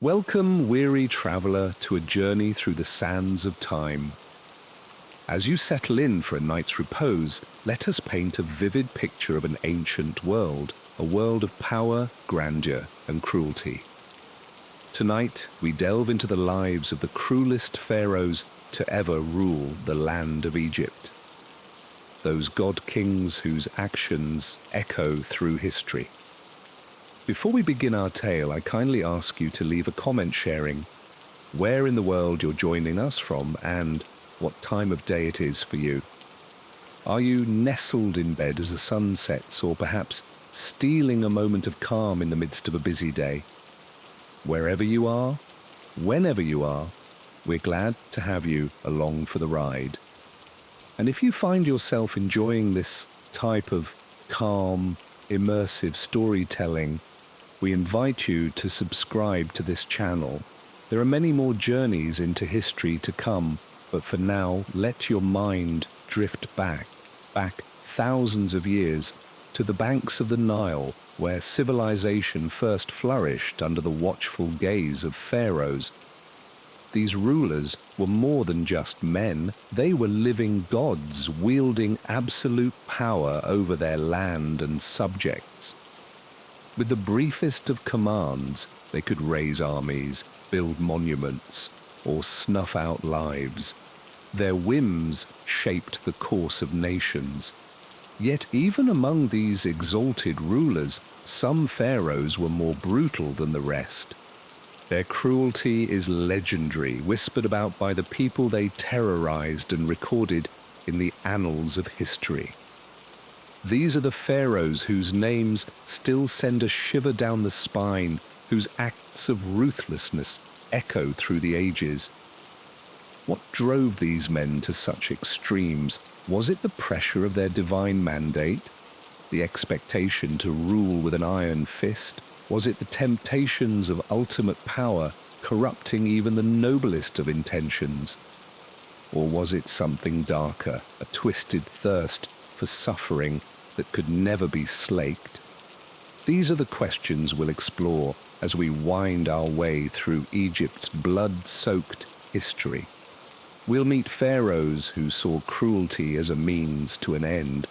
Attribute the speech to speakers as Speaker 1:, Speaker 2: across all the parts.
Speaker 1: Welcome, weary traveller, to a journey through the sands of time. As you settle in for a night's repose, let us paint a vivid picture of an ancient world, a world of power, grandeur, and cruelty. Tonight, we delve into the lives of the cruelest pharaohs to ever rule the land of Egypt. Those god-kings whose actions echo through history. Before we begin our tale, I kindly ask you to leave a comment sharing where in the world you're joining us from and what time of day it is for you. Are you nestled in bed as the sun sets, or perhaps stealing a moment of calm in the midst of a busy day? Wherever you are, whenever you are, we're glad to have you along for the ride. And if you find yourself enjoying this type of calm, immersive storytelling, we invite you to subscribe to this channel. There are many more journeys into history to come, but for now, let your mind drift back thousands of years to the banks of the Nile, where civilization first flourished under the watchful gaze of pharaohs. These rulers were more than just men. They were living gods wielding absolute power over their land and subjects. With the briefest of commands, they could raise armies, build monuments, or snuff out lives. Their whims shaped the course of nations. Yet even among these exalted rulers, some pharaohs were more brutal than the rest. Their cruelty is legendary, whispered about by the people they terrorized and recorded in the annals of history. These are the pharaohs whose names still send a shiver down the spine, whose acts of ruthlessness echo through the ages. What drove these men to such extremes? Was it the pressure of their divine mandate? The expectation to rule with an iron fist? Was it the temptations of ultimate power corrupting even the noblest of intentions? Or was it something darker, a twisted thirst for suffering that could never be slaked? These are the questions we'll explore as we wind our way through Egypt's blood-soaked history. We'll meet pharaohs who saw cruelty as a means to an end,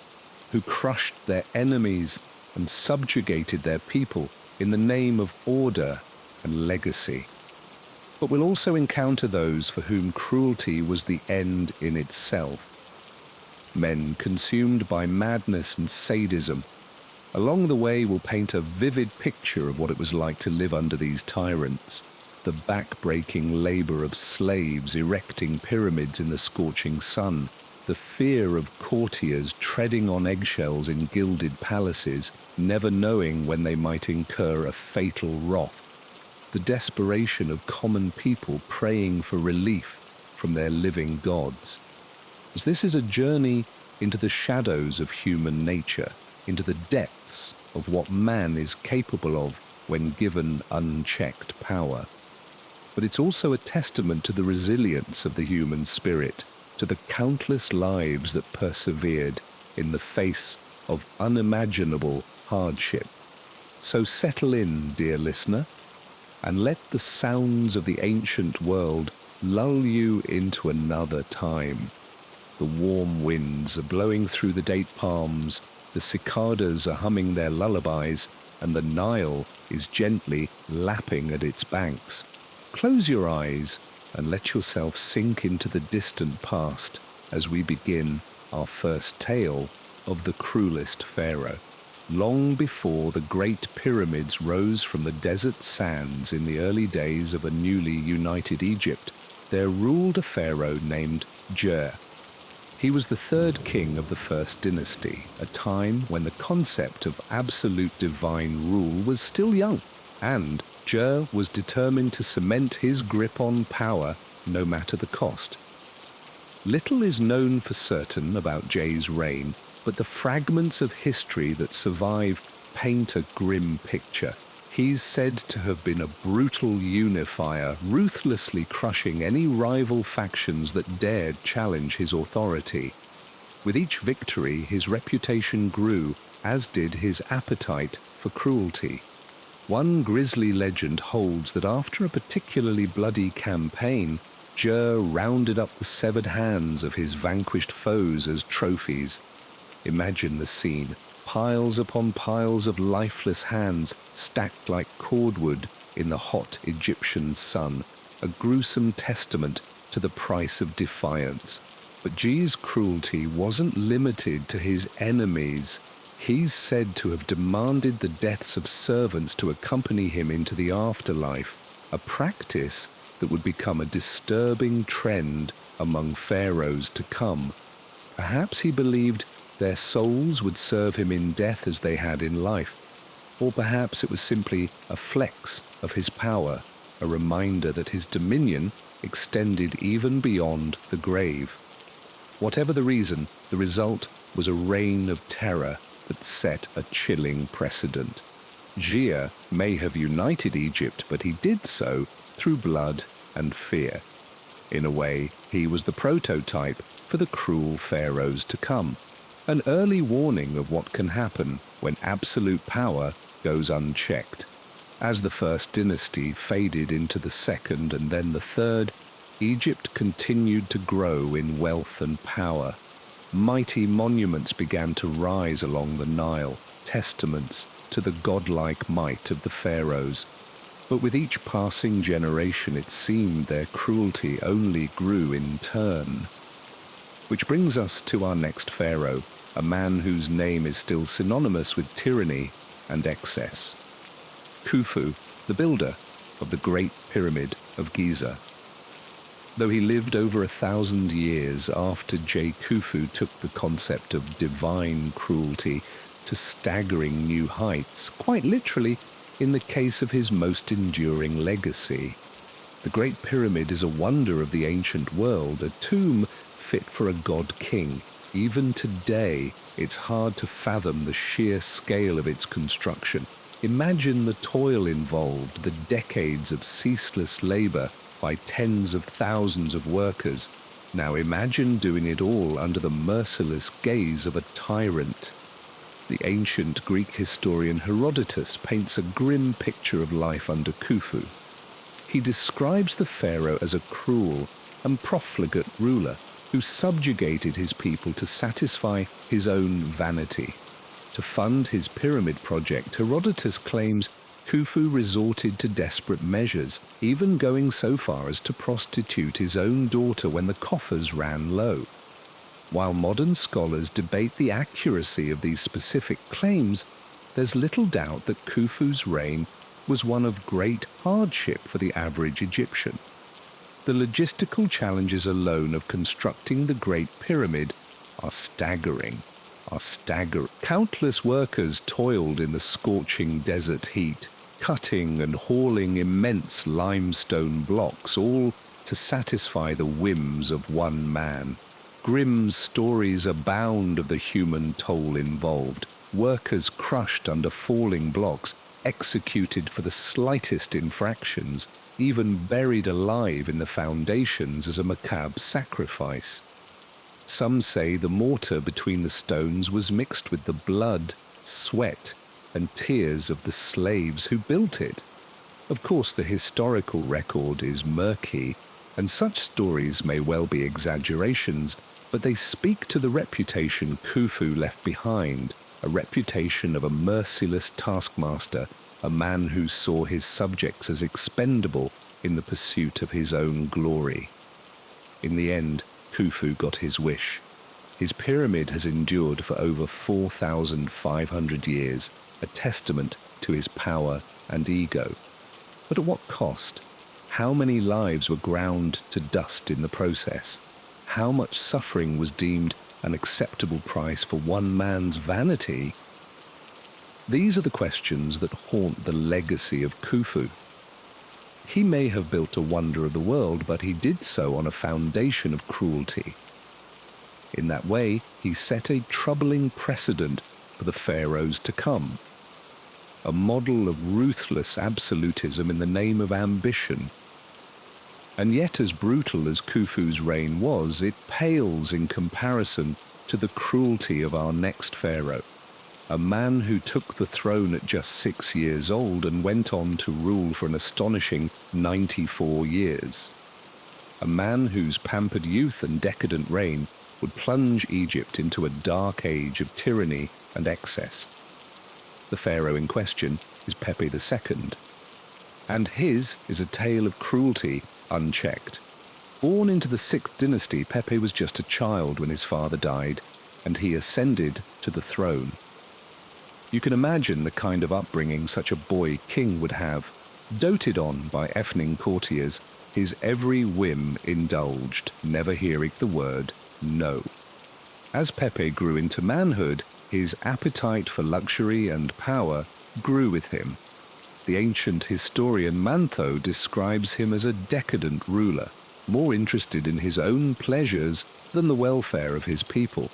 Speaker 1: who crushed their enemies and subjugated their people in the name of order and legacy. But we'll also encounter those for whom cruelty was the end in itself. Men consumed by madness and sadism. Along the way, we'll paint a vivid picture of what it was like to live under these tyrants, the back-breaking labor of slaves erecting pyramids in the scorching sun, the fear of courtiers treading on eggshells in gilded palaces, never knowing when they might incur a fatal wrath, the desperation of common people praying for relief from their living gods. As this is a journey into the shadows of human nature, into the depths of what man is capable of when given unchecked power. But it's also a testament to the resilience of the human spirit, to the countless lives that persevered in the face of unimaginable hardship. So settle in, dear listener, and let the sounds of the ancient world lull you into another time. The warm winds are blowing through the date palms, the cicadas are humming their lullabies, and the Nile is gently lapping at its banks. Close your eyes and let yourself sink into the distant past as we begin our first tale of the cruelest pharaoh. Long before the great pyramids rose from the desert sands in the early days of a newly united Egypt, there ruled a pharaoh named Jer. He was the third king of the first dynasty, a time when the concept of absolute divine rule was still young, and Jer was determined to cement his grip on power no matter the cost. Little is known for certain about Jer's reign, but the fragments of history that survive paint a grim picture. He's said to have been a brutal unifier, ruthlessly crushing any rival factions that dared challenge his authority. With each victory, his reputation grew, as did his appetite for cruelty. One grisly legend holds that after a particularly bloody campaign, Jer rounded up the severed hands of his vanquished foes as trophies. Imagine the scene, piles upon piles of lifeless hands stacked like cordwood in the hot Egyptian sun, a gruesome testament to the price of defiance. But Je's cruelty wasn't limited to his enemies. He's said to have demanded the deaths of servants to accompany him into the afterlife, a practice that would become a disturbing trend among pharaohs to come. Perhaps he believed their souls would serve him in death as they had in life, or perhaps it was simply a flex of his power, a reminder that his dominion extended even beyond the grave. Whatever the reason, the result was a reign of terror that set a chilling precedent. Gia may have united Egypt, but he did so through blood and fear. In a way, he was the prototype for the cruel pharaohs to come, an early warning of what can happen when absolute power goes unchecked. As the first dynasty faded into the second and then the third, Egypt continued to grow in wealth and power. Mighty monuments began to rise along the Nile, testaments to the godlike might of the pharaohs. But with each passing generation, it seemed their cruelty only grew in turn. Which brings us to our next pharaoh, a man whose name is still synonymous with tyranny and excess. Khufu, the builder of the Great Pyramid of Giza. Though he lived over 1,000 years after Khufu took the concept of divine cruelty to staggering new heights, quite literally in the case of his most enduring legacy. The Great Pyramid is a wonder of the ancient world, a tomb fit for a god-king. Even today, it's hard to fathom the sheer scale of its construction. Imagine the toil involved, the decades of ceaseless labor by tens of thousands of workers. Now imagine doing it all under the merciless gaze of a tyrant. The ancient Greek historian Herodotus paints a grim picture of life under Khufu. He describes the pharaoh as a cruel and profligate ruler who subjugated his people to satisfy his own vanity. To fund his pyramid project, Herodotus claims Khufu resorted to desperate measures, even going so far as to prostitute his own daughter when the coffers ran low. While modern scholars debate the accuracy of these specific claims, there's little doubt that Khufu's reign was one of great hardship for the average Egyptian. The logistical challenges alone of constructing the Great Pyramid are staggering. Countless workers toiled in the scorching desert heat, cutting and hauling immense limestone blocks, all to satisfy the whims of one man. Grim stories abound of the human toll involved, workers crushed under falling blocks, executed for the slightest infractions, even buried alive in the foundations as a macabre sacrifice. Some say the mortar between the stones was mixed with the blood, sweat, and tears of the slaves who built it. Of course, the historical record is murky, and such stories may well be exaggerations, but they speak to the reputation Khufu left behind, a reputation of a merciless taskmaster, a man who saw his subjects as expendable in the pursuit of his own glory. In the end, Khufu got his wish. His pyramid has endured for over 4,500 years, a testament to his power and ego. But at what cost? How many lives were ground to dust in the process? How much suffering was deemed an acceptable price for one man's vanity? These are the questions that haunt the legacy of Khufu. He may have built a wonder of the world, but he did so on a foundation of cruelty. In that way, he set a troubling precedent for the pharaohs to come, a model of ruthless absolutism in the name of ambition. And yet, as brutal as Khufu's reign was, it pales in comparison to the cruelty of our next pharaoh, a man who took the throne at just 6 years old and went on to rule for an astonishing 94 years. A man whose pampered youth and decadent reign would plunge Egypt into a dark age of tyranny and excess. The pharaoh in question is Pepe II, and his is a tale of cruelty unchecked. Born into the 6th dynasty, Pepe was just a child when his father died, and he ascended to the throne. You can imagine the kind of upbringing such a boy king would have, doted on by effing courtiers, his every whim indulged, never hearing the word no. As Pepe grew into manhood, his appetite for luxury and power grew with him. The ancient historian Manetho describes him as a decadent ruler, more interested in his own pleasures than the welfare of his people.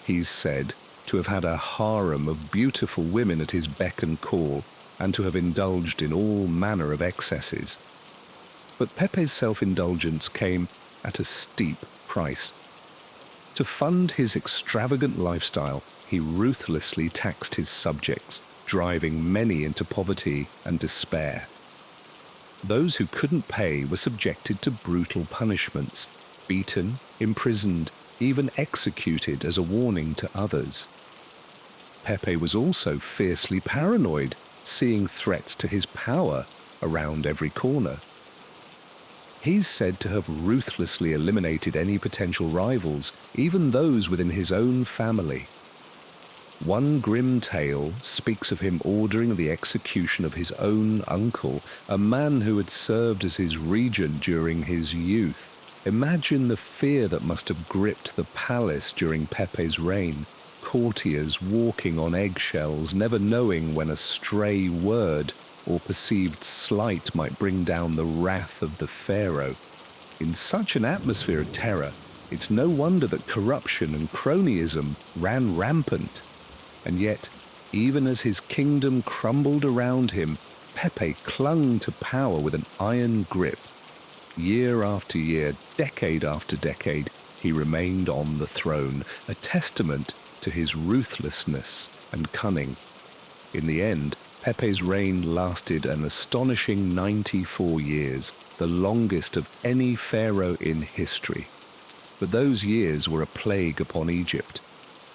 Speaker 1: He's said to have had a harem of beautiful women at his beck and call, and to have indulged in all manner of excesses. But Pepe's self-indulgence came at a steep price. To fund his extravagant lifestyle, he ruthlessly taxed his subjects, driving many into poverty and despair. Those who couldn't pay were subjected to brutal punishments, beaten, imprisoned, even executed as a warning to others. Pepe was also fiercely paranoid, seeing threats to his power around every corner. He's said to have ruthlessly eliminated any potential rivals, even those within his own family. One grim tale speaks of him ordering the execution of his own uncle, a man who had served as his regent during his youth. Imagine the fear that must have gripped the palace during Pepe's reign, courtiers walking on eggshells, never knowing when a stray word or perceived slight might bring down the wrath of the pharaoh. In such an atmosphere of terror, it's no wonder that corruption and cronyism ran rampant. And yet, even as his kingdom crumbled around him, Pepe clung to power with an iron grip. Year after year, decade after decade, he remained on the throne, a testament to his ruthlessness and cunning. In the end, Pepe's reign lasted an astonishing 94 years, the longest of any pharaoh in history. But those years were a plague upon Egypt.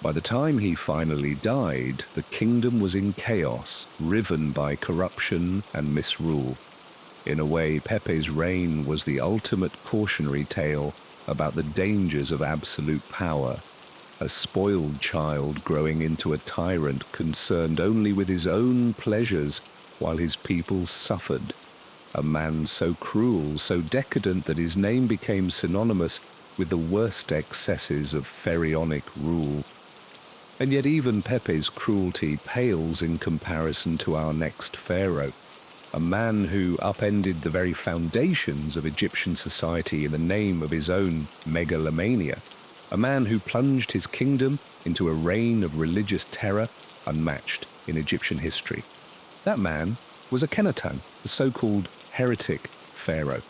Speaker 1: By the time he finally died, the kingdom was in chaos, riven by corruption and misrule. In a way, Pepe's reign was the ultimate cautionary tale about the dangers of absolute power. A spoiled child growing into a tyrant concerned only with his own pleasures while his people suffered. A man so cruel, so decadent that his name became synonymous with the worst excesses of pharaonic rule. And yet even Pepe's cruelty pales in comparison to our next pharaoh, a man who upended the very foundations of Egyptian society in the name of his own megalomania, a man who plunged his kingdom into a reign of religious terror unmatched in Egyptian history. That man was Akhenaten, the so-called heretic pharaoh,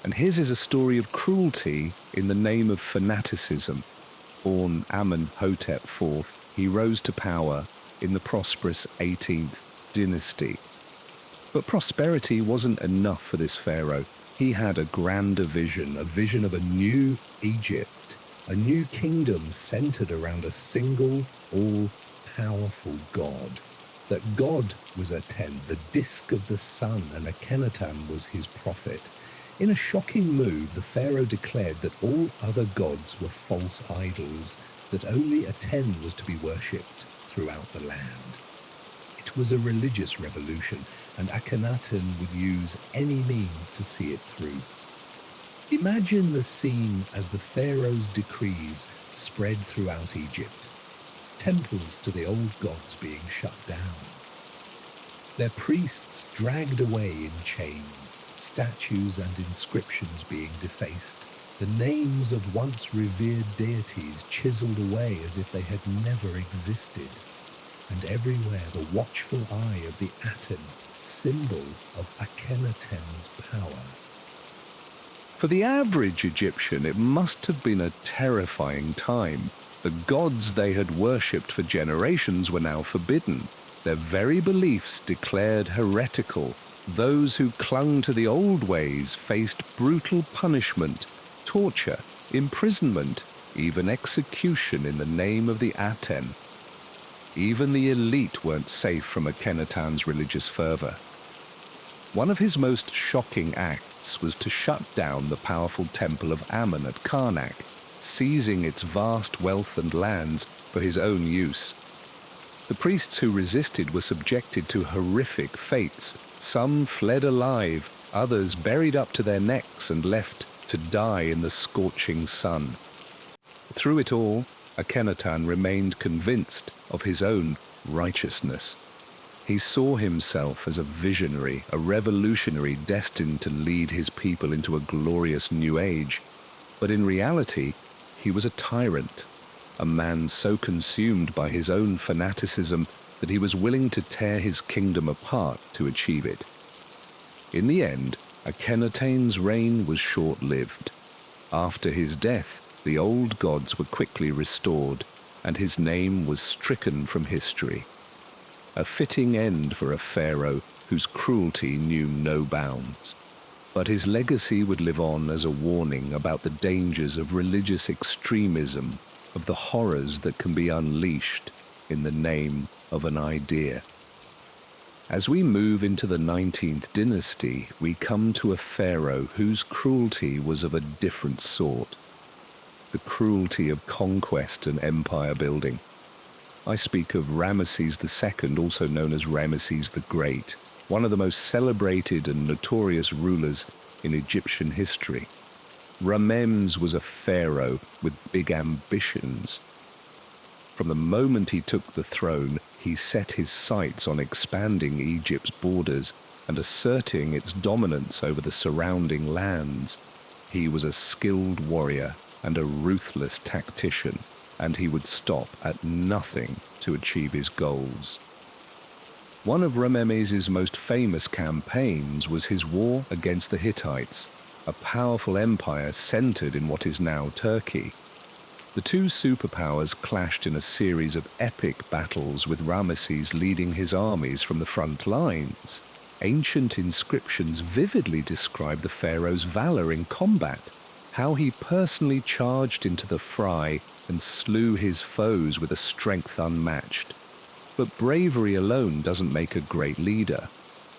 Speaker 1: and his is a story of cruelty in the name of fanaticism. Born Amenhotep IV, he rose to power in the prosperous 18th dynasty. But prosperity wasn't enough for this pharaoh. He had a grander vision, a vision of a new Egypt, a new kingdom centered around a single, all-powerful God. That God was Aten, the disk of the sun, and Akhenaten was his prophet. In a shocking move, the pharaoh declared that all other gods were false idols, that only Aten was to be worshipped throughout the land. It was a religious revolution, and Akhenaten would use any means to see it through. Imagine the scene as the pharaoh's decrees spread throughout Egypt. Temples to the old gods being shut down. Their priests dragged away in chains, statues and inscriptions being defaced, the names of once revered deities chiseled away as if they had never existed, and everywhere the watchful eye of the Aten, symbol of Akhenaten's power. For the average Egyptian, it must have been a terrifying time. The gods they had worshipped for generations were now forbidden, their very beliefs declared heretical. Those who clung to the old ways faced brutal punishment, torture, imprisonment, even execution in the name of the Aten. Even the elite weren't safe from Akhenaten's religious fervor. One of his most shocking acts was to shut down the powerful temple of Ammon at Karnak, seizing its vast wealth and lands for his own use. The priests who resisted were subjected to horrific fates. Some fled alive, others buried up to their necks and left to die in the scorching sun. Through it all, Akhenaten remained convinced of his own righteousness. He saw himself as a visionary, a revolutionary destined to lead his people into a glorious new age. But in reality, he was a tyrant, a man so consumed by his own fanaticism that he was willing to tear his kingdom apart to achieve it. In the end, Akhenaten's reign was short-lived. After his death, the old gods were quickly restored, and his name was stricken from history. A fitting end for a pharaoh whose cruelty knew no bounds. But his legacy would live on as a warning about the dangers of religious extremism, of the horrors that can be unleashed in the name of an idea. As we move into the 19th dynasty, we come to a pharaoh whose cruelty was of a different sort. The cruelty of conquest and empire building. I speak of Ramesses II, also known as Ramesses the Great, one of the most celebrated and notorious rulers in Egyptian history. Ramses was a pharaoh with big ambitions. From the moment he took the throne, he set his sights on expanding Egypt's borders and asserting its dominance over the surrounding lands. He was a skilled warrior and a ruthless tactician, and he would stop at nothing to achieve his goals. One of Ramesses' most famous campaigns was his war against the Hittites, a powerful empire centered in what is now Turkey. The two superpowers clashed in a series of epic battles, with Ramesses leading his armies from the front lines. Ancient inscriptions vividly describe the pharaoh's valor in combat, how he personally charged into the fray and slew his foes with a strength unmatched. But bravery alone doesn't make a great leader.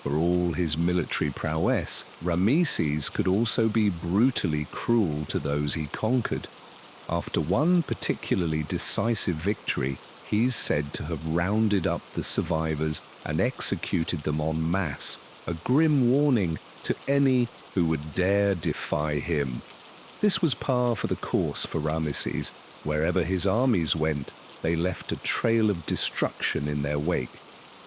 Speaker 1: For all his military prowess, Ramesses could also be brutally cruel to those he conquered. After one particularly decisive victory, he's said to have rounded up the survivors and executed them en masse, a grim warning to any who would dare defy him. This was par for the course for Ramesses. Wherever his armies went, they left a trail of destruction in their wake.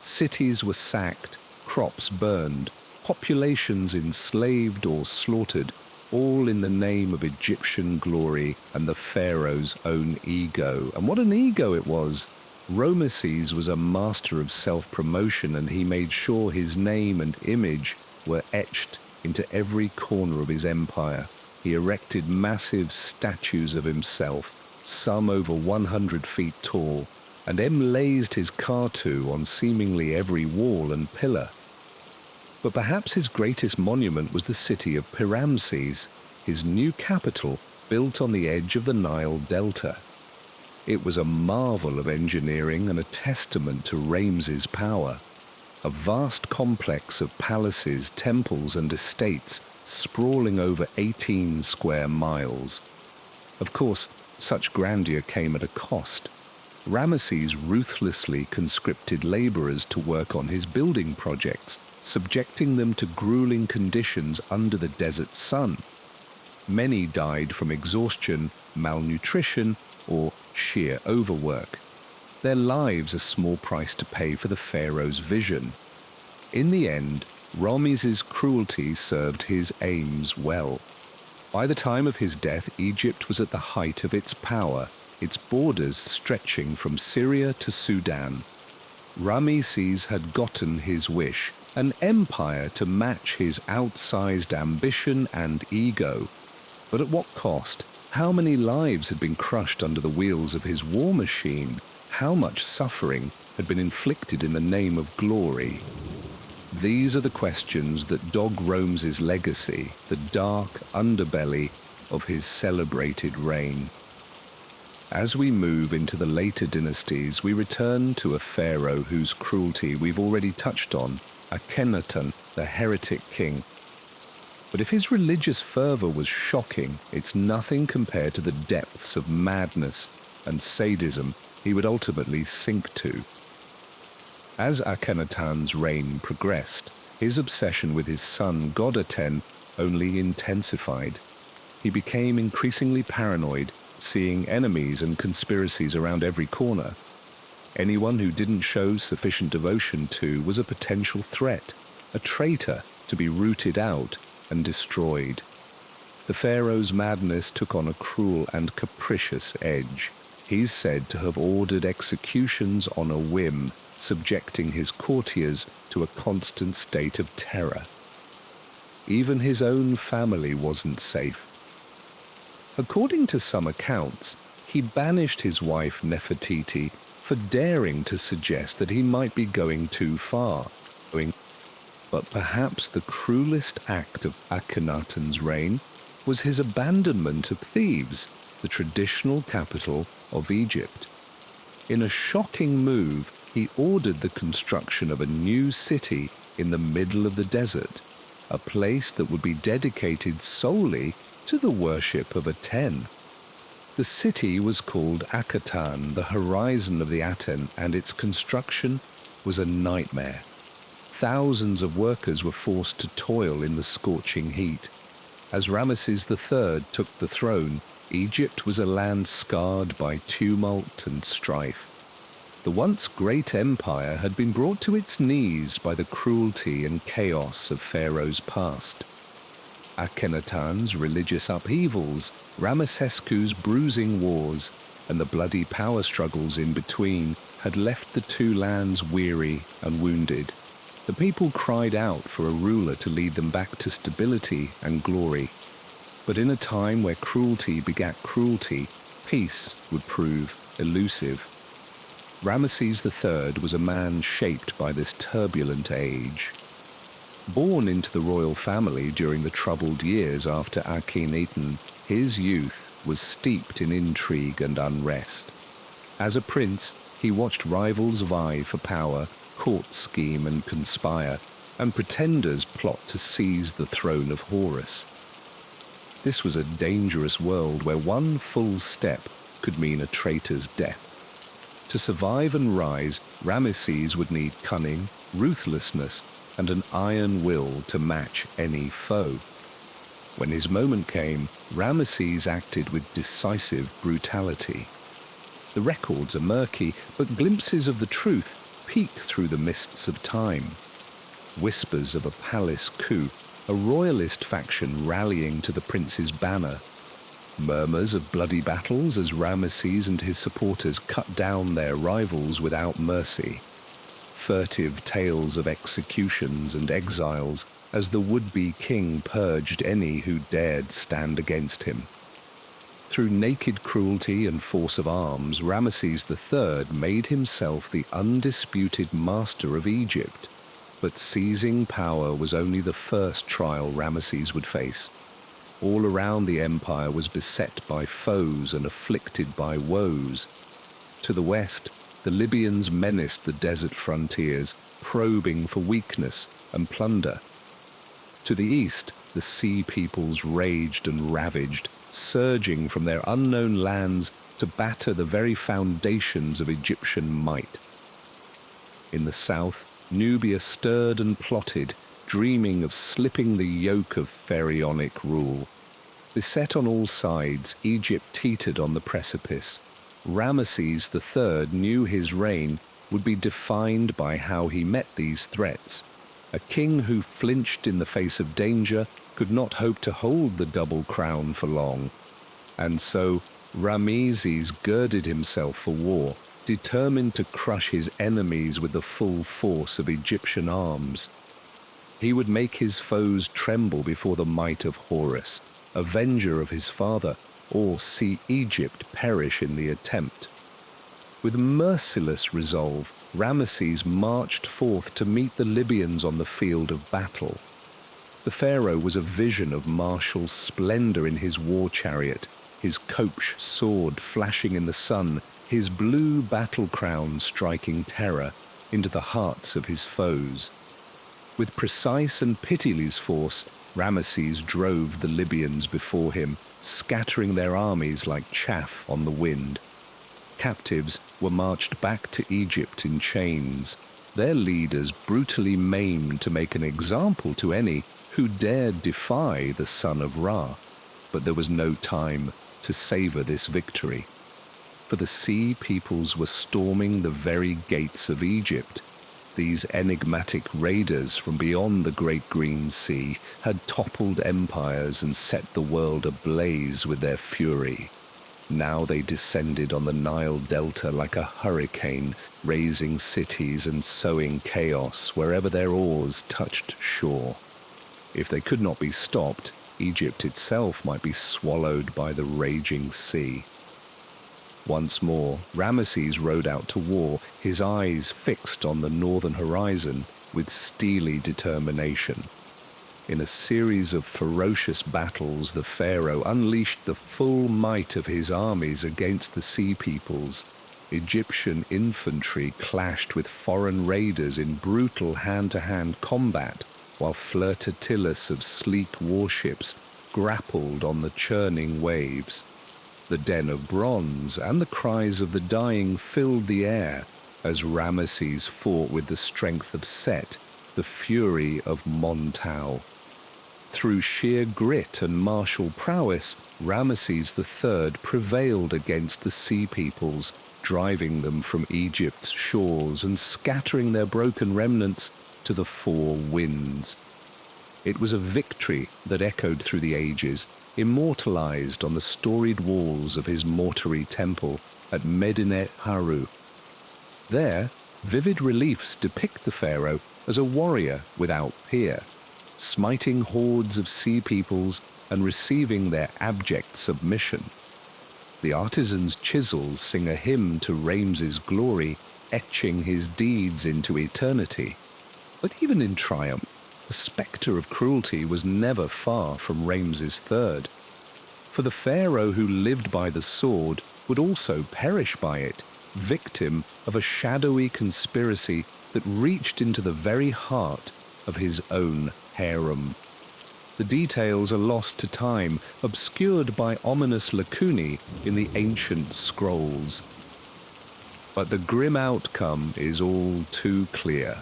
Speaker 1: Cities were sacked, crops burned, populations enslaved or slaughtered, all in the name of Egyptian glory and the pharaoh's own ego. And what an ego it was! Ramesses was a master of self-promotion, and he made sure his name and image were etched into every corner of his empire. He erected massive statues of himself, some over 100 feet tall, and emblazed his Kartu on seemingly every wall and pillar. But perhaps his greatest monument was the city of Ramses, his new capital built on the edge of the Nile Delta. It was a marvel of engineering and a testament to Ramses' power. A vast complex of palaces, temples, and estates sprawling over 18 square miles. Of course, such grandeur came at a cost. Ramesses ruthlessly conscripted laborers to work on his building projects, subjecting them to grueling conditions under the desert sun. Many died from exhaustion, malnutrition, or sheer overwork. Their lives a small price to pay for the pharaoh's vision. In the end, Ramesses' cruelty served his aims well. By the time of his death, Egypt was at the height of its power, its borders stretching from Syria to Sudan. Ramesses had gotten his wish, an empire to match his outsized ambition and ego. But at what cost? How many lives had been crushed under the wheels of his war machine? How much suffering had been inflicted in the name of glory? These are the questions that dog Rome's legacy, the dark underbelly of his celebrated reign. As we move into the later dynasties, we return to a pharaoh whose cruelty we've already touched on, Akhenaten, the heretic king. But if his religious fervor was shocking, it's nothing compared to the depths of madness and sadism he would ultimately sink to. As Akhenaten's reign progressed, his obsession with his son Godaten only intensified. He became increasingly paranoid, seeing enemies and conspiracies around every corner. Anyone who didn't show sufficient devotion to was a potential threat, a traitor to be rooted out and destroyed. The pharaoh's madness took on a cruel and capricious edge. He's said to have ordered executions on a whim, subjecting his courtiers to a constant state of terror. Even his own family wasn't safe. According to some accounts, he banished his wife Nefertiti for daring to suggest that he might be going too far. But perhaps the cruelest act of Akhenaten's reign was his abandonment of Thebes, the traditional capital of Egypt. In a shocking move, he ordered the construction of a new city in the middle of the desert, a place that would be dedicated solely to the worship of Aten. The city was called Akhetan, the horizon of the Aten, and its construction was a nightmare. Thousands of workers were forced to toil in the scorching heat. As Ramesses III took the throne, Egypt was a land scarred by tumult and strife. The once great empire had been brought to its knees by the cruelty and chaos of pharaohs past. Akhenaten's religious upheavals, Ramessescu's bruising wars, and the bloody power struggles in between had left the two lands weary and wounded. The people cried out for a ruler to lead them back to stability and glory. But in a time where cruelty begat cruelty, peace would prove elusive. Ramesses III was a man shaped by this turbulent age. Born into the royal family during the troubled years after Akhenaten, his youth was steeped in intrigue and unrest. As a prince, he watched rivals vie for power, court scheme and conspire, and pretenders plot to seize the throne of Horus. This was a dangerous world where one full step could mean a traitor's death. To survive and rise, Ramesses would need cunning, ruthlessness, and an iron will to match any foe. When his moment came, Ramesses acted with decisive brutality. The records are murky, but glimpses of the truth peek through the mists of time. Whispers of a palace coup, a royalist faction rallying to the prince's banner. Murmurs of bloody battles as Ramesses and his supporters cut down their rivals without mercy. Furtive tales of executions and exiles as the would-be king purged any who dared stand against him. Through naked cruelty and force of arms, Ramesses III made himself the undisputed master of Egypt. But seizing power was only the first trial Ramesses would face. All around the empire was beset by foes and afflicted by woes. To the west, the Libyans menaced the desert frontiers, probing for weakness and plunder. To the east, the sea peoples raged and ravaged, surging from their unknown lands to batter the very foundations of Egyptian might. In the south, Nubia stirred and plotted, dreaming of slipping the yoke of pharaonic rule. Beset on all sides, Egypt teetered on the precipice. Ramesses III knew his reign would be defined by how he met these threats. A king who flinched in the face of danger could not hope to hold the double crown for long. And so Ramesses girded himself for war, determined to crush his enemies with the full force of Egyptian arms. He would make his foes tremble before the might of Horus, avenger of his father, or see Egypt perish in the attempt. With merciless resolve, Ramesses marched forth to meet the Libyans on the field of battle. The pharaoh was a vision of martial splendor in his war chariot, his Kopsh sword flashing in the sun, his blue battle crown striking terror into the hearts of his foes. With precise and pitiless force, Ramesses drove the Libyans before him, scattering their armies like chaff on the wind. Captives were marched back to Egypt in chains, their leaders brutally maimed to make an example to any who dared defy the son of Ra. But there was no time to savor this victory, for the sea peoples were storming the very gates of Egypt. These enigmatic raiders from beyond the Great Green Sea had toppled empires and set the world ablaze with their fury. Now they descended on the Nile Delta like a hurricane, razing cities and sowing chaos wherever their oars touched shore. If they could not be stopped, Egypt itself might be swallowed by the raging sea. Once more, Ramesses rode out to war, his eyes fixed on the northern horizon with steely determination. In a series of ferocious battles, the pharaoh unleashed the full might of his armies against the sea peoples. Egyptian infantry clashed with foreign raiders in brutal hand-to-hand combat, while flirtatilis of sleek warships grappled on the churning waves. The den of bronze and the cries of the dying filled the air as Ramesses fought with the strength of Set, the fury of Montau. Through sheer grit and martial prowess, Ramesses III prevailed against the sea peoples, driving them from Egypt's shores and scattering their broken remnants to the four winds. It was a victory that echoed through the ages, immortalized on the storied walls of his mortuary temple at Medinet Haru. There, vivid reliefs depict the pharaoh as a warrior without peer, smiting hordes of sea peoples and receiving their abject submission. The artisan's chisels sing a hymn to Rames's glory, etching his deeds into eternity. But even in triumph, the spectre of cruelty was never far from Ramesses III. For the pharaoh who lived by the sword would also perish by it, victim of a shadowy conspiracy that reached into the very heart of his own harem. The details are lost to time, obscured by ominous lacunae in the ancient scrolls. But the grim outcome is all too clear.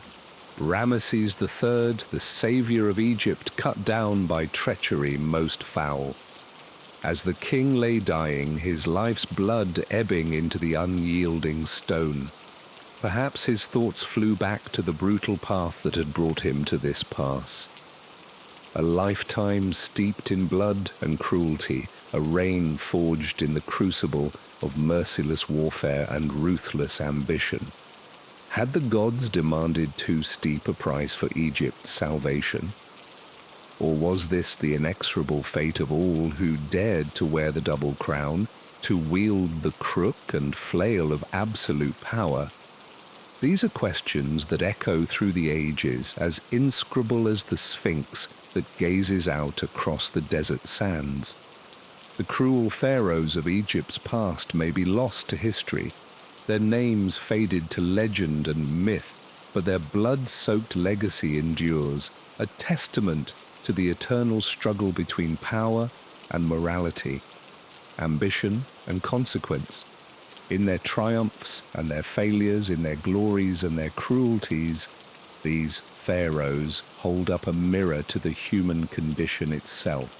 Speaker 1: Ramesses III, the savior of Egypt, cut down by treachery most foul. As the king lay dying, his life's blood ebbing into the unyielding stone, perhaps his thoughts flew back to the brutal path that had brought him to this pass. A lifetime steeped in blood and cruelty, a reign forged in the crucible of merciless warfare and ruthless ambition. Had the gods demanded too steep a price for Egypt's salvation? Or was this the inexorable fate of all who dared to wear the double crown, to wield the crook and flail of absolute power? These are questions that echo through the ages, as inscrutable as the Sphinx that gazes out across the desert sands. The cruel pharaohs of Egypt's past may be lost to history, their names faded to legend and myth, but their blood-soaked legacy endures, a testament to the eternal struggle between power and morality, ambition and consequence. In their triumphs and their failures, in their glories and their cruelties, these pharaohs hold up a mirror to the human condition itself.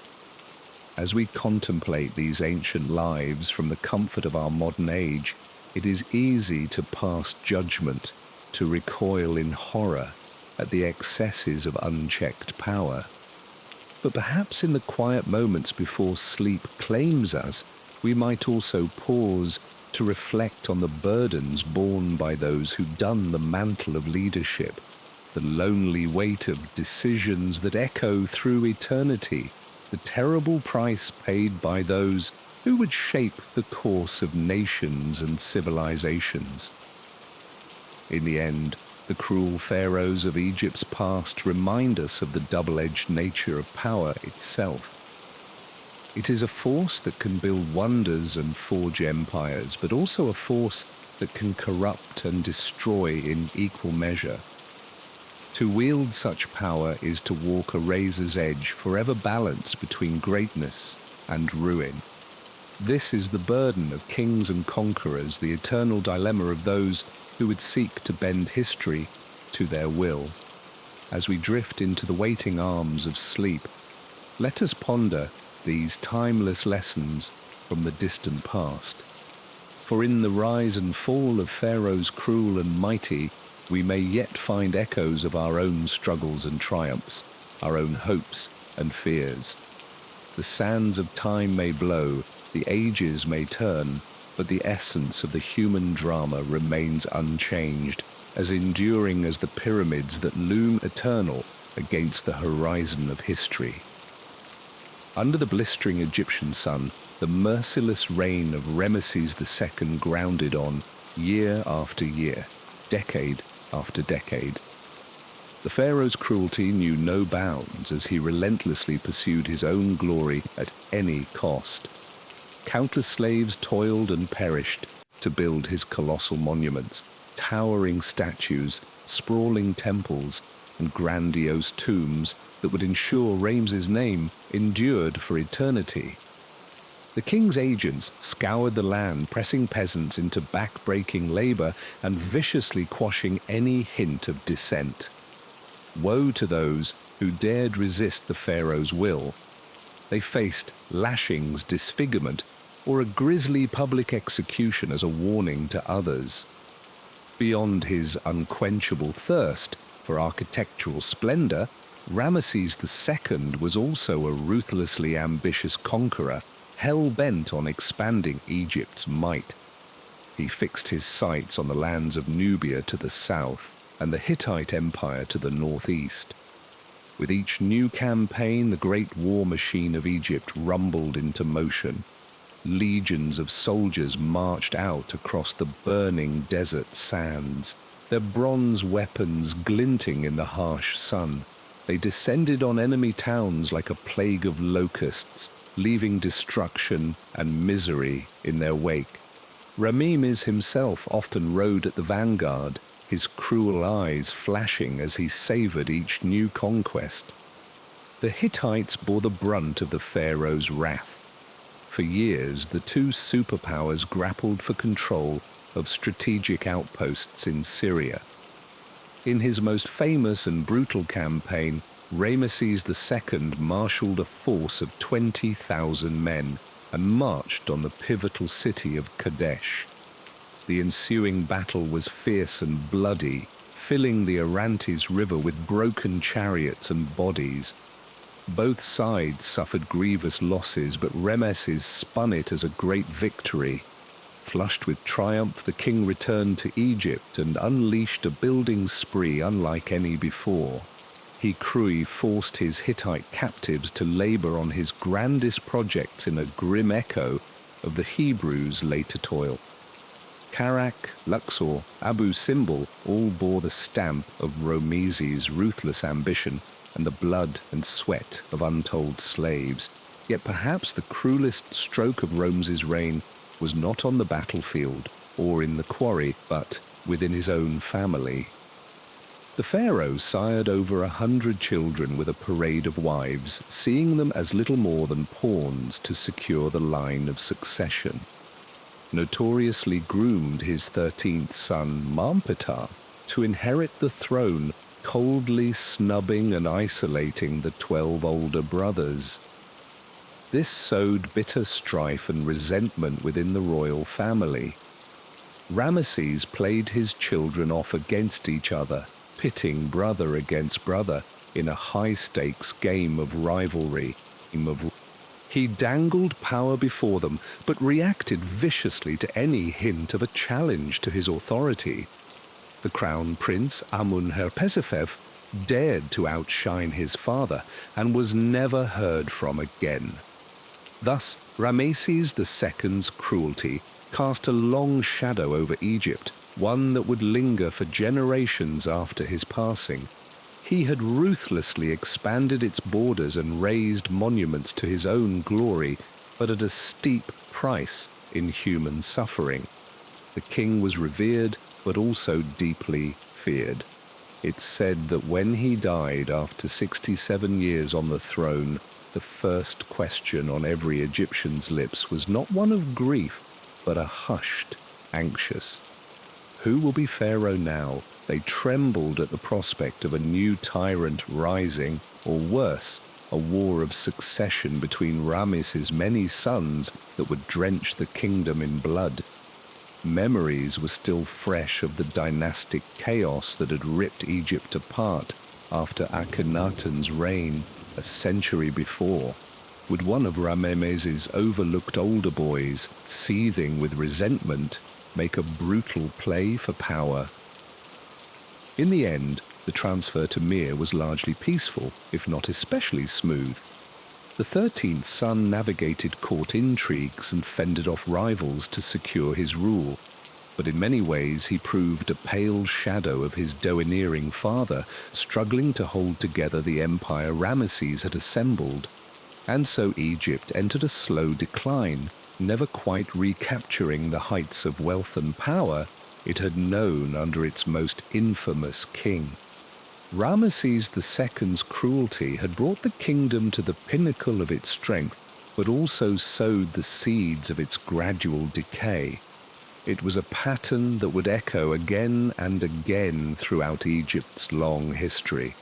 Speaker 1: As we contemplate these ancient lives from the comfort of our modern age, it is easy to pass judgment, to recoil in horror at the excesses of unchecked power. But perhaps in the quiet moments before sleep claims us, we might also pause to reflect on the burdens borne by those who don the mantle of leadership, the lonely weight of decisions that echo through eternity, the terrible price paid by those who would shape the course of nations and civilizations. In the end, the cruel pharaohs of Egypt's past remind us of the double-edged nature of power itself. It is a force that can build wonders and forge empires, but also a force that can corrupt and destroy in equal measure. To wield such power is to walk a razor's edge, forever balanced between greatness and ruin. This is the burden of kings and conquerors, the eternal dilemma of those who would seek to bend history to their will. As we drift into the waiting arms of sleep, let us ponder these timeless lessons from the distant past. For in the rise and fall of pharaohs cruel and mighty, we may yet find echoes of our own struggles and triumphs, our own hopes and fears. The sands of time may blow, the ages may turn, but the essence of the human drama remains unchanged, as enduring as the pyramids that loom eternal against the horizon of history. Under the blistering Egyptian sun, the merciless reign of Ramesses II grounded on, year after year, decade after decade. The pharaoh's cruelty knew no bounds as he relentlessly pursued his own glory at any cost. Countless slaves toiled and perished to build his colossal monuments, towering statues, sprawling temples, and grandiose tombs that would ensure Rames's name endured for eternity. The king's agents scoured the land, pressing peasants into back-breaking labor and viciously quashing any hint of dissent. Woe to those who dared resist the pharaoh's will. They faced lashings, disfigurement, or a grisly public execution as a warning to others. Beyond his unquenchable thirst for architectural splendor, Ramesses II was also a ruthlessly ambitious conqueror, hell-bent on expanding Egypt's might. He fixed his sights on the lands of Nubia to the south and the Hittite Empire to the northeast. With each new campaign, the great war machine of Egypt rumbled into motion. Legions of soldiers marched out across the burning desert sands, their bronze weapons glinting in the harsh sun. They descended on enemy towns like a plague of locusts, leaving destruction and misery in their wake. Ramesses himself often rode at the vanguard, his cruel eyes flashing as he savored each new conquest. The Hittites bore the brunt of the pharaoh's wrath. For years, the two superpowers grappled for control of strategic outposts in Syria. In his most famous and brutal campaign, Ramesses II marshaled a force of 20,000 men and marched on the pivotal city of Kadesh. The ensuing battle was fierce and bloody, filling the Orontes River with broken chariots and bodies. Both sides suffered grievous losses, but Ramesses spun it as a great victory. Flushed with triumph, the king returned to Egypt and unleashed a building spree unlike any before. He forced his Hittite captives to labor on his grandest projects in a grim echo of the Hebrews' later toil. Karnak, Luxor, Abu Simbel all bore the stamp of Ramesses' ruthless ambition and the blood and sweat of untold slaves. Yet perhaps the cruelest stroke of Ramesses' reign was not on the battlefield or in the quarry, but within his own family. The pharaoh sired over 100 children with a parade of wives, seeing them as little more than pawns to secure the line of succession. Notoriously groomed his 13th son, Mampetar, to inherit the throne, coldly snubbing and isolating the 12 older brothers. This sowed bitter strife and resentment within the royal family. Ramesses played his children off against each other, pitting brother against brother in a high-stakes game of rivalry. He dangled power before them, but reacted viciously to any hint of a challenge to his authority. The crown prince, Amun-Herpesifef, dared to outshine his father and was never heard from again. Thus, Ramesses II's cruelty cast a long shadow over Egypt, one that would linger for generations after his passing. He had ruthlessly expanded its borders and raised monuments to his own glory, but at a steep price in human suffering. The king was revered, but also deeply feared. It's said that when he died after 67 years on the throne, the first question on every Egyptian's lips was not one of grief, but a hushed, anxious. Who will be pharaoh now? They trembled at the prospect of a new tyrant rising, or worse, a war of succession between Ramesses' many sons that would drench the kingdom in blood. Memories were still fresh of the dynastic chaos that had ripped Egypt apart after Akhenaten's reign a century before. Would one of Ramesses' overlooked older boys, seething with resentment, make a brutal play for power? In the end, the transfer to Mir was largely peaceful, if not especially smooth. The 13th son navigated court intrigues and fended off rivals to secure his rule, but in many ways he proved a pale shadow of his domineering father, struggling to hold together the empire Ramesses had assembled. And so Egypt entered a slow decline, never quite recapturing the heights of wealth and power it had known under its most infamous king. Ramesses II's cruelty had brought the kingdom to the pinnacle of its strength, but also sowed the seeds of its gradual decay. It was a pattern that would echo again and again throughout Egypt's long history.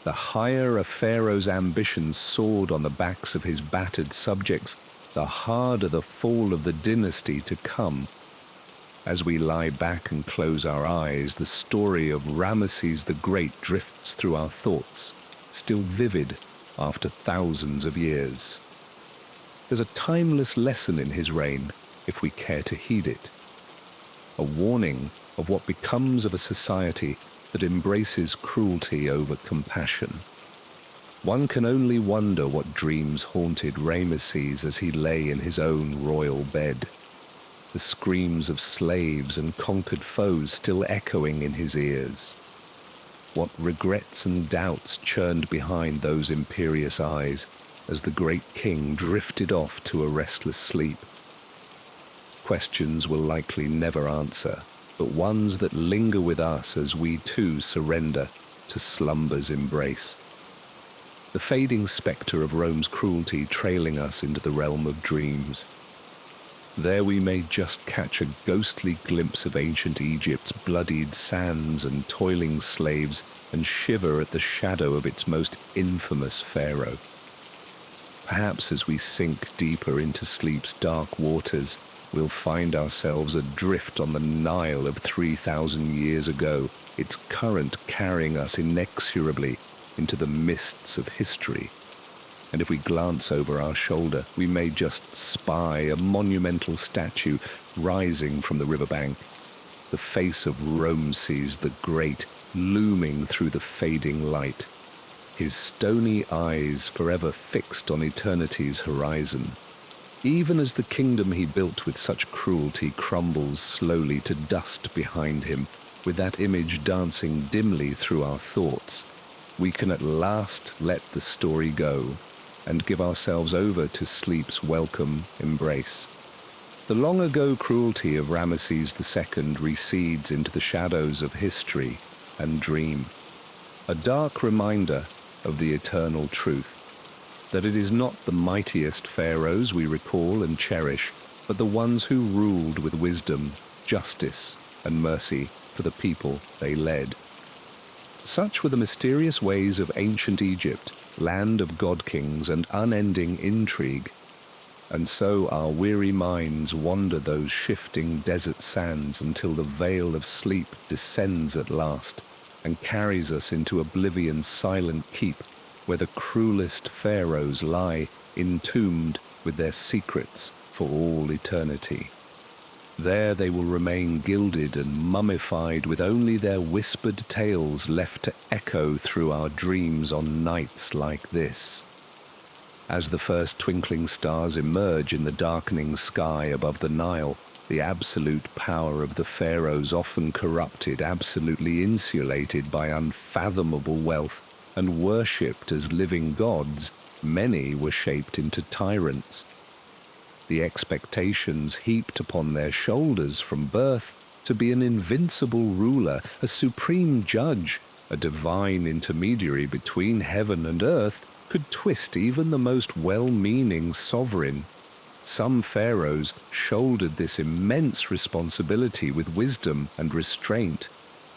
Speaker 1: The higher a pharaoh's ambitions soared on the backs of his battered subjects, the harder the fall of the dynasty to come. As we lie back and close our eyes, the story of Ramesses the Great drifts through our thoughts, still vivid after thousands of years. There's a timeless lesson in his reign, if we care to heed it. A warning of what becomes of a society that embraces cruelty over compassion. One can only wonder what dreams haunted Ramesses as he lay in his own royal bed. The screams of slaves and conquered foes still echoing in his ears. What regrets and doubts churned behind those imperious eyes as the great king drifted off to a restless sleep. Questions we'll likely never answer, but ones that linger with us as we too surrender to slumber's embrace. The fading spectre of Rome's cruelty trailing us into the realm of dreams. There we may just catch a ghostly glimpse of ancient Egypt's bloodied sands and toiling slaves and shiver at the shadow of its most infamous pharaoh. Perhaps as we sink deeper into sleep's dark waters, we'll find ourselves adrift on the Nile of 3,000 years ago, its current carrying us inexorably into the mists of history. And if we glance over our shoulder, we may just spy a monumental statue rising from the riverbank, the face of Ramesses the Great looming through the fading light, his stony eyes forever fixed on eternity's horizon. Even as the kingdom he built with such cruelty crumbles slowly to dust behind him, with that image dancing dimly through our thoughts, we can at last let the story go and give ourselves over to sleep's welcome embrace. The long-ago cruelty of Ramesses II recedes into the shadows of history and dream, a dark reminder of the eternal truth, that it is not the mightiest pharaohs we recall and cherish, but the ones who ruled with wisdom, justice, and mercy for the people they led. Such were the mysterious ways of ancient Egypt, land of god-kings and unending intrigue. And so our weary minds wander those shifting desert sands until the veil of sleep descends at last and carries us into oblivion's silent keep, where the cruelest pharaohs lie entombed with their secrets for all eternity. There they will remain gilded and mummified with only their whispered tales left to echo through our dreams on nights like this. As the first twinkling stars emerge in the darkening sky above the Nile, the absolute power of the pharaohs, often corrupted, absolutely insulated by unfathomable wealth, and worshipped as living gods, many were shaped into tyrants. The expectations heaped upon their shoulders from birth to be an invincible ruler, a supreme judge, a divine intermediary between heaven and earth, could twist even the most well-meaning sovereign. Some pharaohs shouldered this immense responsibility with wisdom and restraint,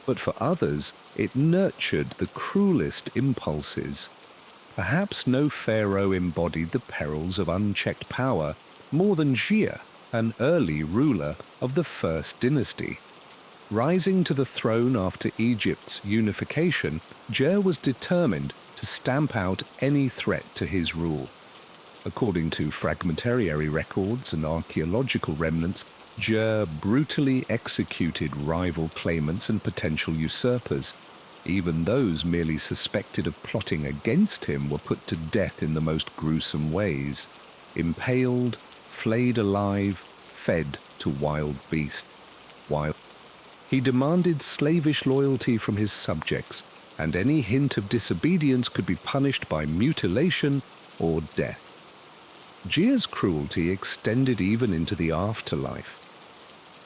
Speaker 1: but for others it nurtured the cruelest impulses. Perhaps no pharaoh embodied the perils of unchecked power more than Gia, an early ruler of the first dynasty. Rising to the throne after Egypt's unification, Gia was determined to stamp out any threat to his rule. According to fragmentary records and archaeological remnants, Gia brutally executed rival claimants and potential usurpers. Even those merely suspected of plotting against him were put to death in the most gruesome ways. Impaled, flayed alive, fed to wild beasts. He demanded slavish loyalty from his subjects, and any hint of disobedience could be punished by mutilation or death. Gia's cruelty extended even into the afterlife.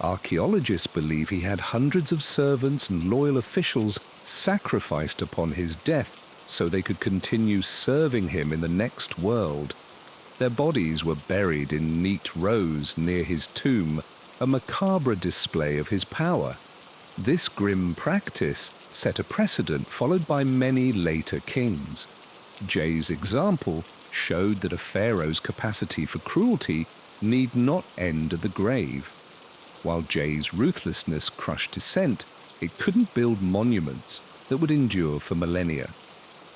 Speaker 1: Archaeologists believe he had hundreds of servants and loyal officials sacrificed upon his death so they could continue serving him in the next world. Their bodies were buried in neat rows near his tomb, a macabre display of his power. This grim practice set a precedent followed by many later kings. Gia's example showed that a pharaoh's capacity for cruelty need not end at the grave. While Gia's ruthlessness crushed dissent, it couldn't build monuments that would endure for millennia.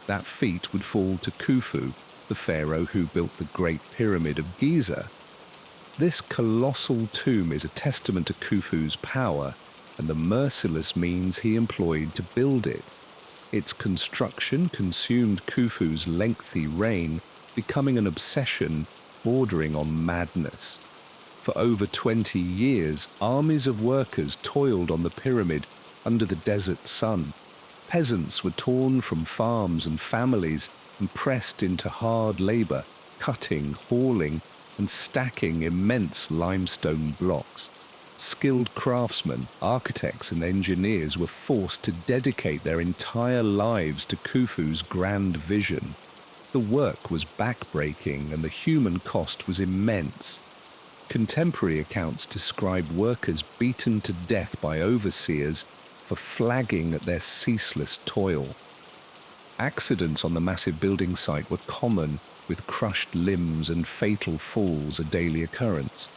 Speaker 1: That feat would fall to Khufu, the pharaoh who built the Great Pyramid of Giza. This colossal tomb is a testament to Khufu's power and the merciless means he employed to build it. Its construction consumed Khufu's lengthy reign, becoming an obsession bordering on madness. For over 20 years, armies of workers toiled on the pyramid under the desert sun. Peasants were torn from farms and families and pressed into hard labor, cutting, hauling, and stacking immense limestone blocks. Skilled craftsmen, architects, and engineers were forced to dedicate their entire lives to Khufu's grand vision. The work was backbreaking and the human cost was immense. Contemporary accounts describe workers beaten to death by overseers for flagging at their ceaseless toil. Accidents on the massive building site were common, with crushed limbs and fatal falls a daily occurrence.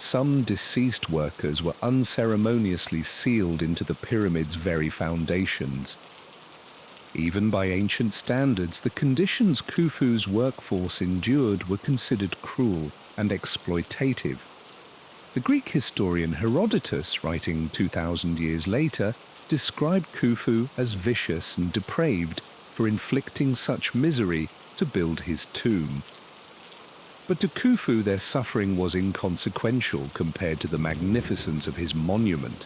Speaker 1: Some deceased workers were unceremoniously sealed into the pyramid's very foundations. Even by ancient standards, the conditions Khufu's workforce endured were considered cruel and exploitative. The Greek historian Herodotus, writing 2,000 years later, described Khufu as vicious and depraved for inflicting such misery to build his tomb. But to Khufu their suffering was inconsequential compared to the magnificence of his monument.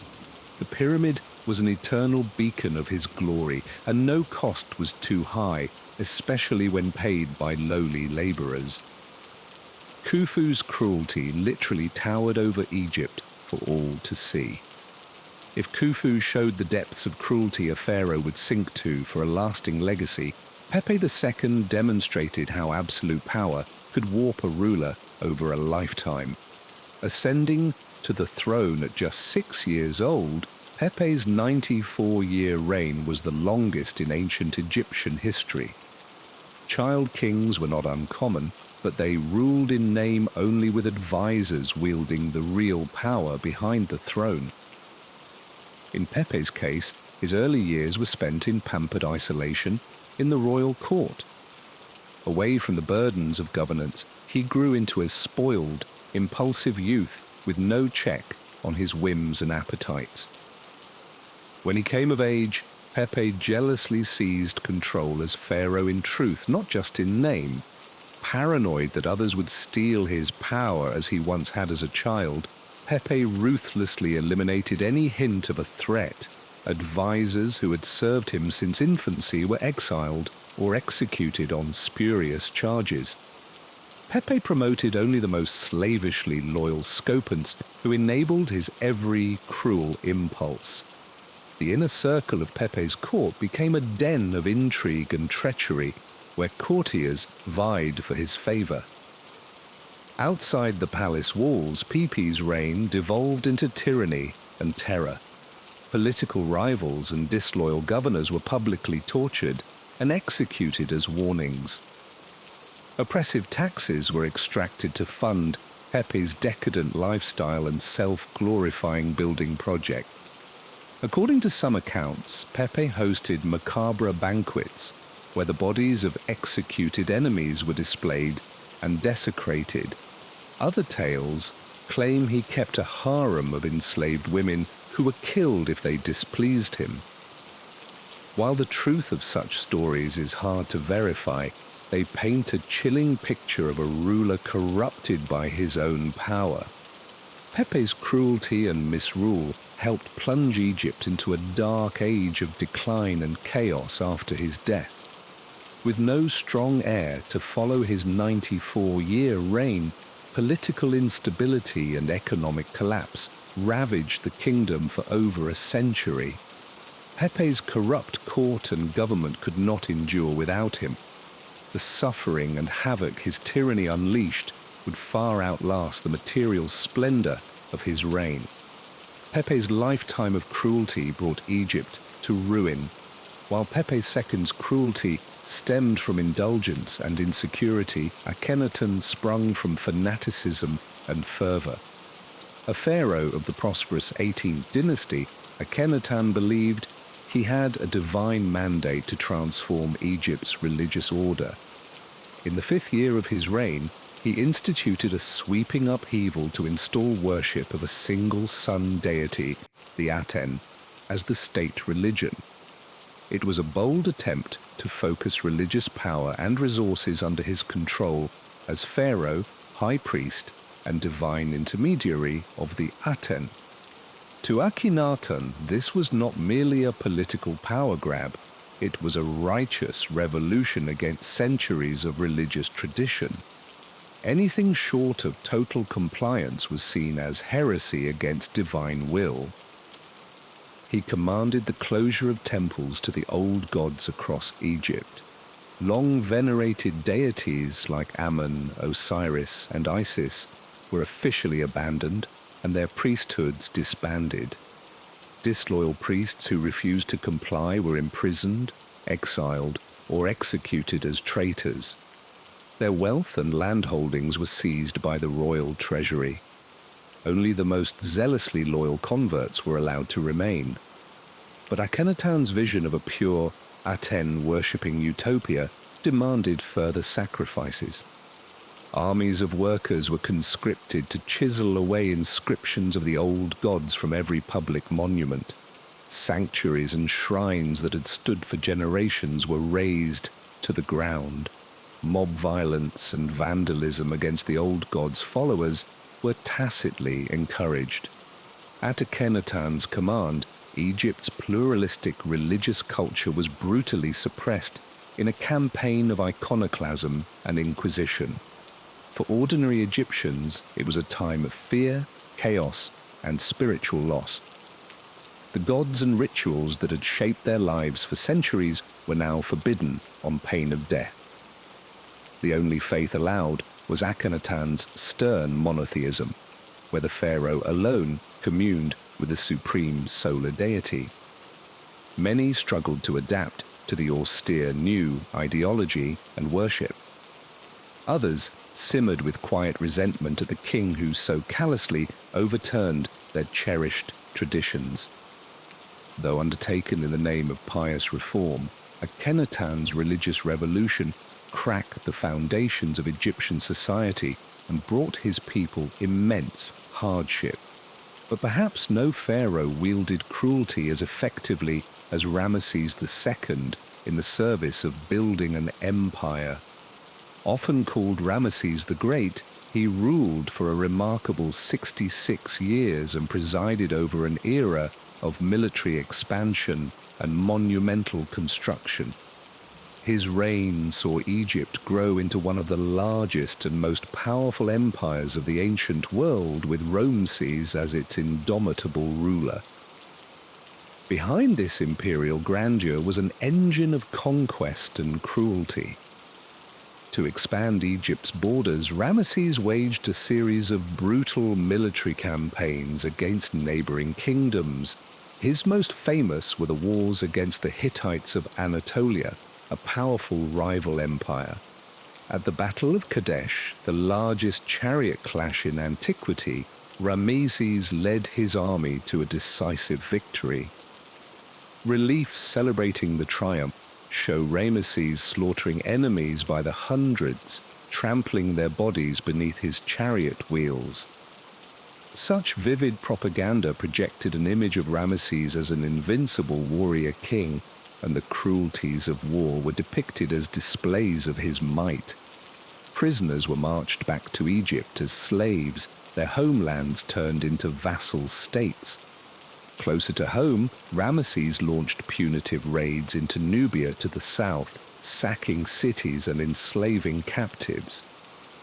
Speaker 1: The pyramid was an eternal beacon of his glory, and no cost was too high, especially when paid by lowly laborers. Khufu's cruelty literally towered over Egypt for all to see. If Khufu showed the depths of cruelty a pharaoh would sink to for a lasting legacy, Pepe II demonstrated how absolute power could warp a ruler over a lifetime. Ascending to the throne at just 6 years old, Pepe's 94-year reign was the longest in ancient Egyptian history. Child kings were not uncommon, but they ruled in name only with advisors wielding the real power behind the throne. In Pepe's case, his early years were spent in pampered isolation in the royal court. Away from the burdens of governance, he grew into a spoiled, impulsive youth with no check on his whims and appetites. When he came of age, Pepe jealously seized control as pharaoh in truth, not just in name. Paranoid that others would steal his power as he once had as a child, Pepe ruthlessly eliminated any hint of a threat. Advisors who had served him since infancy were exiled or executed on spurious charges. Pepe promoted only the most slavishly loyal scopants who enabled his every cruel impulse. The inner circle of Pepe's court became a den of intrigue and treachery, where courtiers vied for his favor. Outside the palace walls, Pepe's reign devolved into tyranny and terror. Political rivals and disloyal governors were publicly tortured and executed as warnings. Oppressive taxes were extracted to fund Pepe's decadent lifestyle and self-glorifying building project. According to some accounts, Pepe hosted macabre banquets where the bodies of executed enemies were displayed and desecrated. Other tales claim he kept a harem of enslaved women who were killed if they displeased him. While the truth of such stories is hard to verify, they paint a chilling picture of a ruler corrupted by his own power. Pepe's cruelty and misrule helped plunge Egypt into a dark age of decline and chaos after his death. With no strong heir to follow his 94-year reign, political instability and economic collapse ravaged the kingdom for over a century. Pepe's corrupt court and government could not endure without him. The suffering and havoc his tyranny unleashed would far outlast the material splendor of his reign. Pepe's lifetime of cruelty brought Egypt to ruin, while Pepe II's cruelty stemmed from indulgence and insecurity. Akhenaten sprung from fanaticism and fervor. A pharaoh of the prosperous 18th dynasty, Akhenaten believed he had a divine mandate to transform Egypt's religious order. In the 5th year of his reign, he instituted a sweeping upheaval to install worship of a single sun deity, the Aten, as the state religion. It was a bold attempt to focus religious power and resources under his control as pharaoh, high priest, and divine intermediary of the Aten. To Akhenaten, this was not merely a political power grab, it was a righteous revolution against centuries of religious tradition. Anything short of total compliance was seen as heresy against divine will. He commanded the closure of temples to the old gods across Egypt. Long venerated deities like Ammon, Osiris, and Isis were officially abandoned and their priesthoods disbanded. Disloyal priests who refused to comply were imprisoned, exiled, or executed as traitors. Their wealth and landholdings were seized by the royal treasury. Only the most zealously loyal converts were allowed to remain. But Akhenaten's vision of a pure Aten-worshipping utopia demanded further sacrifices. Armies of workers were conscripted to chisel away inscriptions of the old gods from every public monument. Sanctuaries and shrines that had stood for generations were razed to the ground. Mob violence and vandalism against the old gods' followers were tacitly encouraged. At Akhenaten's command, Egypt's pluralistic religious culture was brutally suppressed in a campaign of iconoclasm and inquisition. For ordinary Egyptians, it was a time of fear, chaos, and spiritual loss. The gods and rituals that had shaped their lives for centuries were now forbidden on pain of death. The only faith allowed was Akhenaten's stern monotheism, where the pharaoh alone communed with the supreme solar deity. Many struggled to adapt to the austere new ideology and worship. Others simmered with quiet resentment at the king who so callously overturned their cherished traditions. Though undertaken in the name of pious reform, Akhenaten's religious revolution cracked the foundations of Egyptian society and brought his people immense hardship. But perhaps no pharaoh wielded cruelty as effectively as Ramesses II in the service of building an empire. Often called Ramesses the Great, he ruled for a remarkable 66 years and presided over an era of military expansion and monumental construction. His reign saw Egypt grow into one of the largest and most powerful empires of the ancient world, with Ramesses as its indomitable ruler. Behind this imperial grandeur was an engine of conquest and cruelty. To expand Egypt's borders, Ramesses waged a series of brutal military campaigns against neighboring kingdoms. His most famous were the wars against the Hittites of Anatolia, a powerful rival empire. At the Battle of Kadesh, the largest chariot clash in antiquity, Ramesses led his army to a decisive victory. Reliefs celebrating the triumph show Ramesses slaughtering enemies by the hundreds, trampling their bodies beneath his chariot wheels. Such vivid propaganda projected an image of Ramesses as an invincible warrior king, and the cruelties of war were depicted as displays of his might. Prisoners were marched back to Egypt as slaves, their homelands turned into vassal states. Closer to home, Ramesses launched punitive raids into Nubia to the south, sacking cities and enslaving captives.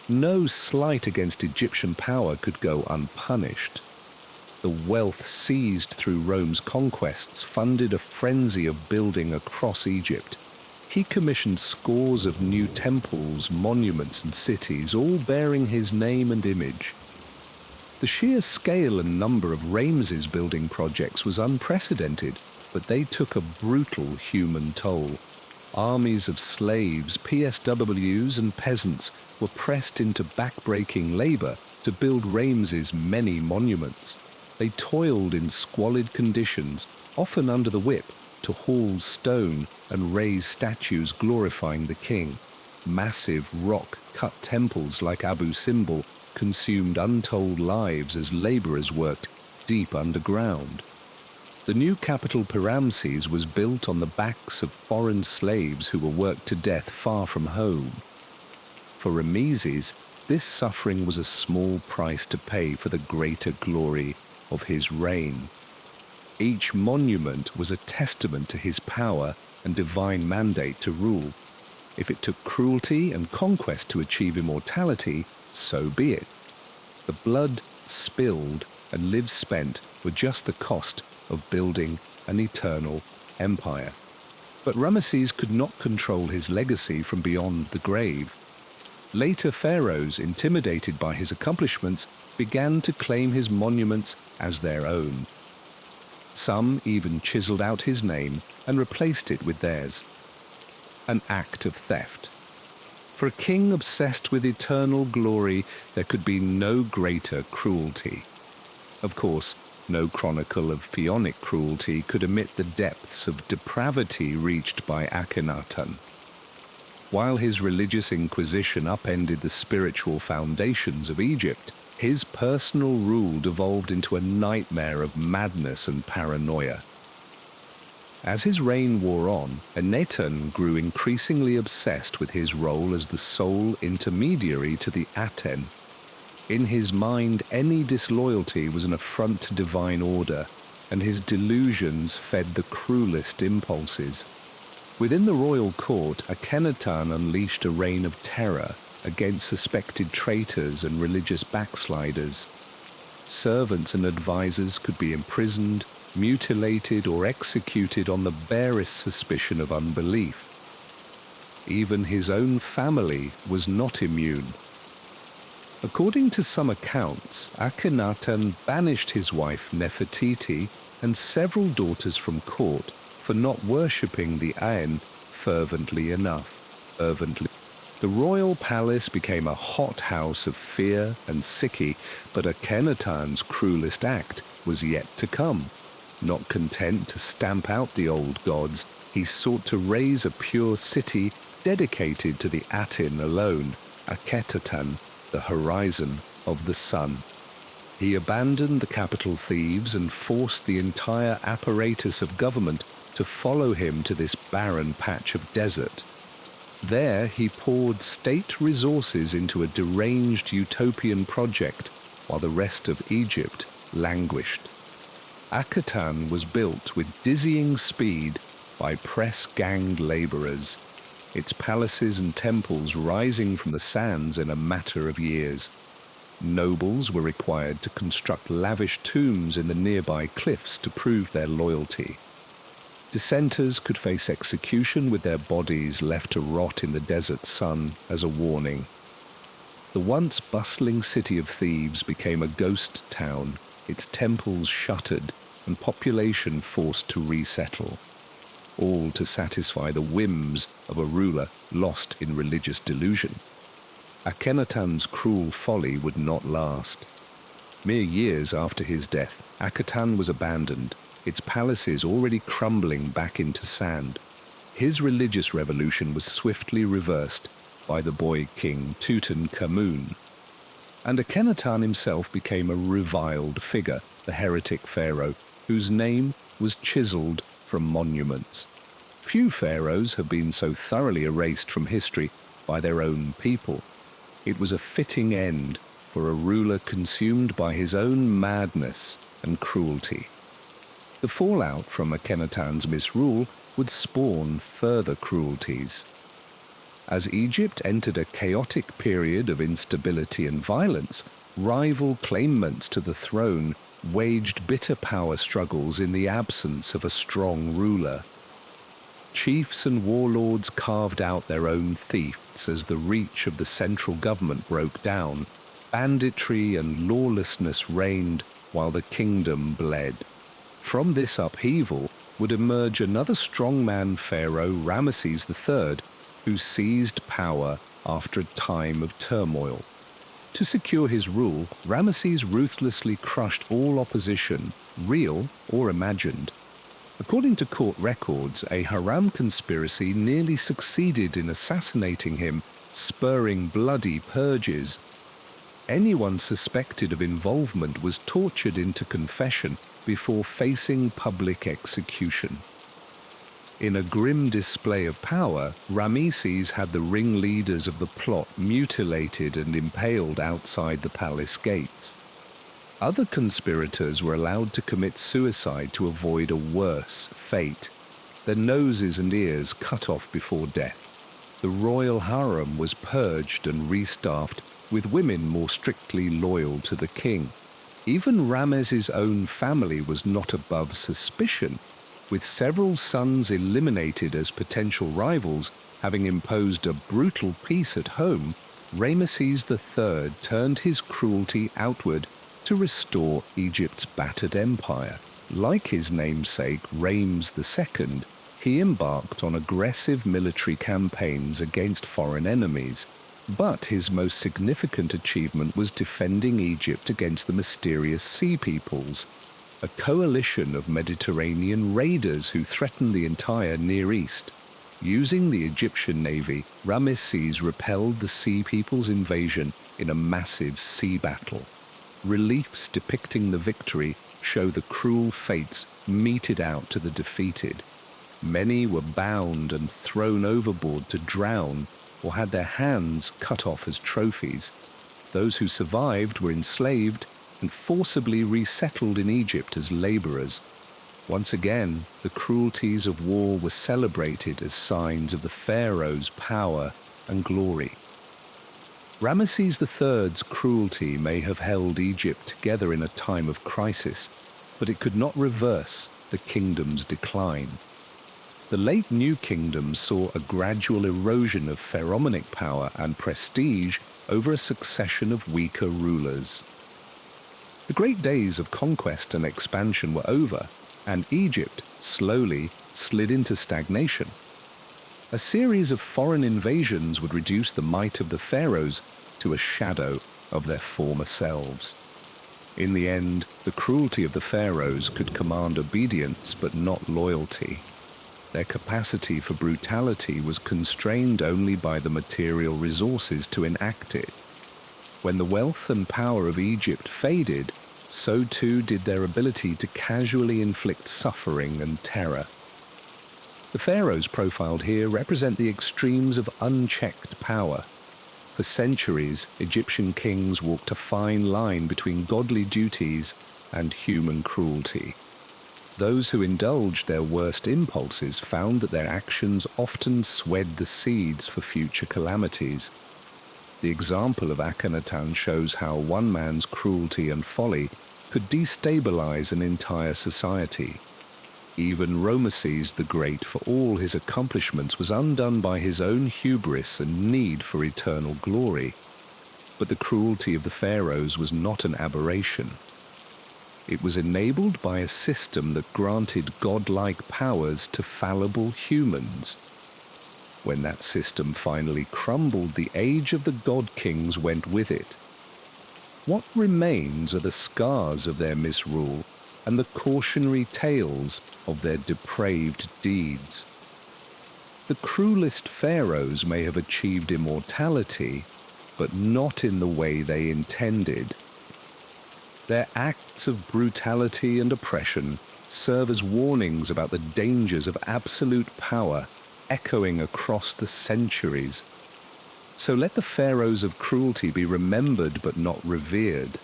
Speaker 1: No slight against Egyptian power could go unpunished. The wealth seized through Rome's conquests funded a frenzy of building across Egypt. He commissioned scores of new temples, monuments, and cities, all bearing his name and image. The sheer scale and number of Ramesses building projects was unprecedented, but they took a brutal human toll. Armies of slaves, PSWs, and peasants were pressed into backbreaking labor to build Ramesses' many monuments. They toiled in squalid conditions, often under the whip, to haul stone and raise statues glorifying the king. Massive rock-cut temples like Abu Simbel consumed untold lives as laborers worked deep underground. The new capital Ramesses was built on the backs of foreign slaves who were worked to death far from home. For Ramesses, this suffering was a small price to pay for the greater glory of his reign. Each monument was a testament to his power and divine mandate to rule. If it took cruelty and conquest to achieve immortality, so be it. The blood spilled and lives spent were just the cost of building an eternal empire. But Ramesses could not control his legacy from beyond the grave. Later pharaohs, intimidated by his accomplishments, began to claim his monuments as their own. Some even chiseled out his name and replaced it with theirs. An act of theft. For a king obsessed with eternal glory, there could be no greater cruelty. Of course, no chronicle of Phoenician cruelty could omit the depths of depravity reached by Akhenaten. While his religious inquisition upended the spiritual foundations of Egypt, his personal rule devolved into a nightmare of madness and paranoia. As his reign wore on, Akhenaten grew increasingly obsessed with his role as the sole intermediary to the Aten. In his mind, any disloyalty was an affront to divine order, and his delusions fed the cruelest impulses. Within the royal court, Akhenaten unleashed a reign of terror against suspected traitors and religious backsliders. Servants and advisors could be imprisoned, mutilated, or executed on the barest suspicion of unbelief. Even his own family was not immune. According to some accounts, Akhenaten banished his wife Nefertiti and several daughters from court for not worshipping the Aten fervently enough. The royal palace became a hothouse of fear and siki, but Akhenaten's cruelest act was yet to come. Not content to stamp out the old gods, he sought to raise a pure city dedicated to the Aten alone, Akhetaten, the horizon of the sun. He abandoned the capital thieves and forced the entire apparatus of government to follow him to this barren patch of desert. There he poured state resources into a deranged utopian project while the rest of Egypt languished. Akhenaten was built with dizzying speed by press-ganged laborers, its palaces and temples rising from the sands in a matter of years. Nobles were required to construct lavish tombs in the nearby cliffs to prove their loyalty. Dissenters could face execution with their bodies left to rot in the desert sun as a warning. The once bustling city of Thebes became a ghost town, its temples shuttered and population forced to resettle, all to satisfy the whims of a ruler lost in religious delusion. Akhenaten's cruel folly would not last. Mere years after his death, Akhenaten was abandoned, its palaces already crumbling back into sand. His religious revolution was swiftly reversed by the boy king Tutankhamun, and Akhenaten himself became a reviled figure, the heretic pharaoh, whose name was chiseled from monuments. Few pharaohs have been so thoroughly erased from history by their own people. It was a fitting end for a ruler consumed by his own madness and cruelty. The fallout from Akhenaten's misrule would spawn further cruelties. As Egypt entered a chaotic period of instability and violence, rival claimants to the throne waged bitter power struggles in the absence of a strong ruler. Chiefs and warlords carved out their own fiefs as the reach of the central government broke down. Banditry and lawlessness reigned while the kingdom bled. From this upheaval would emerge another strongman pharaoh, Ramesses III, who seized power after a time of turmoil. To secure his rule, Ramesses ruthlessly crushed all opposition, real or imagined. According to court records, a Haram conspiracy nearly succeeded in assassinating him, spurring bloody purges. Anyone suspected of involvement was tortured into confession before facing public execution. In a grim display of power, Ramesses had the ringleaders of the plot mutilated and impaled outside the palace gates. Other conspirators were allowed to commit suicide to avoid a worse fate, their noses and ears cut off before death. The royal harem was purged and restaffed, with women more strictly loyal to the king. Even Ramesses' own family was not above suspicion, with several sons eliminated as potential rivals. Having imposed a brutal peace at home, Ramesses III turned his cruelty outward to restore Egypt's battered empire. Like his namesake Rames II, he embarked on aggressive military campaigns against foreign enemies, but his most significant achievement was defending Egypt against the mysterious Sea Peoples, a coalition of Mediterranean raiders who threatened the entire Near East. Using the Egyptian navy, Ramesses repelled the Sea Peoples' invasion in a massive sea battle. Reliefs depicting the victory show the cruel fates meted out to the defeated. Many were bound and thrown overboard to drown, or had their hands cut off as trophies. Those who survived were enslaved and forcibly resettled in Egypt as laborers. Once again, the cruelties of war were celebrated as signs of the pharaoh's power and glory. Ramesses III's cruelty may have held Egypt together in a time of crisis, but it could not reverse the kingdom's decline. The late New Kingdom saw a gradual erosion of pharaonic power and prestige over a succession of weaker rulers. The great days of conquest and expansion were over, and Egypt slowly slid into stagnation. A series of foreign invasions would reduce the might of the pharaohs to a shadow of their former selves. In the end, the cruelty of the pharaohs could command obedience but not loyalty. Their capacity for brutality was constrained only by the material resources to enact it. When the wealth and power of Egypt faded, so too did their ability to casually inflict suffering and terror. The pharaohs profiled here represent the extremes of unchecked power. For centuries, Egyptian kings walked a fine line between godly duties and human cruelty. Those who indulged their worst impulses found that their actions often swayed the seeds for future calamities. The example of Akhenaten shows how one man's cruelty and folly could destabilize an entire society. Even Ramesses the Great, for all his accomplishments, was undone by his own hubris and need for eternal glory. But the cruelty of the pharaohs was not an aberration. It was enabled by a system that granted godlike powers to fallible humans. When that system finally crumbled, the age of the god-kings went with it. What remains are the scars of their misrule and the cautionary tales of their depraved deeds. The cruelest pharaohs may have achieved immortality, but not in the way they intended. Their acts of brutality and oppression serve as warnings about the dangers of absolute power echoing across the centuries. So let the pharaohs of cruelty be remembered but not revered.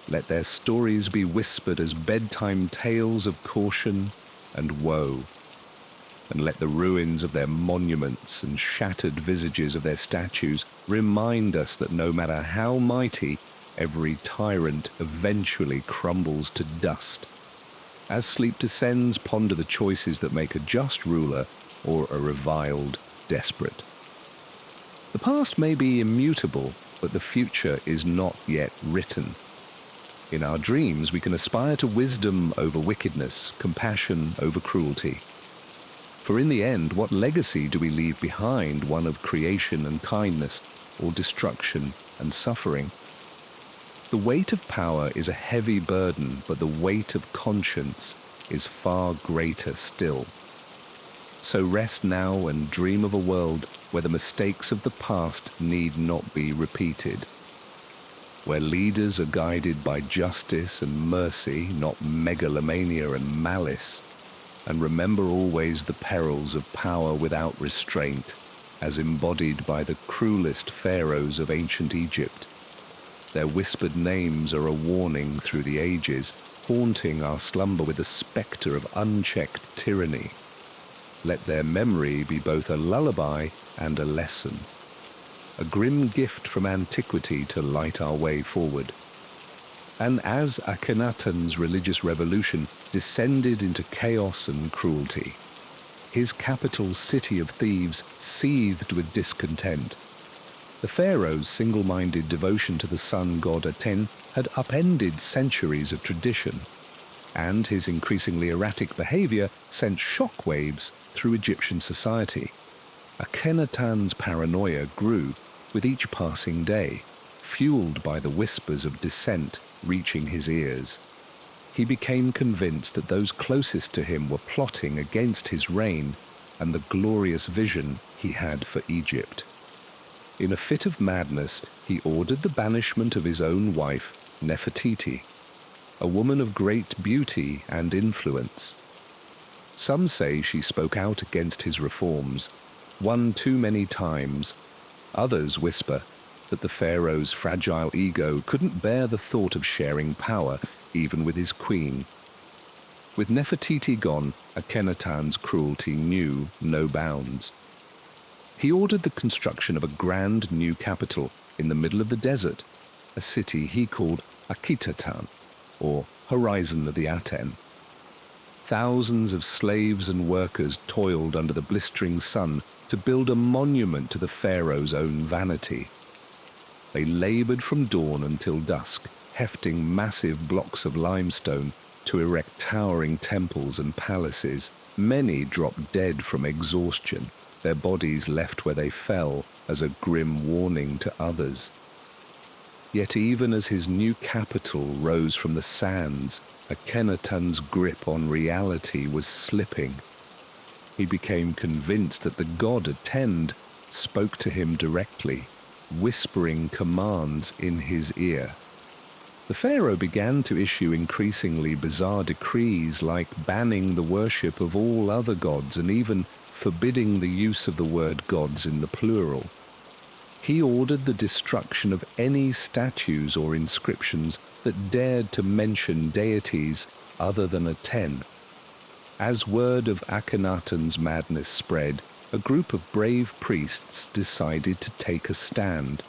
Speaker 1: Let their stories be whispered as bedtime tales of caution and woe. And let the ruins of their monuments and shattered visages of their statues remind us that no matter how mighty, every tyrant eventually crumbles to dust. As sleep descends, ponder the choices that make a just ruler or a reviled desperate. The past may be immutable, but the future is not yet written. In our dreams, we can aspire to wisdom over wickedness, compassion over cruelty. For in the end, what legacy do we leave behind? One of creation and kindness, or destruction and suffering? The weight of power is a heavy burden, but the weight of conscience is far greater still. So rest now and dream of a world where the mistakes of the past need not be repeated, where leaders are guided by justice and mercy, not megalomania and malice, and remember always the perils of power without restraint, as embodied by the cruelest pharaohs of ancient Egypt. Their whispered names are a warning through the ages, haunting our slumber with the spectre of unchecked tyranny. Let their memory be both a lullaby and a lesson, a grim gift from antiquity to light our way forward. And as Akhenaten's religious revolution descended into chaos and cruelty, his capital city of thieves seethed with discontent. The pharaoh's single-minded devotion to the sun god Aten had upended centuries of tradition, and his increasingly erratic behavior sent shockwaves through Egyptian society. Akhenaten's paranoia grew with each passing day, fueled by the whispers of dissent reaching his ears. He became convinced that those closest to him were plotting against his reign and the glorious vision he had for Egypt. In a fit of madness, he ordered the banishment of his own wife, Nefertiti, a woman of great beauty and influence. Some say she spoke out against his reforms, one too many times. Others whisper that the pharaoh's fragile ego couldn't bear the thought of sharing power, even with his queen. With Nefertiti gone, Akhenaten's cruelty knew no bounds. He ordered the construction of a grand new capital in the middle of the desert, a city he called Akhetaten, or Horizon of the Aten. Thousands of slaves and workers toiled under the blistering sun to build a monument to the pharaoh's own vanity. They labored from dawn until dusk, hefting massive blocks of limestone to erect towering temples and palaces. Many dropped dead from exhaustion, their bodies left where they fell as a grim warning to others. Yet even as his new capital rose from the sands, Akhenaten's grip on reality was slipping. He became convinced that the god Aten spoke to him directly, whispering commands in his ear. The pharaoh began to issue increasingly bizarre decrees like banning the worship of all other gods and even forbidding the use of the word gods in the plural. He ordered the destruction of any statues or inscriptions that dared to mention deities other than Aten. As word of Akhenaten's madness spread, a group of brave priests decided to take a stand.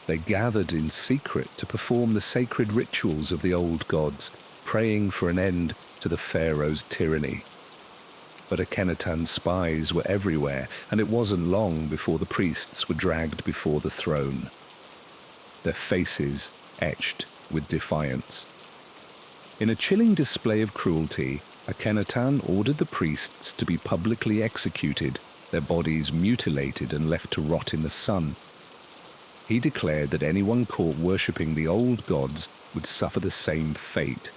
Speaker 1: They gathered in secret to perform the sacred rituals of the old gods, praying for an end to the pharaoh's tyranny. But Akhenaten's spies were everywhere, and it wasn't long before the priests were dragged before the throne, their faces etched with defiance. In a chilling display of cruelty, Akhenaten ordered the priests to be publicly executed, their bodies mutilated and left to rot in the sun. He declared that anyone caught worshipping the old gods would suffer the same fate,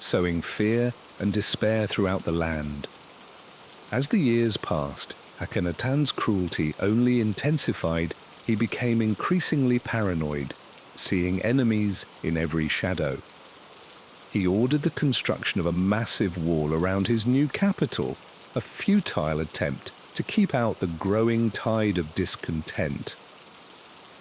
Speaker 1: sowing fear and despair throughout the land. As the years passed, Akhenaten's cruelty only intensified. He became increasingly paranoid, seeing enemies in every shadow. He ordered the construction of a massive wall around his new capital, a futile attempt to keep out the growing tide of discontent.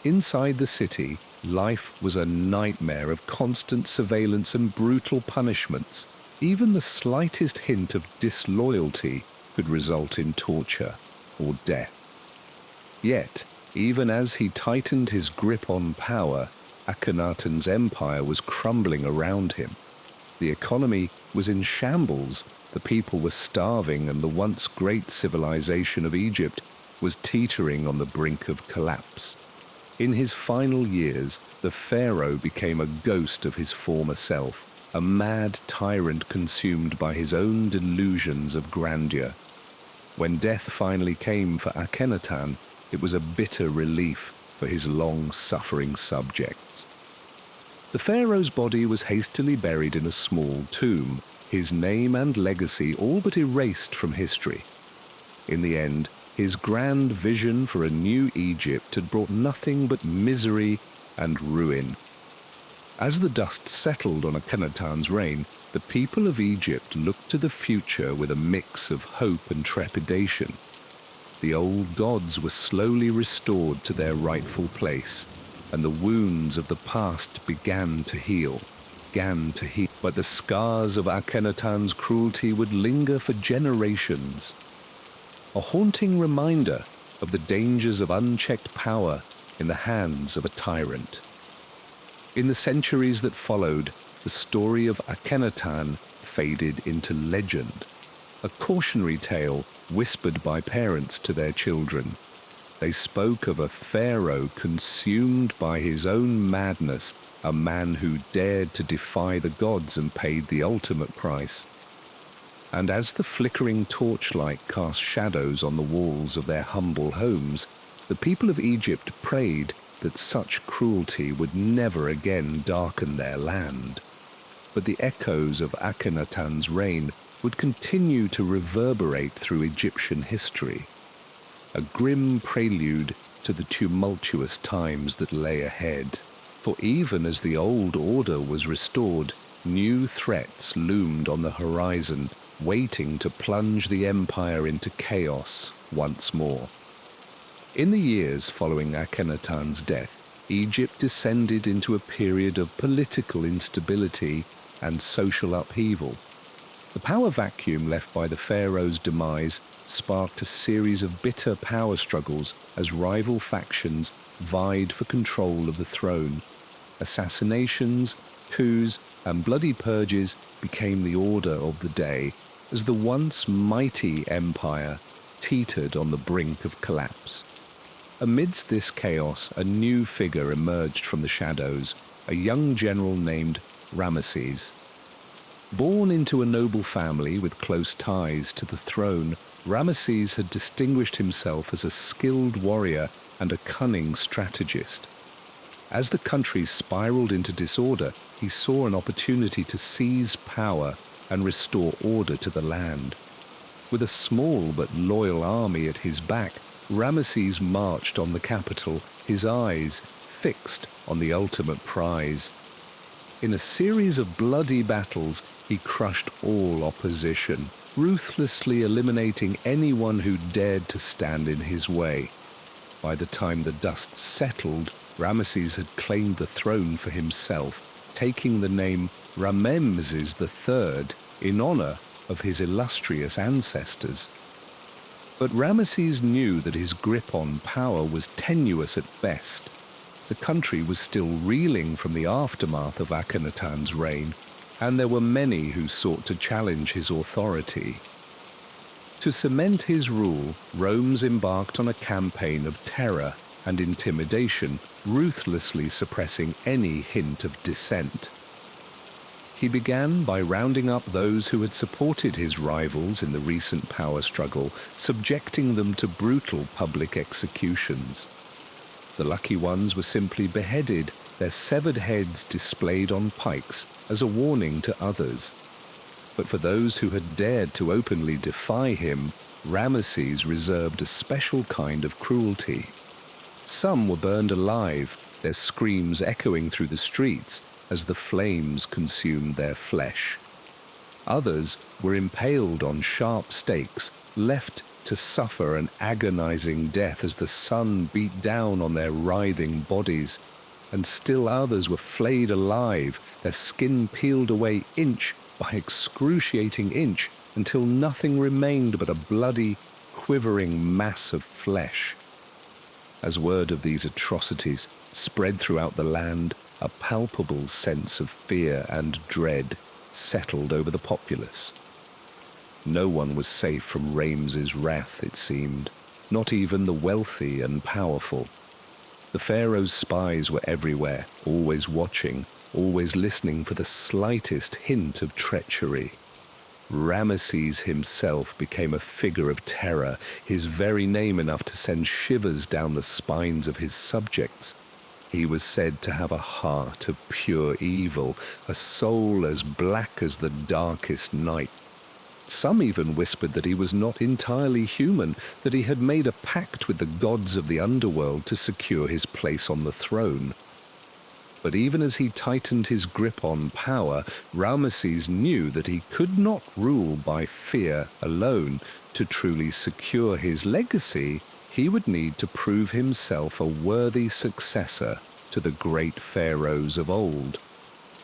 Speaker 1: Inside the city, life was a nightmare of constant surveillance and brutal punishments. Even the slightest hint of disloyalty could result in torture or death. Yet, even as he tightened his grip on power, Akhenaten's empire was crumbling around him. The economy was in shambles, the people were starving, and the once great civilization of Egypt was teetering on the brink of collapse. In his final years, the pharaoh became a ghost of his former self, a mad tyrant consumed by his own delusions of grandeur. When death finally came for Akhenaten, it was a bitter relief for his long-suffering subjects. The pharaoh's body was hastily buried in a small tomb, his name and legacy all but erased from history. In the end, his grand vision for a new Egypt had brought nothing but misery and ruin. As the dust settled on Akhenaten's reign, the people of Egypt looked to the future with a mix of hope and trepidation. The old gods were slowly restored to their rightful place, and the wounds of the past began to heal. But the scars of Akhenaten's cruelty would linger for generations, a haunting reminder of the dangers of unchecked power in the hands of a tyrant. In the centuries that followed, the story of Akhenaten faded into legend, a cautionary tale whispered by parents to their children. They spoke of a pharaoh consumed by his own madness, a man who dared to defy the gods and paid the ultimate price. And as the flickering torchlight cast shadows on the walls of their humble homes, the people of Egypt prayed that such cruelty would never again darken their land. But the echoes of Akhenaten's reign would continue to reverberate through Egyptian history, a grim prelude to the tumultuous times that lay ahead. For even as the old order was restored, new threats loomed on the horizon, waiting to plunge the empire into chaos once more. In the years following Akhenaten's death, Egypt descended into a period of political instability and social upheaval. The power vacuum left by the pharaoh's demise sparked a series of bitter power struggles as rival factions vied for control of the throne. Assassinations, coups, and bloody purges became the order of the day as the once mighty empire teetered on the brink of collapse. Amidst this chaos, a new figure emerged from the shadows, a young general named Ramesses. Born into a noble family with close ties to the throne, Ramesses had distinguished himself as a skilled warrior and a cunning strategist. As the country spiraled into disorder, he saw an opportunity to seize power and restore order to the land. With a small but loyal army at his back, Ramesses marched on the capital, his eyes fixed on the ultimate prize. In a series of bloody battles, he crushed all opposition, ruthlessly eliminating anyone who dared to stand in his way. By the time the dust settled, Ramesses had claimed the throne for himself, taking the name Ramesses III in honor of his illustrious ancestors. But Ramesses knew that his grip on power was tenuous at best. The country was still reeling from the aftermath of Akhenaten's reign, and there were many who sought to challenge his authority. To cement his rule, Rome embarked on a campaign of terror and intimidation, ruthlessly suppressing any hint of dissent. He began by rounding up those who had supported his rivals in the recent power struggle, subjecting them to brutal public executions. The lucky ones were simply beheaded, their severed heads displayed on pikes as a warning to others. But for those who had dared to openly defy him, Ramesses reserved a special kind of cruelty. Some were burned alive, their screams echoing through the streets as the flames consumed their flesh. Others were impaled on sharp stakes, left to suffer an agonizing death as the sun beat down on their writhing bodies, and still others were flayed alive, their skin peeled away inch by excruciating inch until nothing remained but a bloody, quivering mass of flesh. As word of these atrocities spread throughout the land, a palpable sense of fear and dread settled over the populace. No one was safe from Ramesses' wrath, it seemed, not even the wealthy and powerful. The Pharaoh's spies were everywhere, always watching, always listening for the slightest hint of treachery. Ramesses himself became a figure of terror, his very name enough to send shivers down the spines of his subjects. He was said to have a heart of pure evil, a soul as black as the darkest night. Some even whispered that he was not entirely human, that he had made a pact with the gods of the underworld to secure his place on the throne. But even as he tightened his grip on power, Ramesses knew that he could not rule by fear alone. To truly secure his legacy, he would need to prove himself a worthy successor to the great pharaohs of old.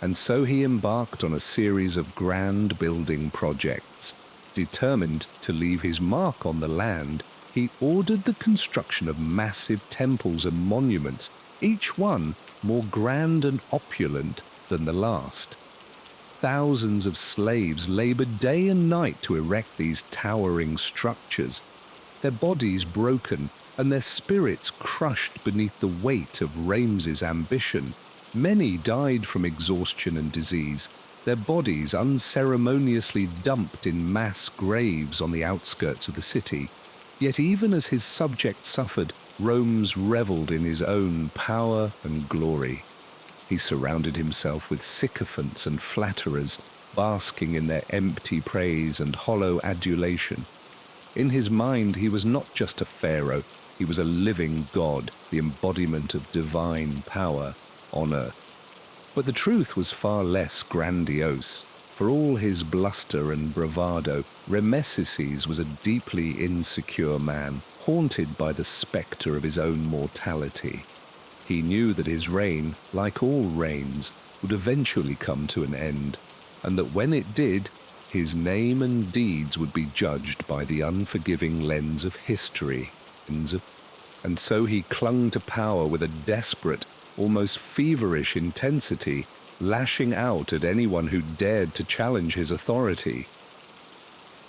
Speaker 1: And so he embarked on a series of grand building projects. Determined to leave his mark on the land, he ordered the construction of massive temples and monuments, each one more grand and opulent than the last. Thousands of slaves labored day and night to erect these towering structures, their bodies broken and their spirits crushed beneath the weight of Ramesses' ambition. Many died from exhaustion and disease, their bodies unceremoniously dumped in mass graves on the outskirts of the city. Yet even as his subjects suffered, Rome reveled in his own power and glory. He surrounded himself with sycophants and flatterers, basking in their empty praise and hollow adulation. In his mind, he was not just a pharaoh, he was a living god, the embodiment of divine power on earth. But the truth was far less grandiose. For all his bluster and bravado, Ramesses was a deeply insecure man, haunted by the spectre of his own mortality. He knew that his reign, like all reigns, would eventually come to an end, and that when it did, his name and deeds would be judged by the unforgiving lens of history. And so he clung to power with a desperate, almost feverish intensity, lashing out at anyone who dared to challenge his authority.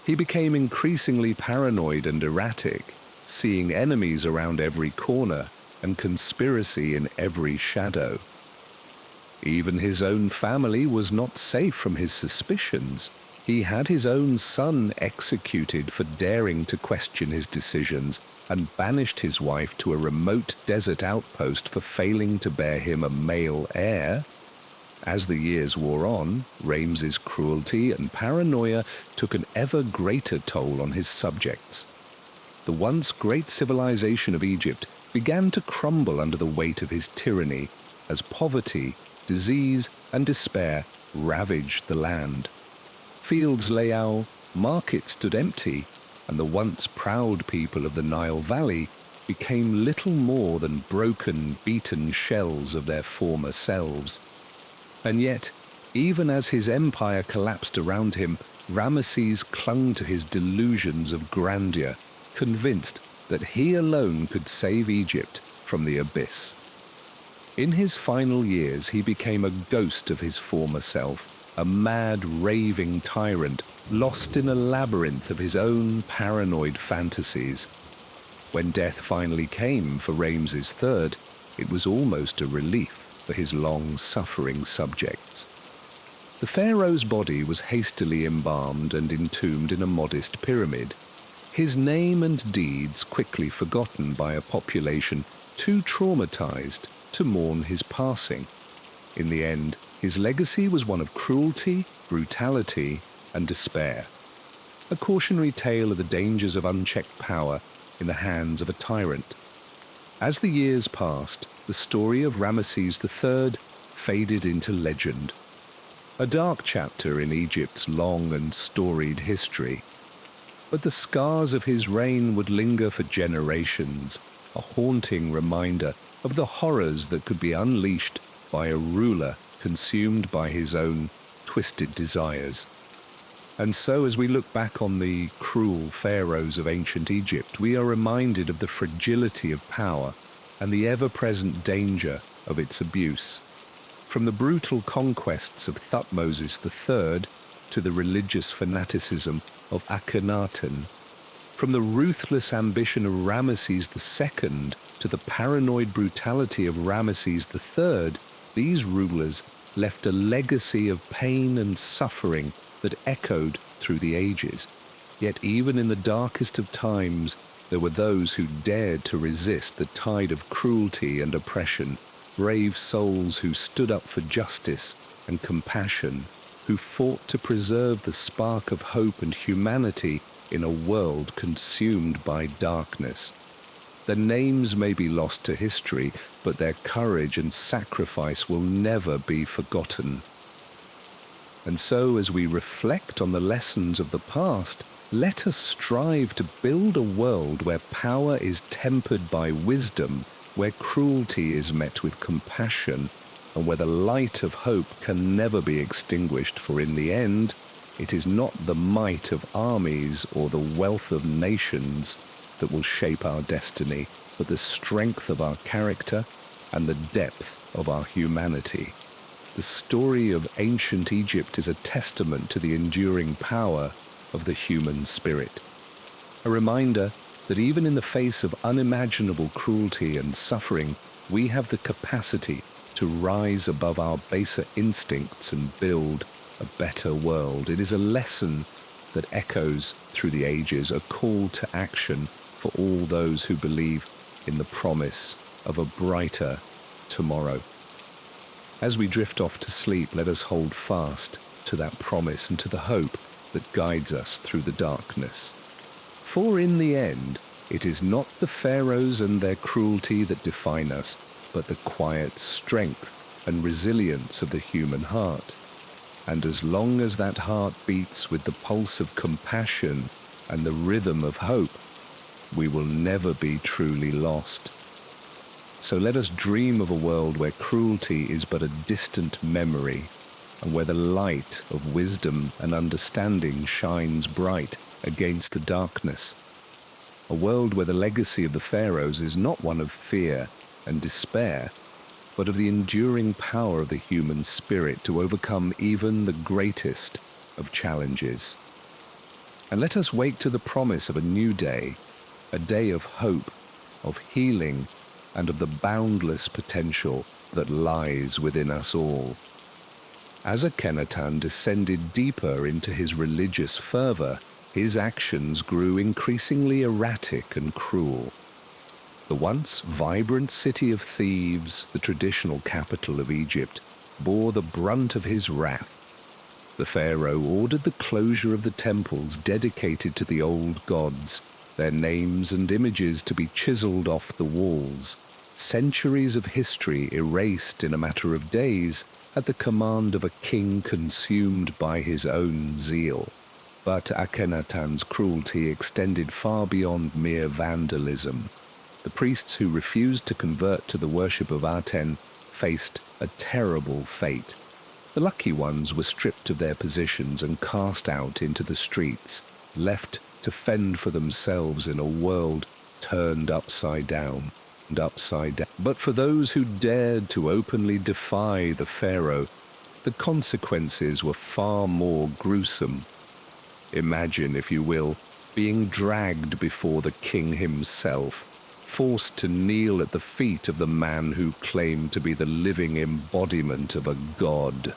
Speaker 1: He became increasingly paranoid and erratic, seeing enemies around every corner and conspiracy in every shadow. Even his own family was not safe from his suspicions. He had his own son executed for daring to question his decisions, and banished his wife to a remote desert outpost for failing to bear him a male heir. As the years wore on, Ramesses' cruelty and paranoia took an ever greater toll on his subjects. The once great civilization of Egypt began to crumble under the weight of his tyranny, as poverty, disease and despair ravaged the land. Fields lay out, markets stood empty, and the once proud people of the Nile Valley became little more than broken, beaten shells of their former selves. And yet, even as his empire collapsed around him, Ramesses clung to his delusions of grandeur, convinced that he alone could save Egypt from the abyss. In his final years, he became a ghost of his former self, a mad, raving tyrant, lost in a labyrinth of his own paranoid fantasies. When death finally came for Ramses III, it was almost a relief for his long-suffering subjects. The pharaoh's body was hastily embalmed and entombed in a modest pyramid, his name and deeds quickly forgotten by a population too traumatized to mourn his passing. In the end, his legacy was one of cruelty, brutality, and despair, a cautionary tale of the dangers of unchecked power in the hands of a tyrant. As the years passed, the story of Ramesses III faded into legend, a dark chapter in Egypt's long and storied history. But the scars of his reign would linger for generations, a haunting reminder of the horrors that could be unleashed by a ruler consumed by his own twisted desires. And so, as we look back on the cruel pharaohs of ancient Egypt, we are reminded of the fragility of power and the ever-present danger of its abuse. From the brutal conquests of Thutmose III to the religious fanaticism of Akhenaten, from the ruthless ambition of Ramesses II to the paranoid brutality of Ramesses III, these rulers left a legacy of pain and suffering that echoed through the ages. Yet even in the darkest of times, there were those who dared to resist the tide of cruelty and oppression, brave souls who stood up for justice and compassion, who fought to preserve the spark of hope and humanity in a world consumed by darkness. Their names may be lost to history, but their courage and sacrifice will never be forgotten. And so, as we reflect on the lessons of the past, let us strive to build a world where power is tempered by wisdom, where cruelty is met with compassion, and where the light of hope can never be extinguished, for in the end, it is not the might of armies or the wealth of nations that will shape our destiny, but the strength of our character and the depth of our humanity. The story of ancient Egypt is a testament to the enduring power of the human spirit, a reminder that even in the face of unimaginable cruelty and suffering, we have the capacity to rise above our baser instincts and build a better world. It is a lesson that echoes through the ages, a call to action for all those who believe in the promise of a brighter tomorrow. As we drift off to sleep, let us hold fast to that promise and to the hope that guides us through the darkness. For in the end, it is not the pharaohs and their cruelty that define us, but the quiet strength and resilience of the human heart. And as long as that heart beats with the pulse of compassion and the rhythm of hope, we will never be truly lost. So let us dream of a world where cruelty is but a distant memory, and where the light of wisdom and understanding shines bright against the darkness. A world where the legacy of the pharaohs is not one of fear and despair, but of the enduring power of the human spirit to overcome even the greatest of challenges. And let us wake to the promise of a new day, a day of hope, of healing, and of the boundless potential that lies within us all. As Akhenaten descended deeper into his religious fervor, his actions grew increasingly erratic and cruel. The once vibrant city of Thebes, the traditional capital of Egypt, bore the brunt of his wrath. The pharaoh ordered the closure of the temples dedicated to the old gods, their names and images to be chiseled off the walls, centuries of history erased in a matter of days, at the command of a king consumed by his own zeal. But Akhenaten's cruelty extended far beyond mere vandalism. The priests who refused to convert to the worship of Aten faced a terrible fate. The lucky ones were stripped of their positions and cast out into the streets, left to fend for themselves in a world turned upside down and upside down. But for those who dared to openly defy the pharaoh, the consequences were far more gruesome. Imagine, if you will, being dragged before the king himself, forced to kneel at the feet of the man who claimed to be the living embodiment of a god.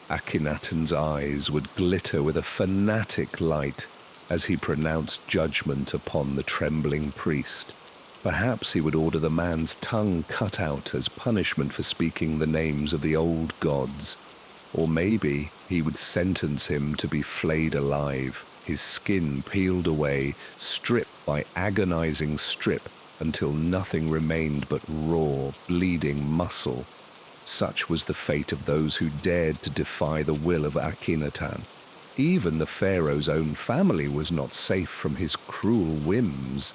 Speaker 1: Akhenaten's eyes would glitter with a fanatic light as he pronounced judgment upon the trembling priest. Perhaps he would order the man's tongue cut out as punishment for speaking the names of the old gods. Or maybe he would sentence him to be flayed alive, his skin peeled away, strip by agonizing strip, until nothing remained but raw, bleeding muscle. Such was the fate of those who dared to defy the will of Akhenaten. Even the pharaoh's own family was not safe from his cruel whims.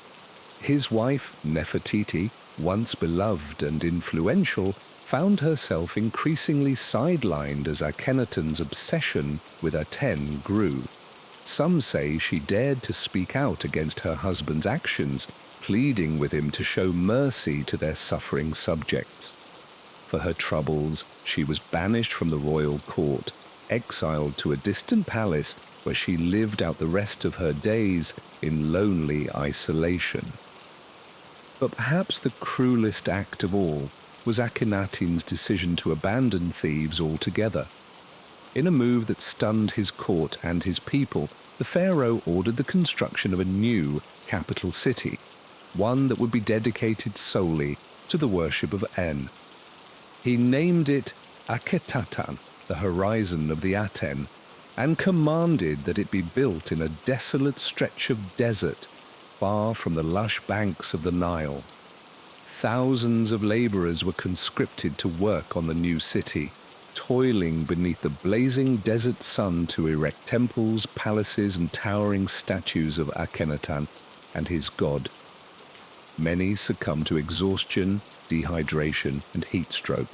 Speaker 1: His wife, Nefertiti, once beloved and influential, found herself increasingly sidelined as Akhenaten's obsession with Aten grew. Some say she dared to speak out against her husband's actions, pleading with him to show mercy to their suffering subjects. For her troubles, she was banished from the royal court, exiled to a distant palace where she lived out the rest of her days in lonely isolation. But perhaps the cruelest act of all was Akhenaten's decision to abandon Thebes altogether. In a move that stunned his court and his people, the pharaoh ordered the construction of a new capital city, one that would be dedicated solely to the worship of En. He named it Akhetaten, the horizon of the Aten, and commanded that it be built in a desolate stretch of desert far from the lush banks of the Nile. Thousands of laborers were conscripted to work on the new city, toiling beneath the blazing desert sun to erect temples, palaces, and towering statues of Akhenaten and his god. Many succumbed to exhaustion, dehydration, and heat stroke.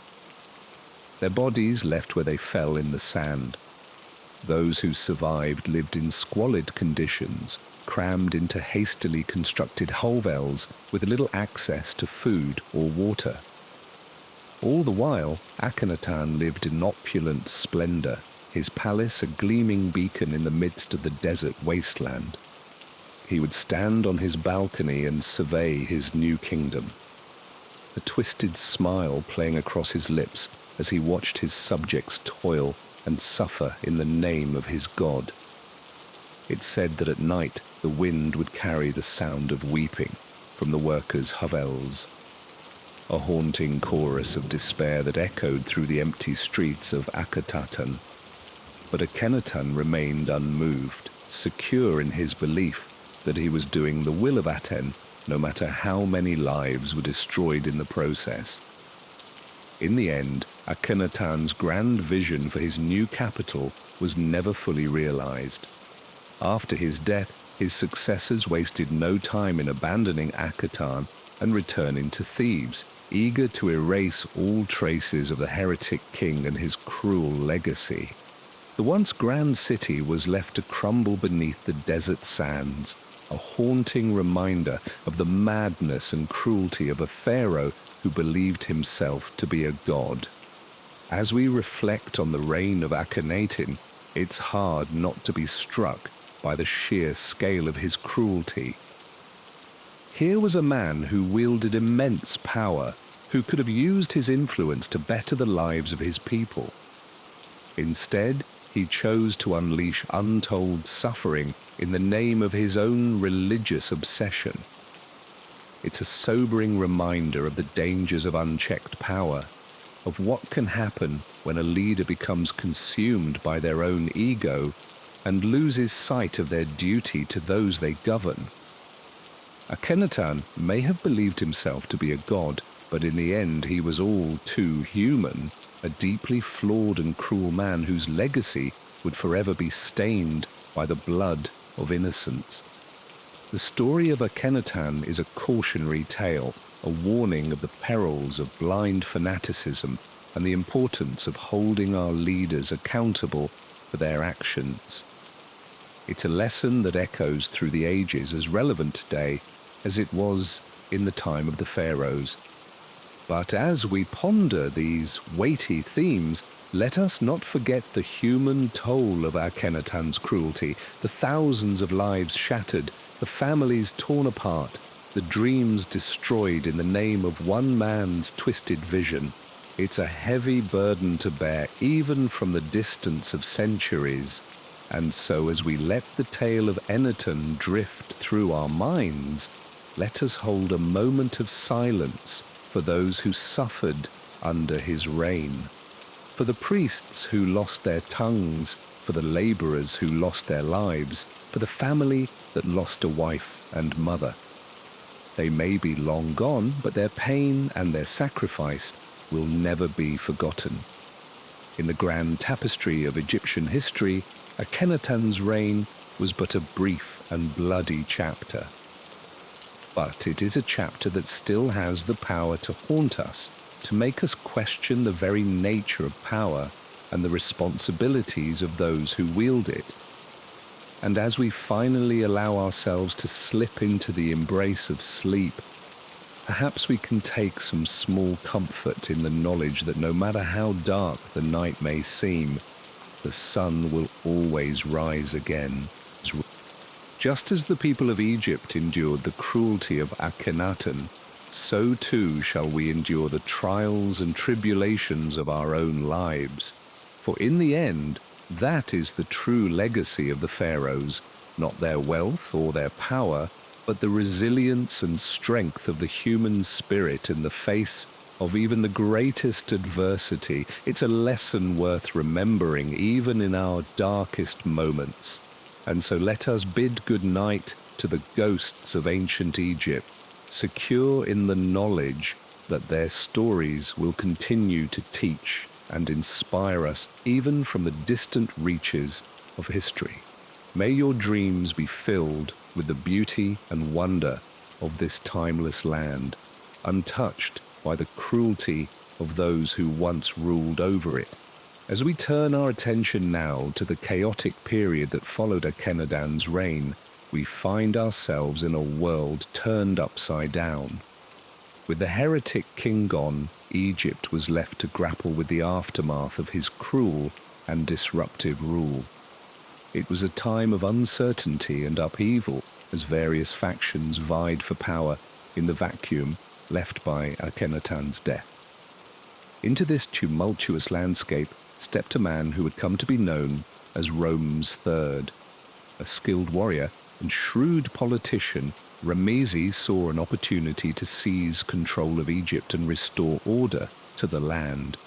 Speaker 1: Their bodies left where they fell in the sand. Those who survived lived in squalid conditions, crammed into hastily constructed hovels with little access to food or water. All the while, Akhenaten lived in opulent splendor, his palace a gleaming beacon in the midst of the desert wasteland. He would stand on his balcony and survey his new kingdom, a twisted smile playing across his lips as he watched his subjects toil and suffer in the name of his god. It said that at night the wind would carry the sound of weeping from the workers' hovels, a haunting chorus of despair that echoed through the empty streets of Akhetaten. But Akhenaten remained unmoved, secure in his belief that he was doing the will of Aten, no matter how many lives were destroyed in the process. In the end, Akhenaten's grand vision for his new capital was never fully realized. After his death, his successors wasted no time in abandoning Akhetaten and returning to Thebes, eager to erase all traces of the heretic king and his cruel legacy. The once grand city was left to crumble beneath the desert sands, a haunting reminder of the madness and cruelty of a pharaoh who believed himself to be a god. As we reflect on the reign of Akhenaten, it's hard not to be struck by the sheer scale of his cruelty. Here was a man who wielded immense power, who could have used his influence to better the lives of his people. Instead, he chose to unleash untold suffering in the name of his own religious obsession. It's a sobering reminder of the dangers of unchecked power, of what can happen when a leader becomes consumed by their own ego and loses sight of their duty to those they govern. Akhenaten may have believed himself to be a god, but in the end he was all too human. a deeply flawed and cruel man whose legacy would forever be stained by the blood of innocents. The story of Akhenaten is a cautionary tale, a warning of the perils of blind fanaticism and the importance of holding our leaders accountable for their actions. It's a lesson that echoes through the ages, as relevant today as it was in the time of the Pharaohs. But as we ponder these weighty themes, let us not forget the human toll of Akhenaten's cruelty, the thousands of lives shattered, the families torn apart, the dreams destroyed in the name of one man's twisted vision. It's a heavy burden to bear, even from the distance of centuries. And so as we let the tale of Akhenaten drift through our minds, let us hold a moment of silence for those who suffered under his reign, for the priests who lost their tongues, for the laborers who lost their lives, for the family that lost a wife and mother. They may be long gone, but their pain and their sacrifice will never be forgotten. In the grand tapestry of Egyptian history, Akhenaten's reign was but a brief and bloody chapter. But it is a chapter that still has the power to haunt us, to make us question the very nature of power and the responsibilities of those who wield it. And as we finally allow ourselves to slip into the embrace of sleep, perhaps we can take some small comfort in the knowledge that no matter how dark the night may seem, the sun will always rise again. Just as the people of Egypt endured the cruelty of Akhenaten, so too shall we endure the trials and tribulations of our own lives. For in the end, that is the true legacy of the Pharaohs, not their wealth or their power, but the resilience and strength of the human spirit in the face of even the greatest adversity. It's a lesson worth remembering even in our darkest moments. And so let us bid good night to the ghosts of ancient Egypt, secure in the knowledge that their stories will continue to teach and inspire us even from the distant reaches of history. May your dreams be filled with the beauty and wonder of this timeless land, untouched by the cruelty of those who once ruled over it. As we turn our attention now to the chaotic period that followed Akhenaten's reign, we find ourselves in a world turned upside down. With the heretic king gone, Egypt was left to grapple with the aftermath of his cruel and disruptive rule. It was a time of uncertainty and upheaval as various factions vied for power in the vacuum left by Akhenaten's death. Into this tumultuous landscape stepped a man who would come to be known as Rome's third. A skilled warrior and shrewd politician, Ramesses saw an opportunity to seize control of Egypt and restore order to the land.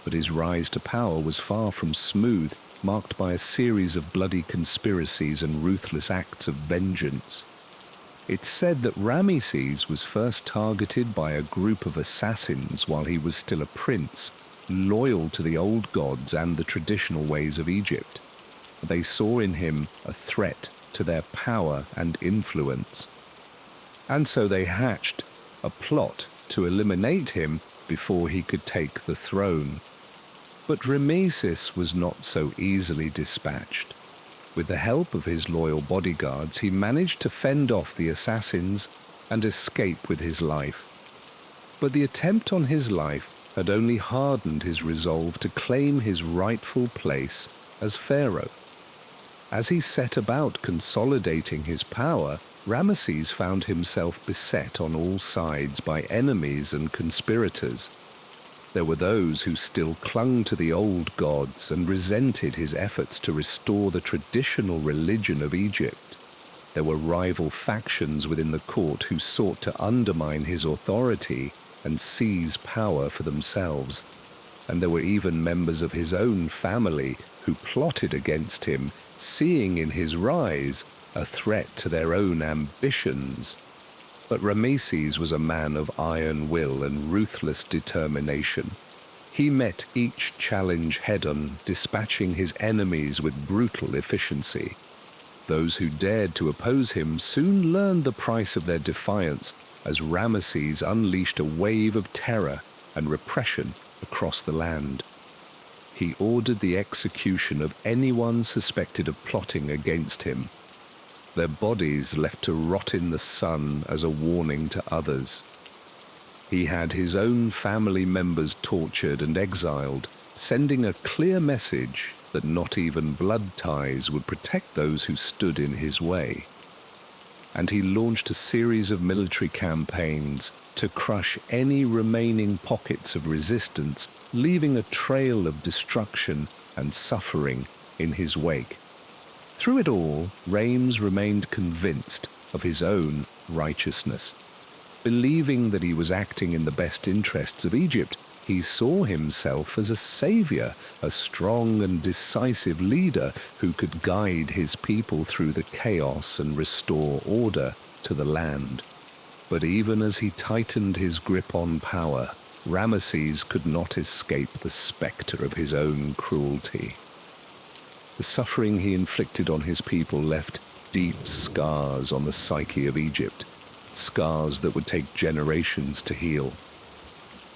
Speaker 1: But his rise to power was far from smooth, marked by a series of bloody conspiracies and ruthless acts of vengeance. It's said that Ramesses was first targeted by a group of assassins while he was still a prince, loyal to the old gods and the traditional ways of Egypt. They saw in him a threat to their power and influence. And so they hatched a plot to eliminate him before he could take the throne. But Ramesses was not so easily dispatched. With the help of his loyal bodyguards, he managed to fend off the assassins and escape with his life. But the attempt on his life had only hardened his resolve to claim his rightful place as pharaoh. As he set about consolidating his power, Ramesses found himself beset on all sides by enemies and conspirators. There were those who still clung to the old gods and resented his efforts to restore the traditional religion of Egypt. There were rival factions within the court who sought to undermine his authority and seize power for themselves. And there were even members of his own family who plotted against him, seeing in his rise a threat to their own ambitions. But Ramesses was a man of iron will and ruthless determination. He met each challenge head-on, dispatching his enemies with brutal efficiency. Those who dared to oppose him soon learned the price of their defiance as Ramesses unleashed a wave of terror and repression across the land. He ordered the execution of anyone suspected of plotting against him, their bodies left to rot in the sun as a warning to others. He had his own family members tortured and exiled, sending a clear message that not even blood ties would protect those who stood in his way. And he launched a series of military campaigns to crush any remaining pockets of resistance, leaving a trail of destruction and suffering in his wake. Through it all, Rames remained convinced of his own righteousness. Believing that he was acting in the best interests of Egypt, he saw himself as a savior, a strong and decisive leader who could guide his people through the chaos and restore order to the land. But even as he tightened his grip on power, Ramesses could not escape the specter of his own cruelty. The suffering he inflicted on his people left deep scars on the psyche of Egypt, scars that would take generations to heal.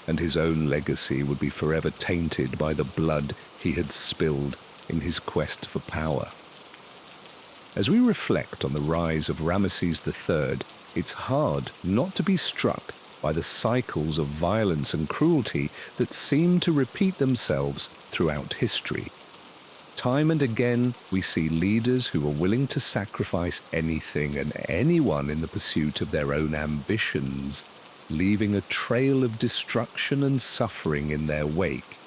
Speaker 1: And his own legacy would be forever tainted by the blood he had spilled in his quest for power. As we reflect on the rise of Ramesses III, it's hard not to be struck by the cycles of violence and cruelty that seem to repeat themselves throughout history. Time and again, we see leaders who are willing to sacrifice anything and anyone in the pursuit of their own ambitions, leaving a trail of destruction and suffering in their wake.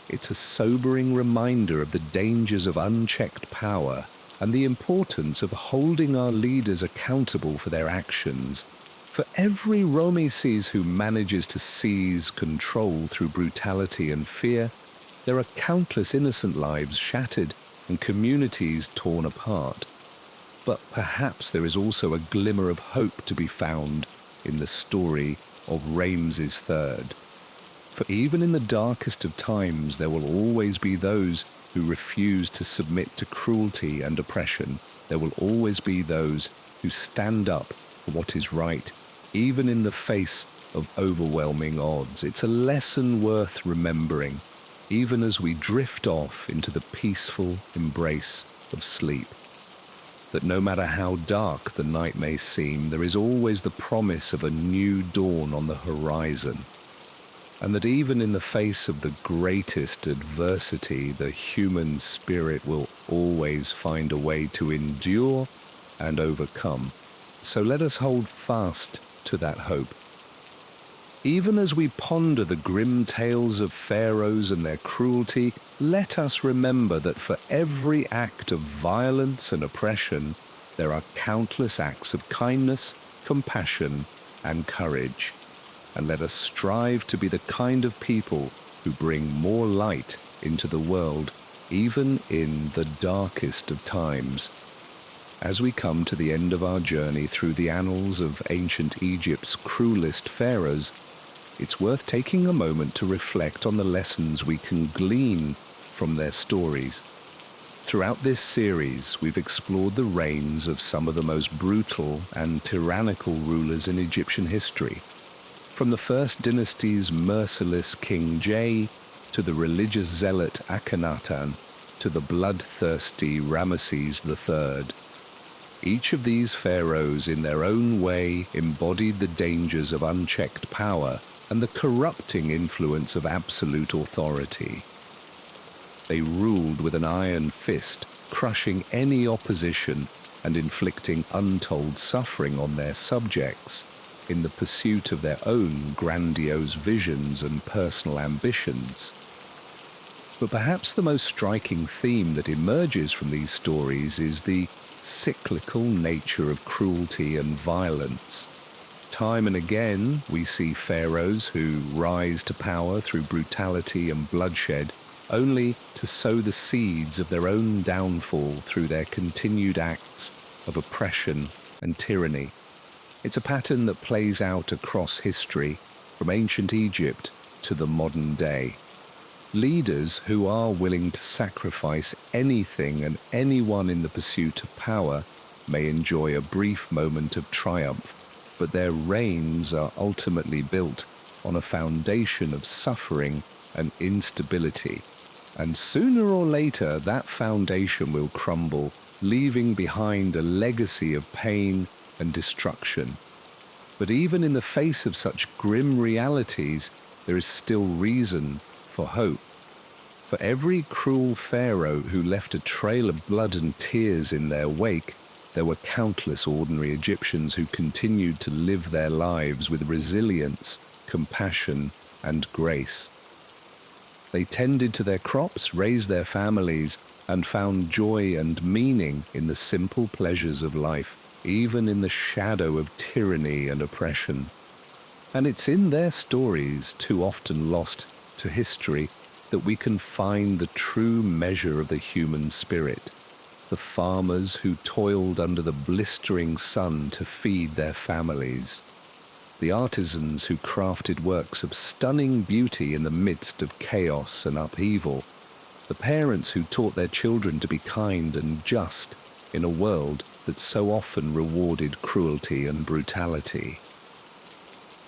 Speaker 1: It's a sobering reminder of the dangers of unchecked power and the importance of holding our leaders accountable for their actions. For every Ramesses who manages to seize control through brutality and fear, there are countless innocent lives shattered and communities torn apart. But perhaps there is also a glimmer of hope to be found in the story of Ramesses III. For even in the darkest of times, there will always be those who refuse to submit to cruelty and oppression. There will always be those who stand up for what is right, even in the face of overwhelming odds. It's a lesson worth remembering, even as we drift off into the peaceful embrace of sleep. That no matter how dark the night may seem, there is always the promise of a new dawn on the horizon. And that even in the face of the greatest adversity, the human spirit will always find a way to endure and overcome. So let us hold fast to that hope. Even as we ponder the grim tales of pharaohs and their cruelty, let us remember that for every act of violence and oppression, there are countless acts of kindness, compassion, and courage. And let us strive to be the kind of people who bring more light into the world, even in the darkest of times. As we come to the end of our journey through the annals of ancient Egypt's cruelest pharaohs, it's worth taking a moment to reflect on the lessons we can glean from their stories. Throughout this series, we've explored the reigns of some of the most brutal and tyrannical rulers in Egyptian history. From the first dynasty's merciless King J, to the religious zealot Akhenaten, to the bloodthirsty Ramesses III. Each of these pharaohs in their own way embodied the dangers of unchecked power and the corrupting influence of absolute authority. They ruled with an iron fist, crushing any opposition and inflicting untold suffering on their subjects in the pursuit of their own grandiose visions and personal ambitions. But perhaps the most striking theme that emerges from these stories is the cyclical nature of cruelty and violence. Time and again, we see pharaohs who rise to power through brutality and bloodshed, only to sow the seeds of their own downfall through their continued acts of oppression and tyranny. It's a pattern that plays out across history, from ancient Egypt to the modern day. Leaders who are willing to sacrifice anything and anyone in the pursuit of power may enjoy a brief moment of triumph, but their reigns are ultimately built on a foundation of suffering and instability. And sooner or later, that foundation will crumble, leaving behind a legacy of pain and destruction. But even in the face of such grim realities, there is still reason for hope. For every cruel pharaoh who left a trail of blood and tears in their wake, there were countless ordinary Egyptians who continued to live their lives with resilience, compassion, and grace. They tended to their crops, raised their families, and found joy and meaning in the simple pleasures of life, even in the shadow of tyranny and oppression. And it's in their stories, too often lost to history, that we can find the true measure of the human spirit. The farmers who toiled under the blistering sun to feed their families. The artisans who crafted works of stunning beauty in the midst of chaos and upheaval. The parents who taught their children to be kind and just in a world that so often rewarded cruelty and brutality.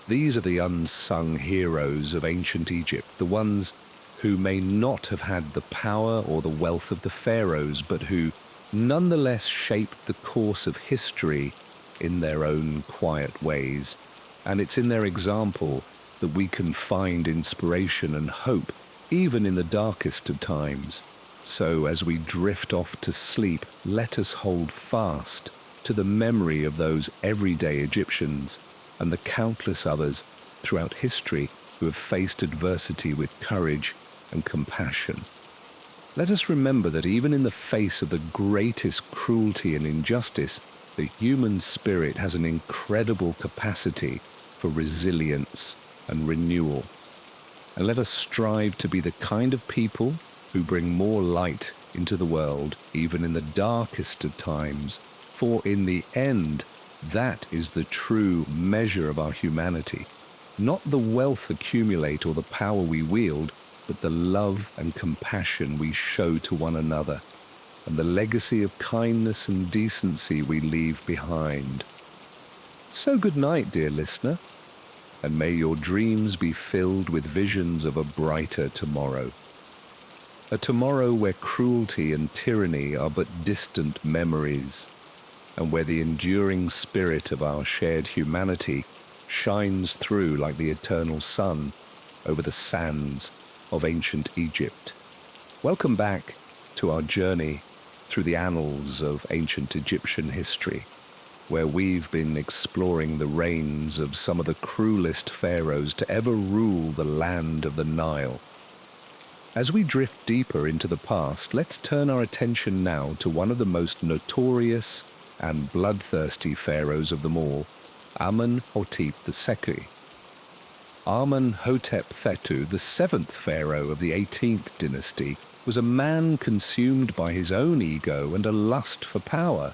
Speaker 1: These are the unsung heroes of ancient Egypt, the ones who may not have had the power or the wealth of the pharaohs, but who nonetheless shaped the course of history in their own quiet ways. And it's in their example that we can find inspiration and hope, even in the darkest of times. So as we drift off to sleep, let us hold fast to the memory of those everyday Egyptians and the countless others throughout history who have faced adversity with courage and compassion. Let us remember that even in the face of the greatest cruelty and injustice, the human spirit has an incredible capacity for resilience and renewal. And let us strive to be the kind of people who bring more light into the world, even in the darkest of times, for in the end, that is the true measure of our humanity. Not the wealth accumulate or the power we wield, but the love and compassion we show to one another, and the legacy of kindness and decency we leave behind. So good night, dear listener, and may your dreams be filled with visions of a brighter tomorrow. A tomorrow where cruelty and tyranny are but distant memories, and where the enduring spirit of our shared humanity shines through like the eternal sun over the sands of ancient Egypt. Welcome back to our journey through the annals of ancient Egyptian history, where we've been exploring the reigns of some of the cruelest pharaohs to ever rule the land of the Nile. As we drift deeper into the past, let's turn our attention now to one of the most notorious and bloodthirsty pharaohs of them all, Amenhotep II. Amenhotep II, the seventh pharaoh of the 18th dynasty, was a man consumed by his own ego and a lust for power.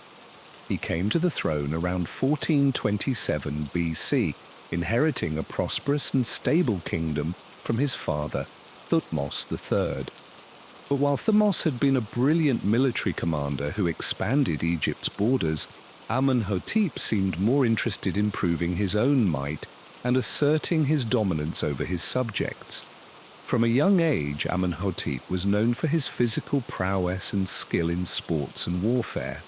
Speaker 1: He came to the throne around 1427 BC, inheriting a prosperous and stable kingdom from his father, Thutmose III. But while Thutmose had been a brilliant military commander who expanded Egypt's borders, Amenhotep seemed more interested in proving his own might and asserting his dominance over his subjects. From a young age, Amenhotep was known for his physical prowess and skill in sports and warfare.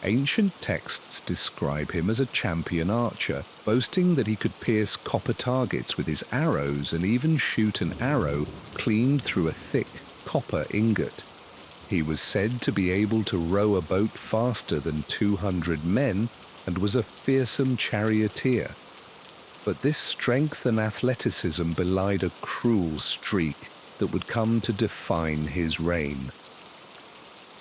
Speaker 1: Ancient texts describe him as a champion archer, boasting that he could pierce copper targets with his arrows and even shoot an arrow cleaned through a thick copper ingot. He was said to be able to row a boat faster than 200 men and was a fearsome charioteer. But this strength and athleticism belied a cruel streak that would come to define his reign.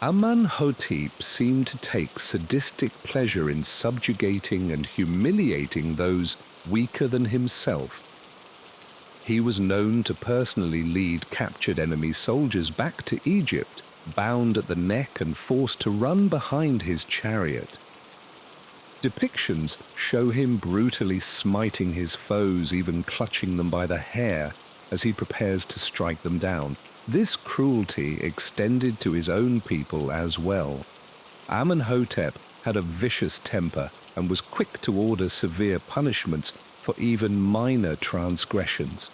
Speaker 1: Amenhotep seemed to take sadistic pleasure in subjugating and humiliating those weaker than himself. He was known to personally lead captured enemy soldiers back to Egypt, bound at the neck and forced to run behind his chariot. Depictions show him brutally smiting his foes, even clutching them by the hair, as he prepares to strike them down. This cruelty extended to his own people as well. Amenhotep had a vicious temper and was quick to order severe punishments for even minor transgressions.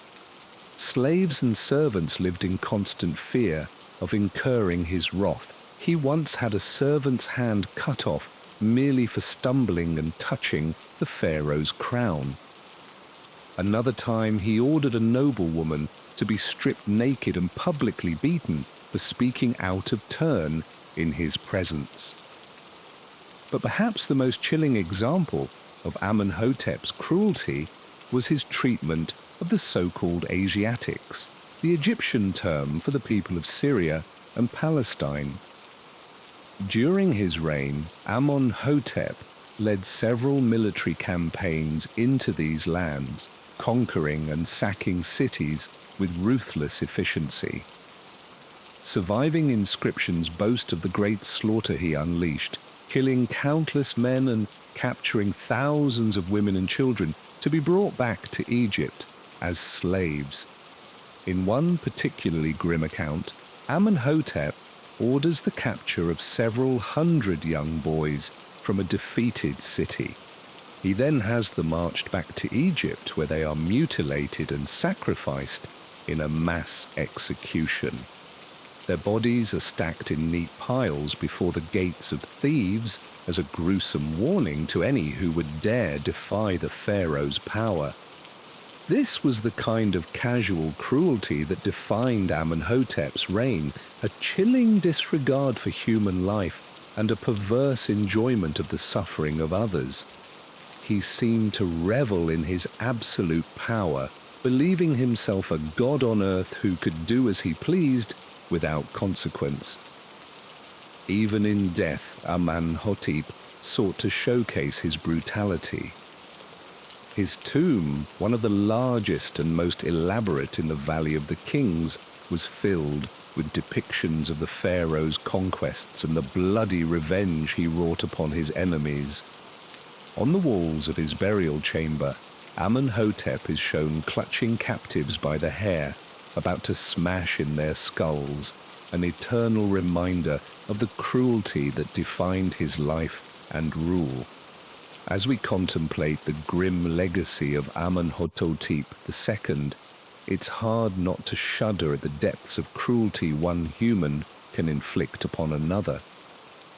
Speaker 1: Slaves and servants lived in constant fear of incurring his wrath. He once had a servant's hand cut off merely for stumbling and touching the pharaoh's crown. Another time he ordered a noblewoman to be stripped naked and publicly beaten for speaking out of turn in his presence. But perhaps the most chilling example of Amenhotep's cruelty was his treatment of the so-called Asiatics, the Egyptian term for the people of Syria and Palestine. During his reign, Amenhotep led several military campaigns into these lands, conquering and sacking cities with ruthless efficiency. Surviving inscriptions boast of the great slaughter he unleashed, killing countless men and capturing thousands of women and children to be brought back to Egypt as slaves. In one particularly grim account, Amenhotep orders the capture of several hundred young boys from a defeated city. He then has them marched back to Egypt, where they are mutilated and sacrificed in a mass execution. Their bodies are stacked in neat piles before the gates of Thebes as a gruesome warning to any who would dare defy the pharaoh's power. This was the kind of casual cruelty that defined Amenhotep's reign, a chilling disregard for human life and a perverse enjoyment of the suffering of others. He seemed to revel in his absolute power, believing himself a god on earth who could do as he pleased without consequence. Even in death, Amenhotep sought to showcase his brutality. His tomb, one of the largest and most elaborate in the Valley of the Kings, was filled with depictions of the pharaoh's conquests and the bloody revenge he wrought upon his enemies. On the walls of his burial chamber, Amenhotep is shown clutching captives by the hair, about to smash in their skulls, an eternal reminder of the cruelty that defined his life and rule. As we contemplate the grim legacy of Amenhotep II, it's hard not to shudder at the depths of cruelty one human can inflict upon another.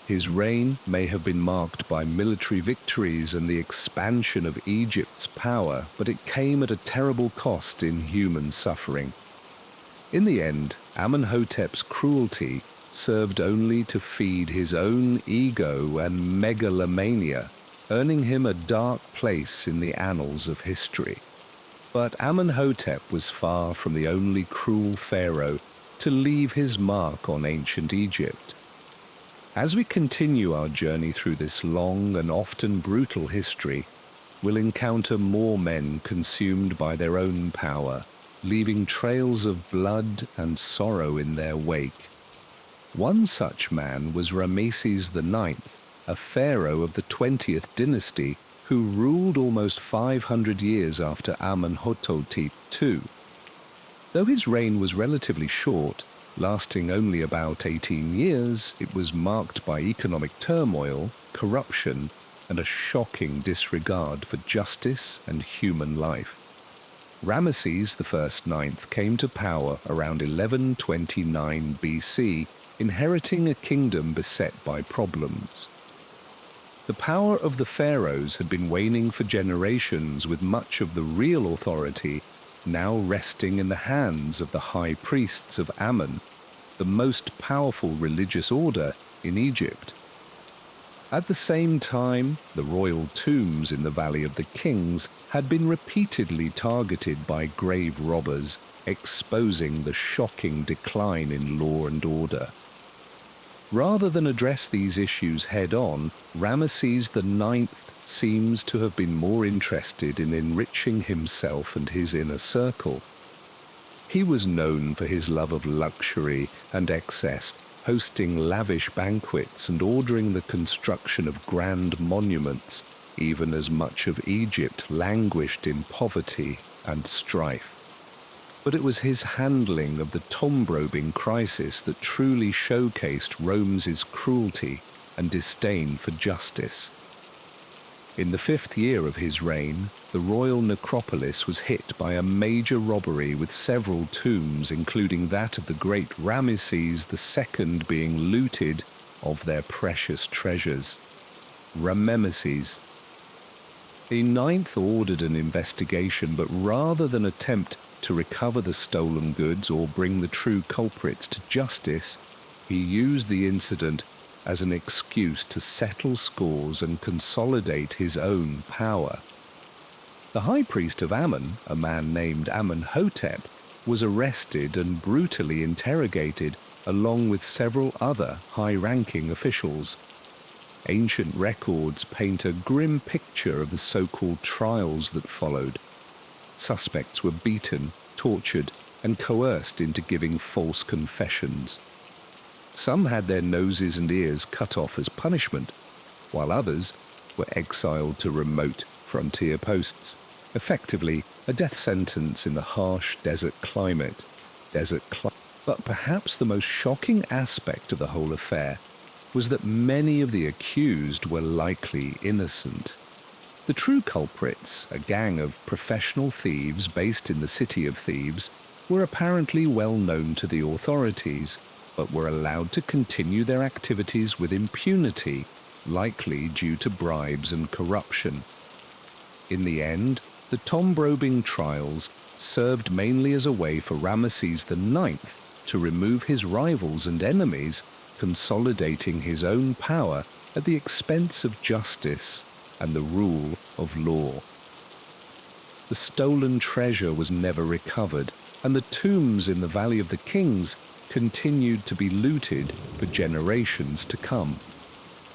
Speaker 1: His reign may have been marked by military victories and the expansion of Egypt's power, but it came at a terrible cost in human suffering. In the end, Amenhotep's cruelty served only to feed his own ego and megalomania, earning him a dark place in the annals of history. But Amenhotep was far from the only cruel pharaoh to leave his mark on ancient Egypt. As we continue our journey through this long and often brutal history, we'll encounter more men consumed by their own power, leaving trails of blood and sorrow in their wake. One such man was Ramesses IX, a pharaoh of the 20th dynasty who ruled almost 500 years after Amenhotep II. Though his reign was relatively short, lasting only about 18 years, it was marked by economic turmoil, corruption, and a shocking disregard for justice and human life. Ramesses I came to power around 1129 BC, inheriting a kingdom beset by problems. The power of the pharaohs had been waning for generations, with much of the real authority now resting in the hands of the high priests of Amun, the most powerful religious order in Egypt. At the same time, the royal tombs in the Valley of the Kings had been repeatedly targeted by grave robbers, exposing the shocking decline in law and order. Rather than address these issues head-on, Ramesses IX seems to have been more interested in enriching himself and his inner circle. He was known for his love of luxury and excess, hosting lavish banquets and ordering the construction of grand monuments, even as much of Egypt languished in poverty and strife. But it was his handling of the tomb-robing crisis that truly showcased Rome's cruelty and disdain for justice. In the 5th year of his reign, the royal necropolis was hit by a major robbery with several tombs, including that of the great Ramesses II, being looted of their precious treasures. Ramesses. The ninth ordered an investigation, but rather than attempt to recover the stolen goods or bring the true culprits to justice, he used the incident as an excuse to settle scores and consolidate his own power. The high priest of Ammon, a man named Amenhotep, was arrested and brutally interrogated, along with several other high-ranking officials. Ancient records paint a grim picture of the so-called trials that followed. Suspects were beaten, tortured, and coerced into giving false confessions. Some had their noses and ears cut off as punishment, while others were exiled to remote frontier posts, effectively a death sentence in the harsh desert climate. But perhaps the most shocking aspect of the whole affair was that many of the accused were likely innocent. The true culprits, a gang of professional thieves based in the city of Thebes, were apparently well known to the authorities, but were allowed to continue their activities with impunity, likely due to bribes and corruption. In the end, the tomb-robing trials served mainly as a way for Ramesses IX to remove his rivals and enemies, consolidating his own power at the expense of justice and the rule of law. The stolen treasure was never recovered, and the tombs in the Valley of the Kings continued to be looted for generations to come.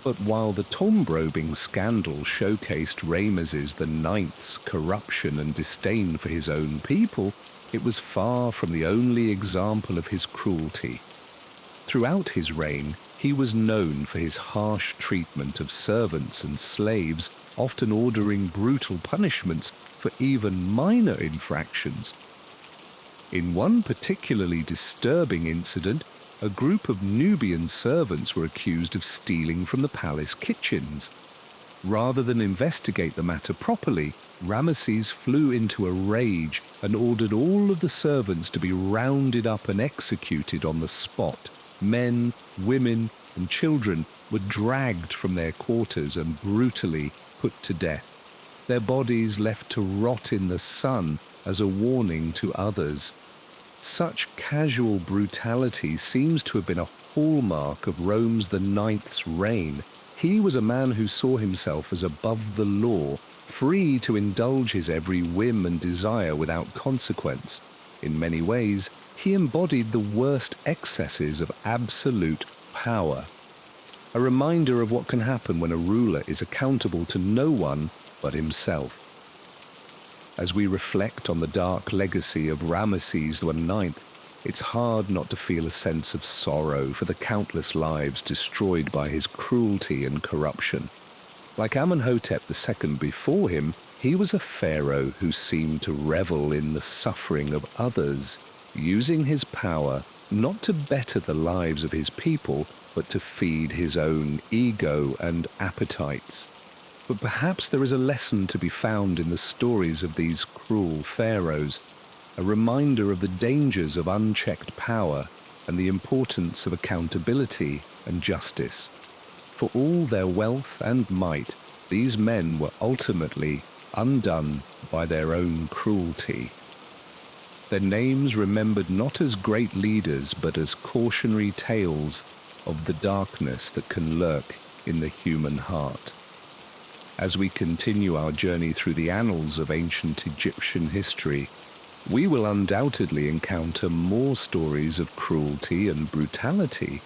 Speaker 1: But while the tomb-robing scandal showcased Ramesses IX's corruption and disdain for his own people, it was far from the only example of his cruelty. Throughout his reign, he was known for his harsh treatment of servants and slaves, often ordering brutal punishments for even minor infractions. In one particularly disturbing incident, a group of Nubian servants were accused of stealing from the palace kitchens. Rather than investigate the matter properly, Ramesses flew into a rage and ordered all of the servants to be rounded up and executed on the spot. Men, women, and children were dragged from their quarters and brutally put to death, their bodies left to rot in the sun as a warning to others. Such casual brutality seems to have been a hallmark of Rome's IX's reign. He was a man who saw himself as above the law, free to indulge his every whim and desire without consequence. In many ways, he embodied the worst excesses of absolute power. A reminder of what can happen when a ruler is accountable to no one but himself. As we reflect on the dark legacy of Ramesses IX, it's hard not to feel a sense of sorrow for the countless lives destroyed by his cruelty and corruption. Like Amenhotep II before him, he was a pharaoh who seemed to revel in the suffering of others, using his power not to better the lives of his people, but to feed his own ego and appetites. But perhaps there is a lesson to be found in the stories of these cruel pharaohs, a reminder of the dangers of unchecked power and the importance of accountability and justice. For all their wealth and might, these men were ultimately undone by their own cruelty. Their names remembered not as great leaders, but as cautionary tales of the darkness that can lurk in the human heart. As we continue our journey through the annals of ancient Egyptian history, we will undoubtedly encounter more stories of cruelty and brutality,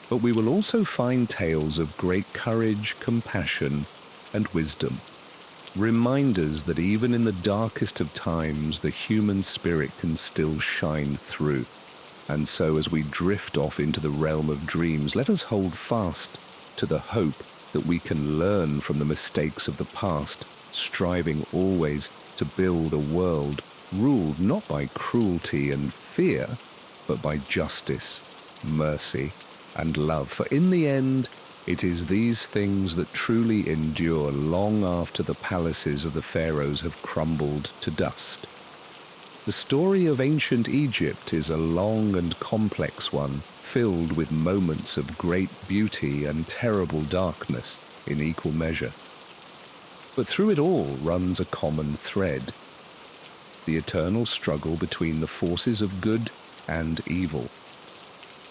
Speaker 1: but we will also find tales of great courage, compassion, and wisdom. Reminders that even in the darkest of times, the human spirit can still shine through. And so as we drift off into the realm of dreams, let us hold fast to the hope that we can learn from the mistakes of the past, striving always to build a world ruled not by cruelty and fear, but by justice, mercy, and love. For in the end, it is these things that truly endure long after the palaces of the Pharaohs have crumbled to dust. The story of ancient Egypt is a long and complex one, filled with moments of great beauty and terrible darkness in equal measure. But through it all runs a common thread: the eternal struggle between the forces of good and evil,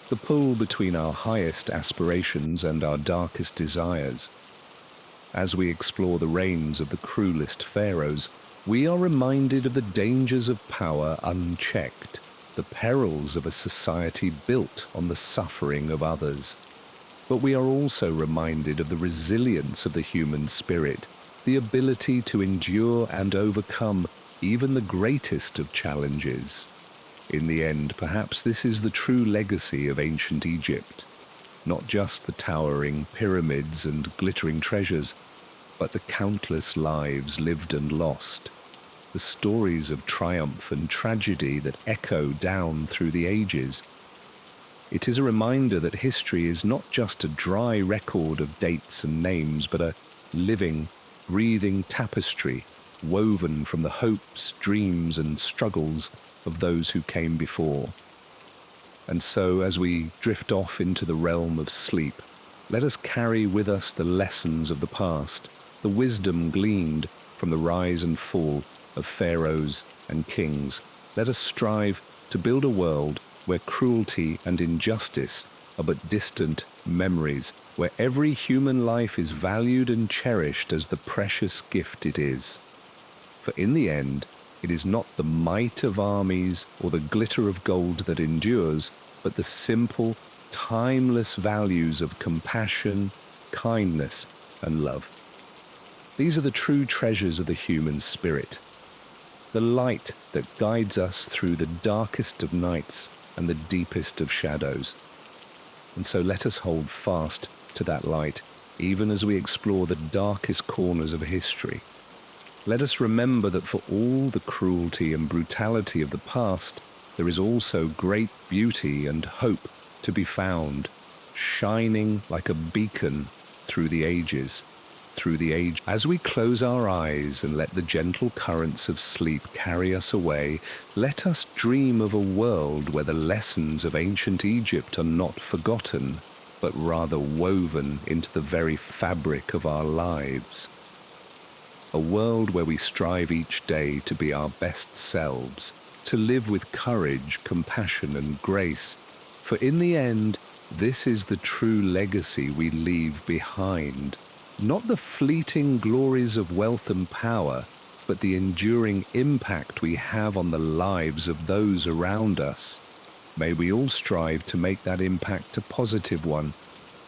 Speaker 1: the pull between our highest aspirations and our darkest desires. As we explore the reigns of the cruelest pharaohs, we are reminded of the dangers of power unchecked, the perils of a society built on the suffering of others. But we are also reminded of the resilience of the human spirit, the ability to endure and overcome even the greatest of challenges. In the end, perhaps this is the true legacy of ancient Egypt, not just the towering pyramids and glittering treasures, but the countless lives lived and lost, the stories of triumph and tragedy that echo down through the ages. It is a reminder that history is not just a dry record of dates and names, but a living, breathing tapestry woven from the hopes, dreams, and struggles of those who came before. And so, as we drift off into the realm of sleep, let us carry with us the lessons of the past, the wisdom gleaned from the rise and fall of pharaohs and kings. Let us strive to build a world where cruelty and injustice are but distant memories, where every human life is valued and cherished as the precious gift it is. For in the end, it is not the might of armies or the glitter of gold that endures, but the simple, timeless values of compassion, kindness, and love. These are the true treasures of the human spirit, the light that guides us through the darkest of nights and the deepest of shadows. And so let us hold fast to that light, even as we explore the darkest corners of history. Let us remember that for all the cruelty and brutality of the past, there is also great beauty and hope to be found, shining like a beacon through the ages. As we close our eyes and let the gentle currents of sleep carry us away, let us dream of a world where the lessons of ancient Egypt are not forgotten, but rather woven into the very fabric of our lives. A world where we strive each day to be our best selves, to live with courage, compassion, and grace. For in the end, this is the true legacy we leave behind. Not the fleeting glories of wealth and power, but the enduring impact we have on the lives of those around us. May we all strive to make that impact a positive one,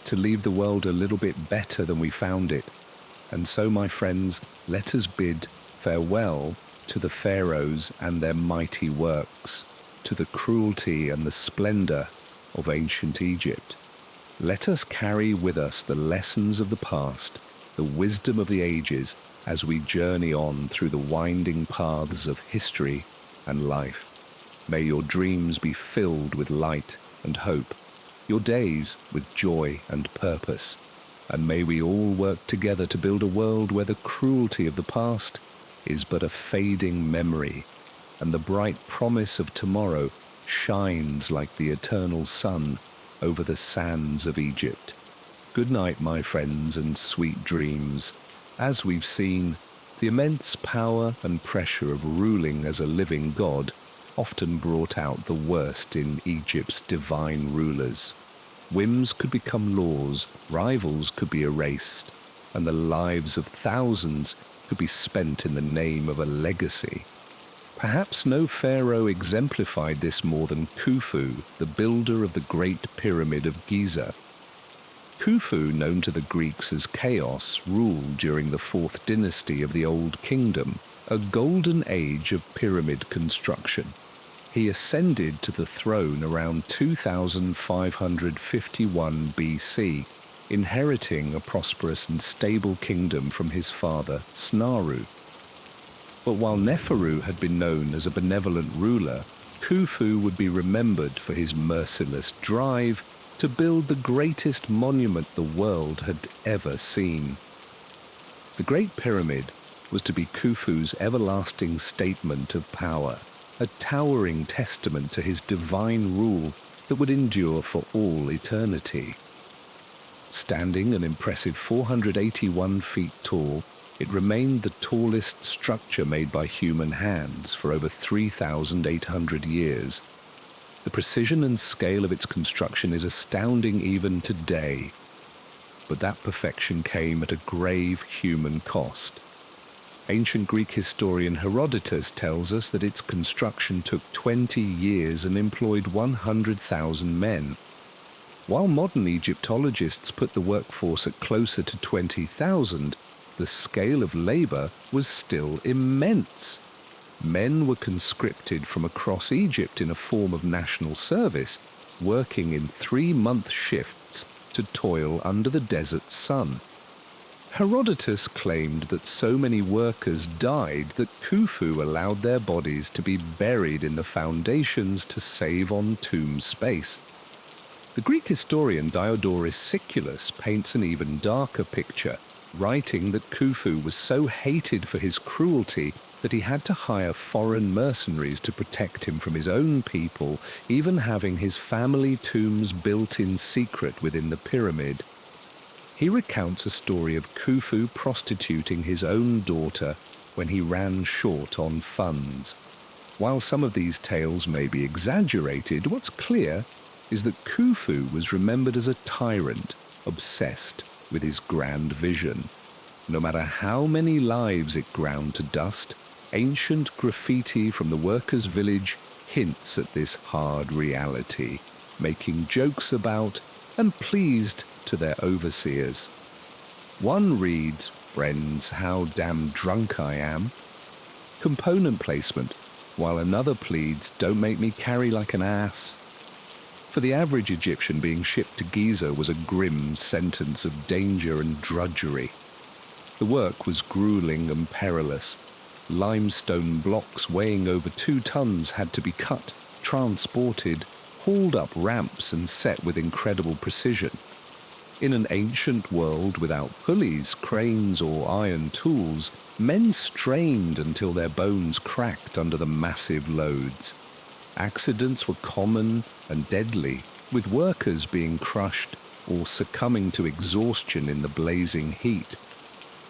Speaker 1: to leave the world a little bit better than we found it. And so, my friends, let us bid farewell to the pharaohs and their mighty works, to the cruelty and the splendor of ancient Egypt. Let us carry with us the lessons of the past, the wisdom of the ages, as we journey on through the winding paths of history and life. May your dreams be filled with light and hope, your days with joy and purpose. And may we all work together to build a world where the cruelty of the past is but a fading memory, and the bright promise of tomorrow shines like the eternal sun over the sands of Egypt. Good night, my friends, and sweet dreams. As we've seen, the immense power and pressure of ruling as a living God often brought out the worst in Egypt's divine rulers. Whims could become laws, rivals could be erased, and the lives of thousands could be spent in the name of a legacy. Perhaps no pharaoh exemplified this more than Khufu, the builder of the Great Pyramid of Giza. Khufu, known to the Greeks as Chaos, ruled during the 4th dynasty of the Old Kingdom, a golden age of pyramid construction. He ascended to the throne around 2551 BC, inheriting a prosperous and stable kingdom from his father, Snaru. But while Neferu had been known as a benevolent ruler, Khufu would be remembered for his merciless drive to build the greatest monument the world had ever seen. The Great Pyramid was to be Khufu's everlasting statement of power, a towering testament to his divine rule that would endure for all eternity. Standing an impressive 481 feet tall, it remained the tallest structure made by human hands for over 3,800 years. The precision and scale of its construction is astounding even today. But that perfection came at a grave human cost. Ancient Greek historian Herodotus tells us that its construction took 20 years and employed 100,000 men. While modern Egyptologists put the workforce at closer to 20,000, the scale of labor was still immense. Men were conscripted from across Egypt in a form of national service, working in 3-month shifts to toil under the desert sun. Herodotus claimed that so many workers died that Khufu allowed their bodies to be buried in the foundations to save on tomb space. The Greek historian Diodorus Siculus paints an even darker picture, writing that Khufu was so hated for his cruelty that he had to hire foreign mercenaries to protect him from his own people, even having his family tombs built in secret within the pyramid. He recounts a story of Khufu prostituting his own daughter when he ran short on funds. While some of these tales may be exaggerated, what's clear is that Khufu was remembered as a tyrant, obsessed with his grand vision. No matter how many lives it ground to dust, ancient graffiti from the workers' village hints at this hard reality, making jokes about and pleased to their overseers. One reads, "Friends, how damn drunk I am." Component placement, while another pleads, "Don't make me carry like an ass." For the average Egyptian, being shipped to Giza was a grim sentence of danger and drudgery. The work was grueling and perilous. Limestone blocks weighing over 2 tons had to be cut, transported, hauled up ramps and set with incredible precision. In an ancient world without pulleys, cranes or iron tools, men strained until their bones cracked under the massive loads. Accidents were common and deadly, with workers being crushed or succumbing to exhaustion in the blazing heat.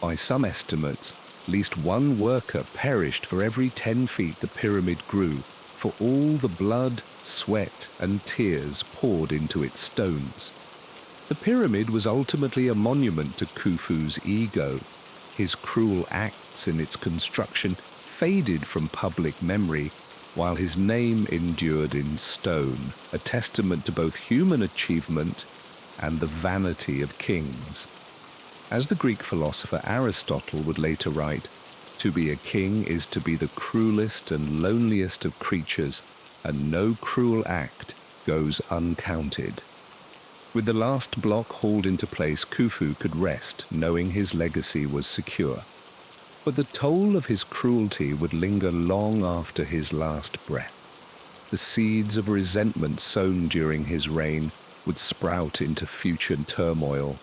Speaker 1: By some estimates, at least one worker perished for every 10 feet the pyramid grew, for all the blood, sweat, and tears poured into its stones. The pyramid was ultimately a monument to Khufu's ego. His cruel acts in its construction faded from public memory, while his name endured in stone, a testament to both human achievement and the vanity of kings. As the Greek philosopher Aristotle would later write, "To be a king is to be the cruelest and loneliest of creatures, and no cruel act goes uncounted." With the last block hauled into place, Khufu could rest, knowing his legacy was secure. But the toll of his cruelty would linger long after his last breath. The seeds of resentment sown during his reign would sprout into future turmoil.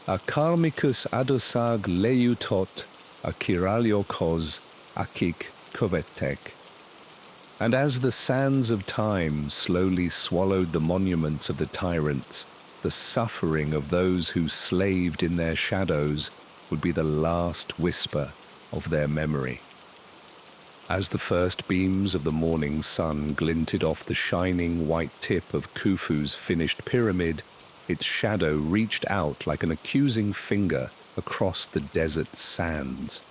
Speaker 1: A karmikus adosag leutot, a kiraliokos akik kovetek. And as the sands of time slowly swallowed the monuments of the tyrants, the suffering of those who slaved in their shadows would be the last whisper of their memory. As the first beams of the morning sun glinted off the shining white tip of Khufu's finished pyramid, its shadow reached out like an accusing finger across the desert sands.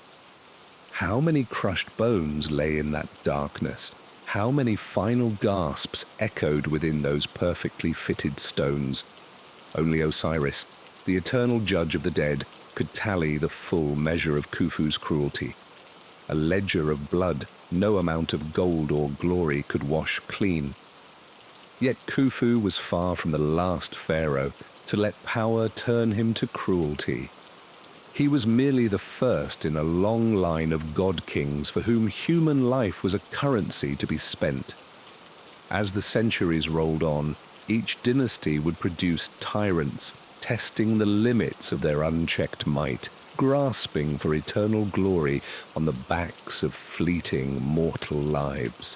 Speaker 1: How many crushed bones lay in that darkness? How many final gasps echoed within those perfectly fitted stones? Only Osiris, the eternal judge of the dead, could tally the full measure of Khufu's cruelty. A ledger of blood no amount of gold or glory could wash clean. Yet Khufu was far from the last pharaoh to let power turn him to cruelty. He was merely the first in a long line of god-kings for whom human life was a currency to be spent. As the centuries rolled on, each dynasty would produce tyrants, testing the limits of their unchecked might, grasping for eternal glory on the backs of fleeting mortal lives.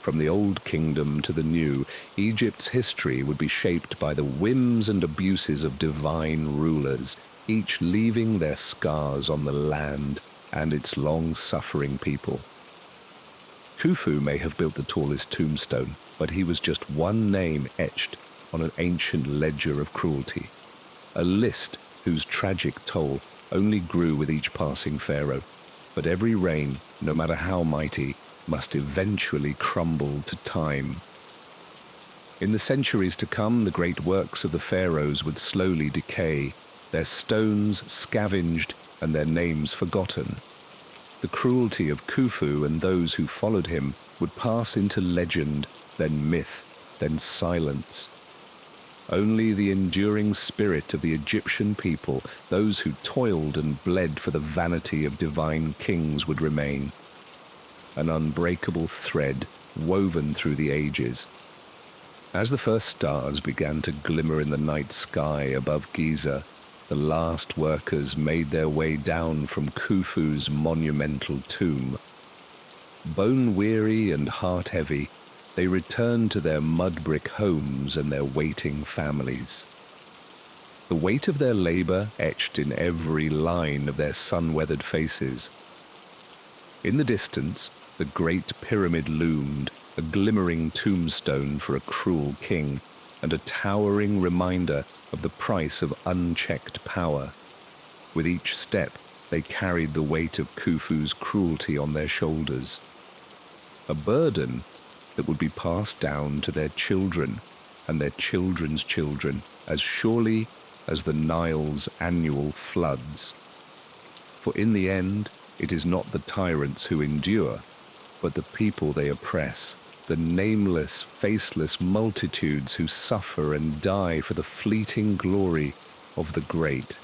Speaker 1: From the old kingdom to the new, Egypt's history would be shaped by the whims and abuses of divine rulers, each leaving their scars on the land and its long-suffering people. Khufu may have built the tallest tombstone, but he was just one name etched on an ancient ledger of cruelty, a list whose tragic toll only grew with each passing pharaoh. But every reign, no matter how mighty, must eventually crumble to time. In the centuries to come, the great works of the pharaohs would slowly decay, their stones scavenged and their names forgotten. The cruelty of Khufu and those who followed him would pass into legend, then myth, then silence. Only the enduring spirit of the Egyptian people, those who toiled and bled for the vanity of divine kings, would remain, an unbreakable thread woven through the ages. As the first stars began to glimmer in the night sky above Giza, the last workers made their way down from Khufu's monumental tomb. Bone-weary and heart-heavy, they returned to their mud-brick homes and their waiting families. The weight of their labor etched in every line of their sun-weathered faces. In the distance, the Great Pyramid loomed, a glimmering tombstone for a cruel king, and a towering reminder of the price of unchecked power. With each step, they carried the weight of Khufu's cruelty on their shoulders. A burden that would be passed down to their children and their children's children as surely as the Nile's annual floods. For in the end, it is not the tyrants who endure, but the people they oppress, the nameless, faceless multitudes who suffer and die for the fleeting glory of the great.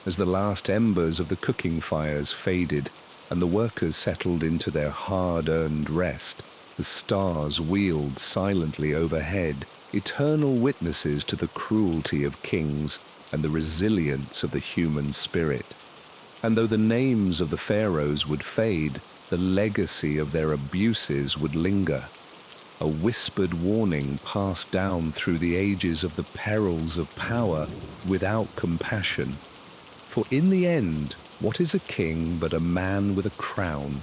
Speaker 1: As the last embers of the cooking fires faded and the workers settled into their hard-earned rest, the stars wheeled silently overhead, eternal witnesses to the cruelty of kings and the resilience of the human spirit. And though the names of the pharaohs would fade, the legacy of their abuses would linger, a whispered warning passed down through the ages of the perils of power without compassion. For in the end, what is a king but a man with a crown?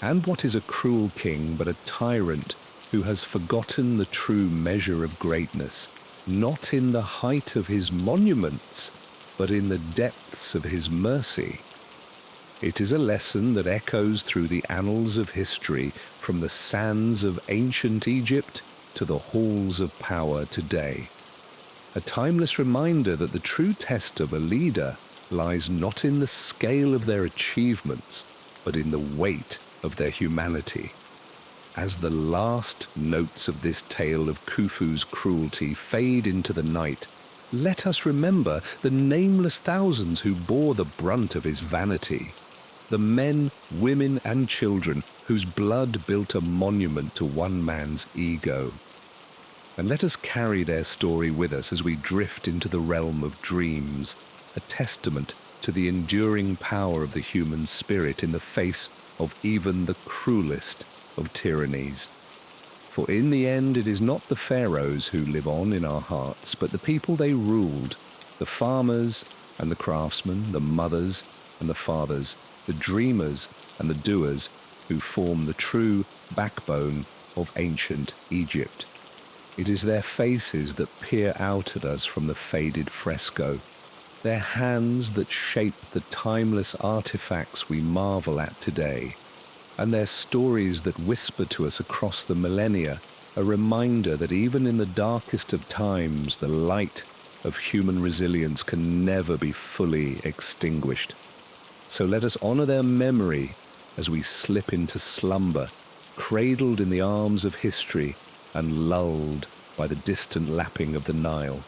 Speaker 1: And what is a cruel king but a tyrant who has forgotten the true measure of greatness, not in the height of his monuments, but in the depths of his mercy? It is a lesson that echoes through the annals of history, from the sands of ancient Egypt to the halls of power today. A timeless reminder that the true test of a leader lies not in the scale of their achievements, but in the weight of their humanity. As the last notes of this tale of Khufu's cruelty fade into the night, let us remember the nameless thousands who bore the brunt of his vanity, the men, women, and children whose blood built a monument to one man's ego. And let us carry their story with us as we drift into the realm of dreams, a testament to the enduring power of the human spirit in the face of even the cruelest of tyrannies. For in the end, it is not the pharaohs who live on in our hearts, but the people they ruled, the farmers and the craftsmen, the mothers and the fathers, the dreamers and the doers, who form the true backbone of ancient Egypt. It is their faces that peer out at us from the faded fresco, their hands that shape the timeless artifacts we marvel at today, and their stories that whisper to us across the millennia, a reminder that even in the darkest of times, the light of human resilience can never be fully extinguished. So let us honor their memory as we slip into slumber, cradled in the arms of history and lulled by the distant lapping of the Nile.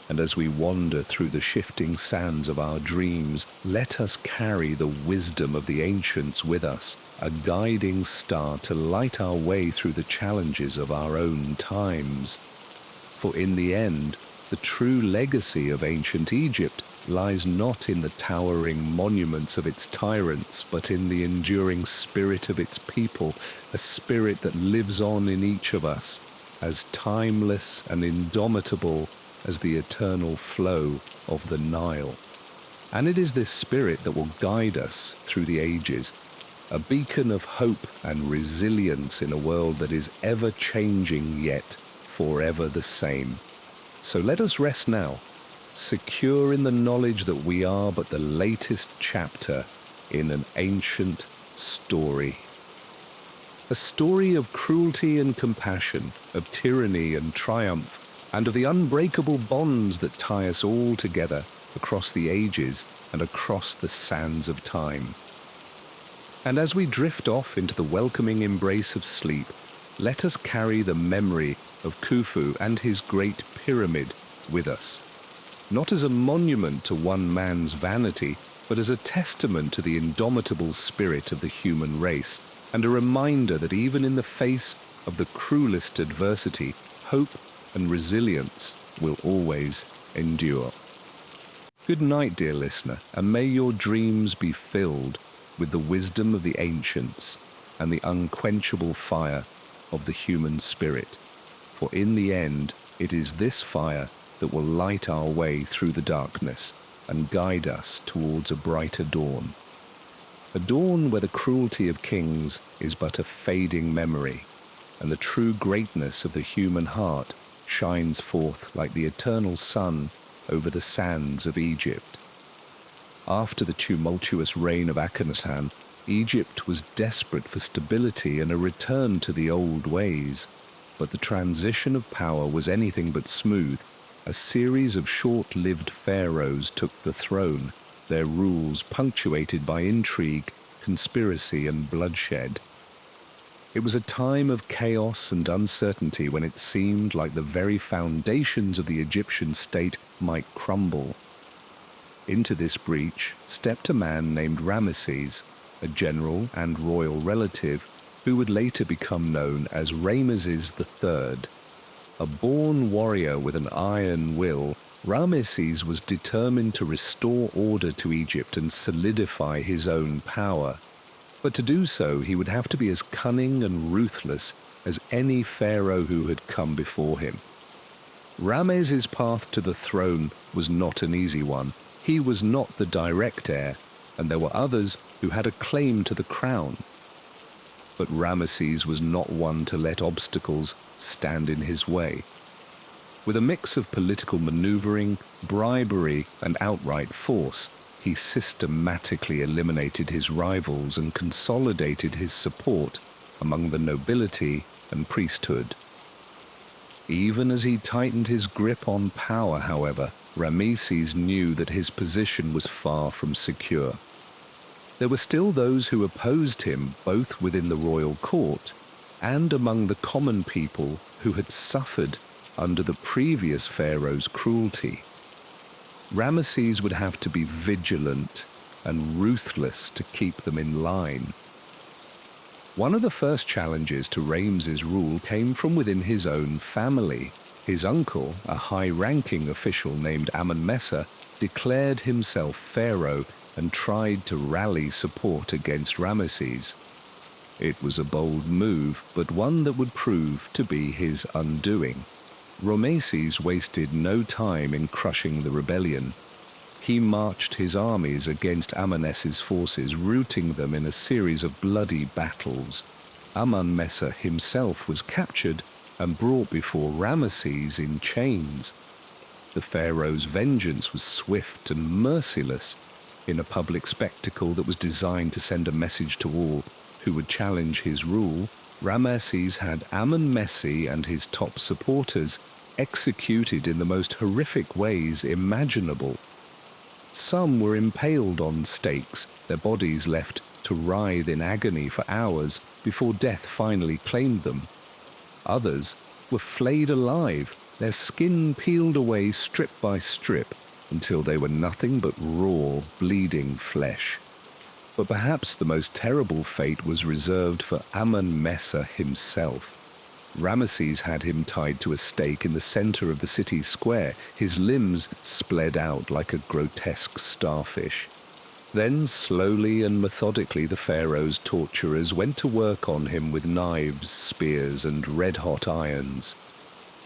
Speaker 1: And as we wander through the shifting sands of our dreams, let us carry the wisdom of the ancients with us, a guiding star to light our way through the challenges of our own times. For in the end, the true legacy of ancient Egypt lies not in the towering monuments of its tyrants, but in the enduring spirit of its people, a spirit that lives on in each of us, as timeless and indomitable as the eternal flow of the Nile. And it is this spirit that will guide us through the ages, a beacon of hope and resilience in a world that is ever changing yet forever the same. So let us rest now, secure in the knowledge that we are but the latest chapter in an ancient story. A story of cruelty and compassion, of tyranny and triumph, and of the unbreakable bonds that tie us all together across the ages and across the sands of time. And as we drift off into the welcoming embrace of sleep, let us carry the memory of Khufu and his great pyramid with us, not as a monument to one man's vanity, but as a testament to the indomitable spirit of the human race, and a reminder that even in the face of the cruelest adversity, hope and resilience will always endure. Good night, dear listener, and may your dreams be filled with the wisdom of the ancients and the unquenchable fire of the human spirit. For in the end, it is this fire that will light our way through the darkness and guide us towards a brighter dawn. A dawn where the cruelty of kings is but a fading memory, and the true greatness of the human heart shines forth like the eternal sun over the sands of Egypt. After the tumultuous reign of Akhenaten, Egypt was desperate for stability and a return to the old ways. But the transition of power was anything but smooth. A series of short-lived pharaohs took the throne, their rules punctuated by intrigue, conspiracy, and bloodshed. It was a time of chaos and uncertainty when it seemed like the very foundations of the Egyptian state might crumble. Into this breach stepped a man named Ramesses, a general and royal relative who would later become known as Rameses III. A born warrior with an iron will, Ramesses was determined to restore order to Egypt and solidify his own power. But to do so, he would have to be as cunning and ruthless as any pharaoh who had come before him. Ramesses' path to the throne was not an easy one. He was not the direct heir, and there were others who had a claim to the crown. But Ramesses was not one to let obstacles stand in his way. With a mix of political maneuvering, bribery, and outright force, he systematically eliminated his rivals and consolidated his support among the nobility and priesthood. Even as he tightened his grip on power, however, Ramesses knew that his position was far from secure. There were still those who opposed him, both within the royal court and among the common people who had suffered under the previous pharaoh's cruelty. Ramesses would have to be vigilant and ruthless to keep them in line. One of the first challenges to Ramesses' rule came from within his own family. His uncle, a high-ranking official named Amen-Messa, declared himself pharaoh and tried to rally support against Ramesses. It was a bold move, but one that would prove to be his undoing. Ramesses wasted no time in crushing the rebellion. He marched his armies against Amen-Messa's forces, routing them in a series of bloody battles. Amen-Messa himself was captured and brought before Ramesses in chains. The pharaoh's vengeance was swift and merciless, in a public spectacle that was designed to send a message to all who would challenge his rule. Ramesses had Amen-Messa and his top supporters executed in the most horrific ways imaginable. Some were impaled on stakes, their bodies left to writhe in agony for hours before death finally claimed them. Others were flayed alive, their skin peeled away strip by strip until they were nothing but raw, bleeding flesh. But perhaps the most terrible fate was reserved for Amun-Messa himself. Ramesses had him tied to a stake in the center of the city square, his limbs spread out like a grotesque starfish. Then slowly and methodically the Pharaoh's torturers went to work on him with knives, spears, and red-hot irons.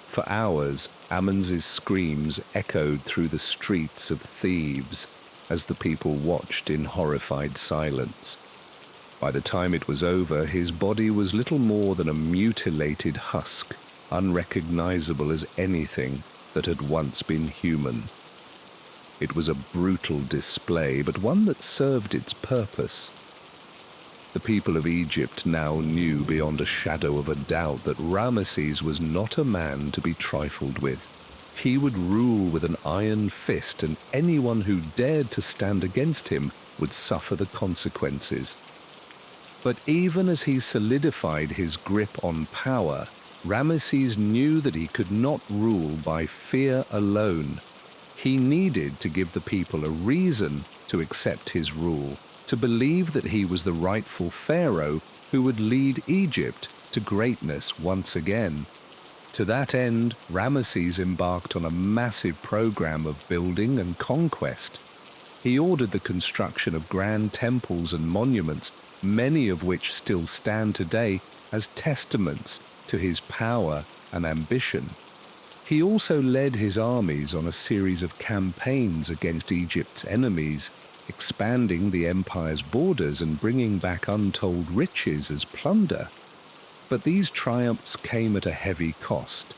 Speaker 1: For hours, Amun's screams echoed through the streets of Thebes as the people watched in horrified silence. By the time it was over, his body was little more than a mutilated husk, unrecognizable as anything that had once been human. It was a brutal display, but one that served its purpose. The people of Egypt now knew beyond a shadow of a doubt that Ramesses was not a man to be trifled with. He would rule with an iron fist, and anyone who dared to stand against him would suffer the consequences. But even as he solidified his grip on power, Ramesses knew that he could not rule by fear alone. He needed to give the people a reason to accept his rule, to believe that he was the rightful pharaoh who would lead Egypt to greatness once again. To that end, Ramesses embarked on a massive program of building and conquest. He ordered the construction of grand temples and monuments, many of which still stand today as testaments to his power and ambition. He also led his armies on a series of campaigns against Egypt's enemies, expanding the empire's borders and bringing back untold riches as plunder. But these triumphs came at a heavy cost.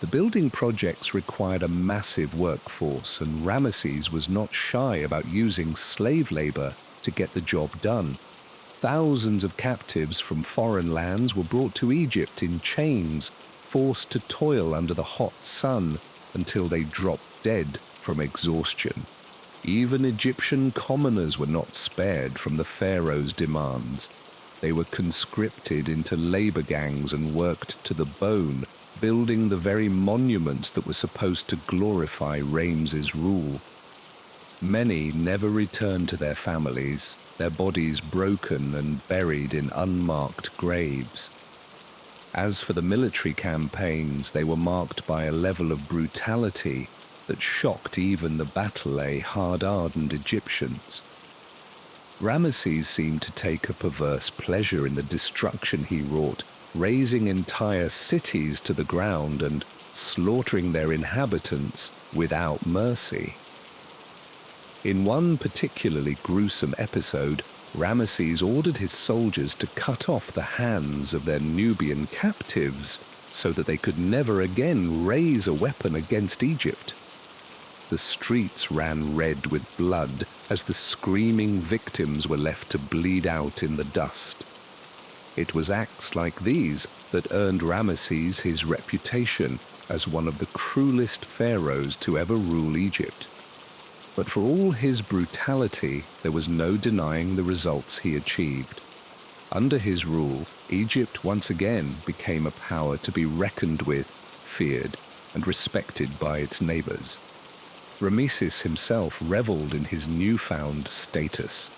Speaker 1: The building projects required a massive workforce, and Ramesses was not shy about using slave labor to get the job done. Thousands of captives from foreign lands were brought to Egypt in chains, forced to toil under the hot sun until they dropped dead from exhaustion. Even Egyptian commoners were not spared from the pharaoh's demands. They were conscripted into labor gangs and worked to the bone, building the very monuments that were supposed to glorify Ramesses' rule. Many never returned to their families, their bodies broken and buried in unmarked graves. As for the military campaigns, they were marked by a level of brutality that shocked even the hard-hardened Egyptians. Ramesses seemed to take a perverse pleasure in the destruction he wrought, razing entire cities to the ground and slaughtering their inhabitants without mercy. In one particularly gruesome episode, Ramesses ordered his soldiers to cut off the hands of their Nubian captives so that they could never again raise a weapon against Egypt. The streets ran red with blood as the screaming victims were left to bleed out in the dust. It was acts like these that earned Ramesses his reputation as one of the cruelest pharaohs to ever rule Egypt. But for all his brutality, there was no denying the results he achieved. Under his rule, Egypt once again became a power to be reckoned with, feared, and respected by its neighbors. Ramesses himself reveled in his newfound status.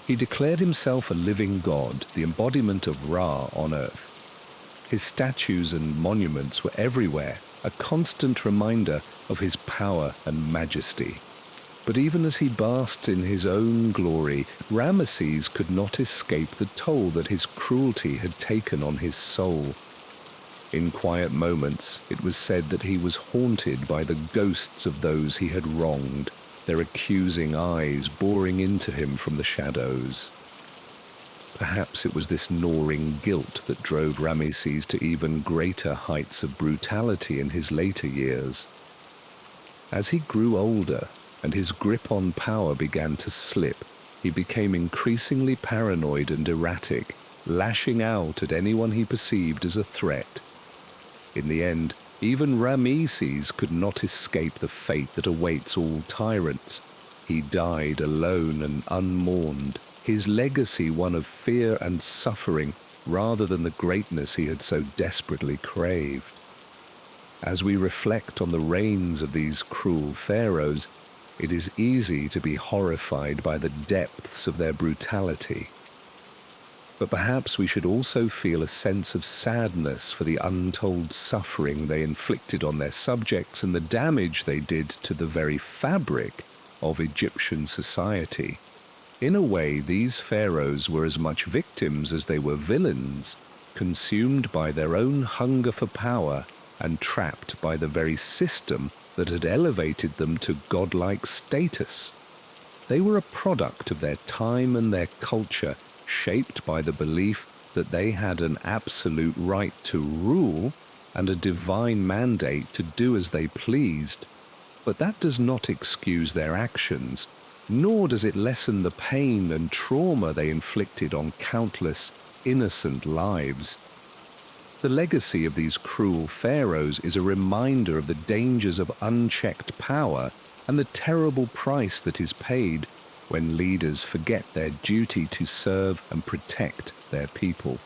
Speaker 1: He declared himself a living god, the embodiment of Ra on earth. His statues and monuments were everywhere, a constant reminder of his power and majesty. But even as he basked in his own glory, Ramesses could not escape the toll that his cruelty had taken on his soul. In quiet moments, it was said that he was haunted by the ghosts of those he had wronged, their accusing eyes boring into him from the shadows. Perhaps it was this gnawing guilt that drove Ramesses to even greater heights of brutality in his later years. As he grew older and his grip on power began to slip, he became increasingly paranoid and erratic, lashing out at anyone he perceived as a threat. In the end, even Ramesses could not escape the fate that awaits all tyrants. He died alone and unmourned, his legacy one of fear and suffering rather than the greatness he had so desperately craved. As we reflect on the reigns of these cruel pharaohs, it is easy to be horrified by the depths of their brutality. But perhaps we should also feel a sense of sadness for the untold suffering they inflicted on their subjects and the damage they did to the very fabric of Egyptian society. In a way, these pharaohs were as much victims as they were villains, consumed by their own hunger for power and trapped by the very system that had elevated them to godlike status. They were a product of their time and their culture, shaped by the belief that they had an absolute right to rule and a divine mandate to do as they pleased. But that does not excuse their actions, nor does it lessen the pain and trauma they inflicted on countless innocent lives. The legacy of these cruel pharaohs is a reminder of the dangers of unchecked power and the terrible price that is paid when leaders forget their duty to serve and protect their people.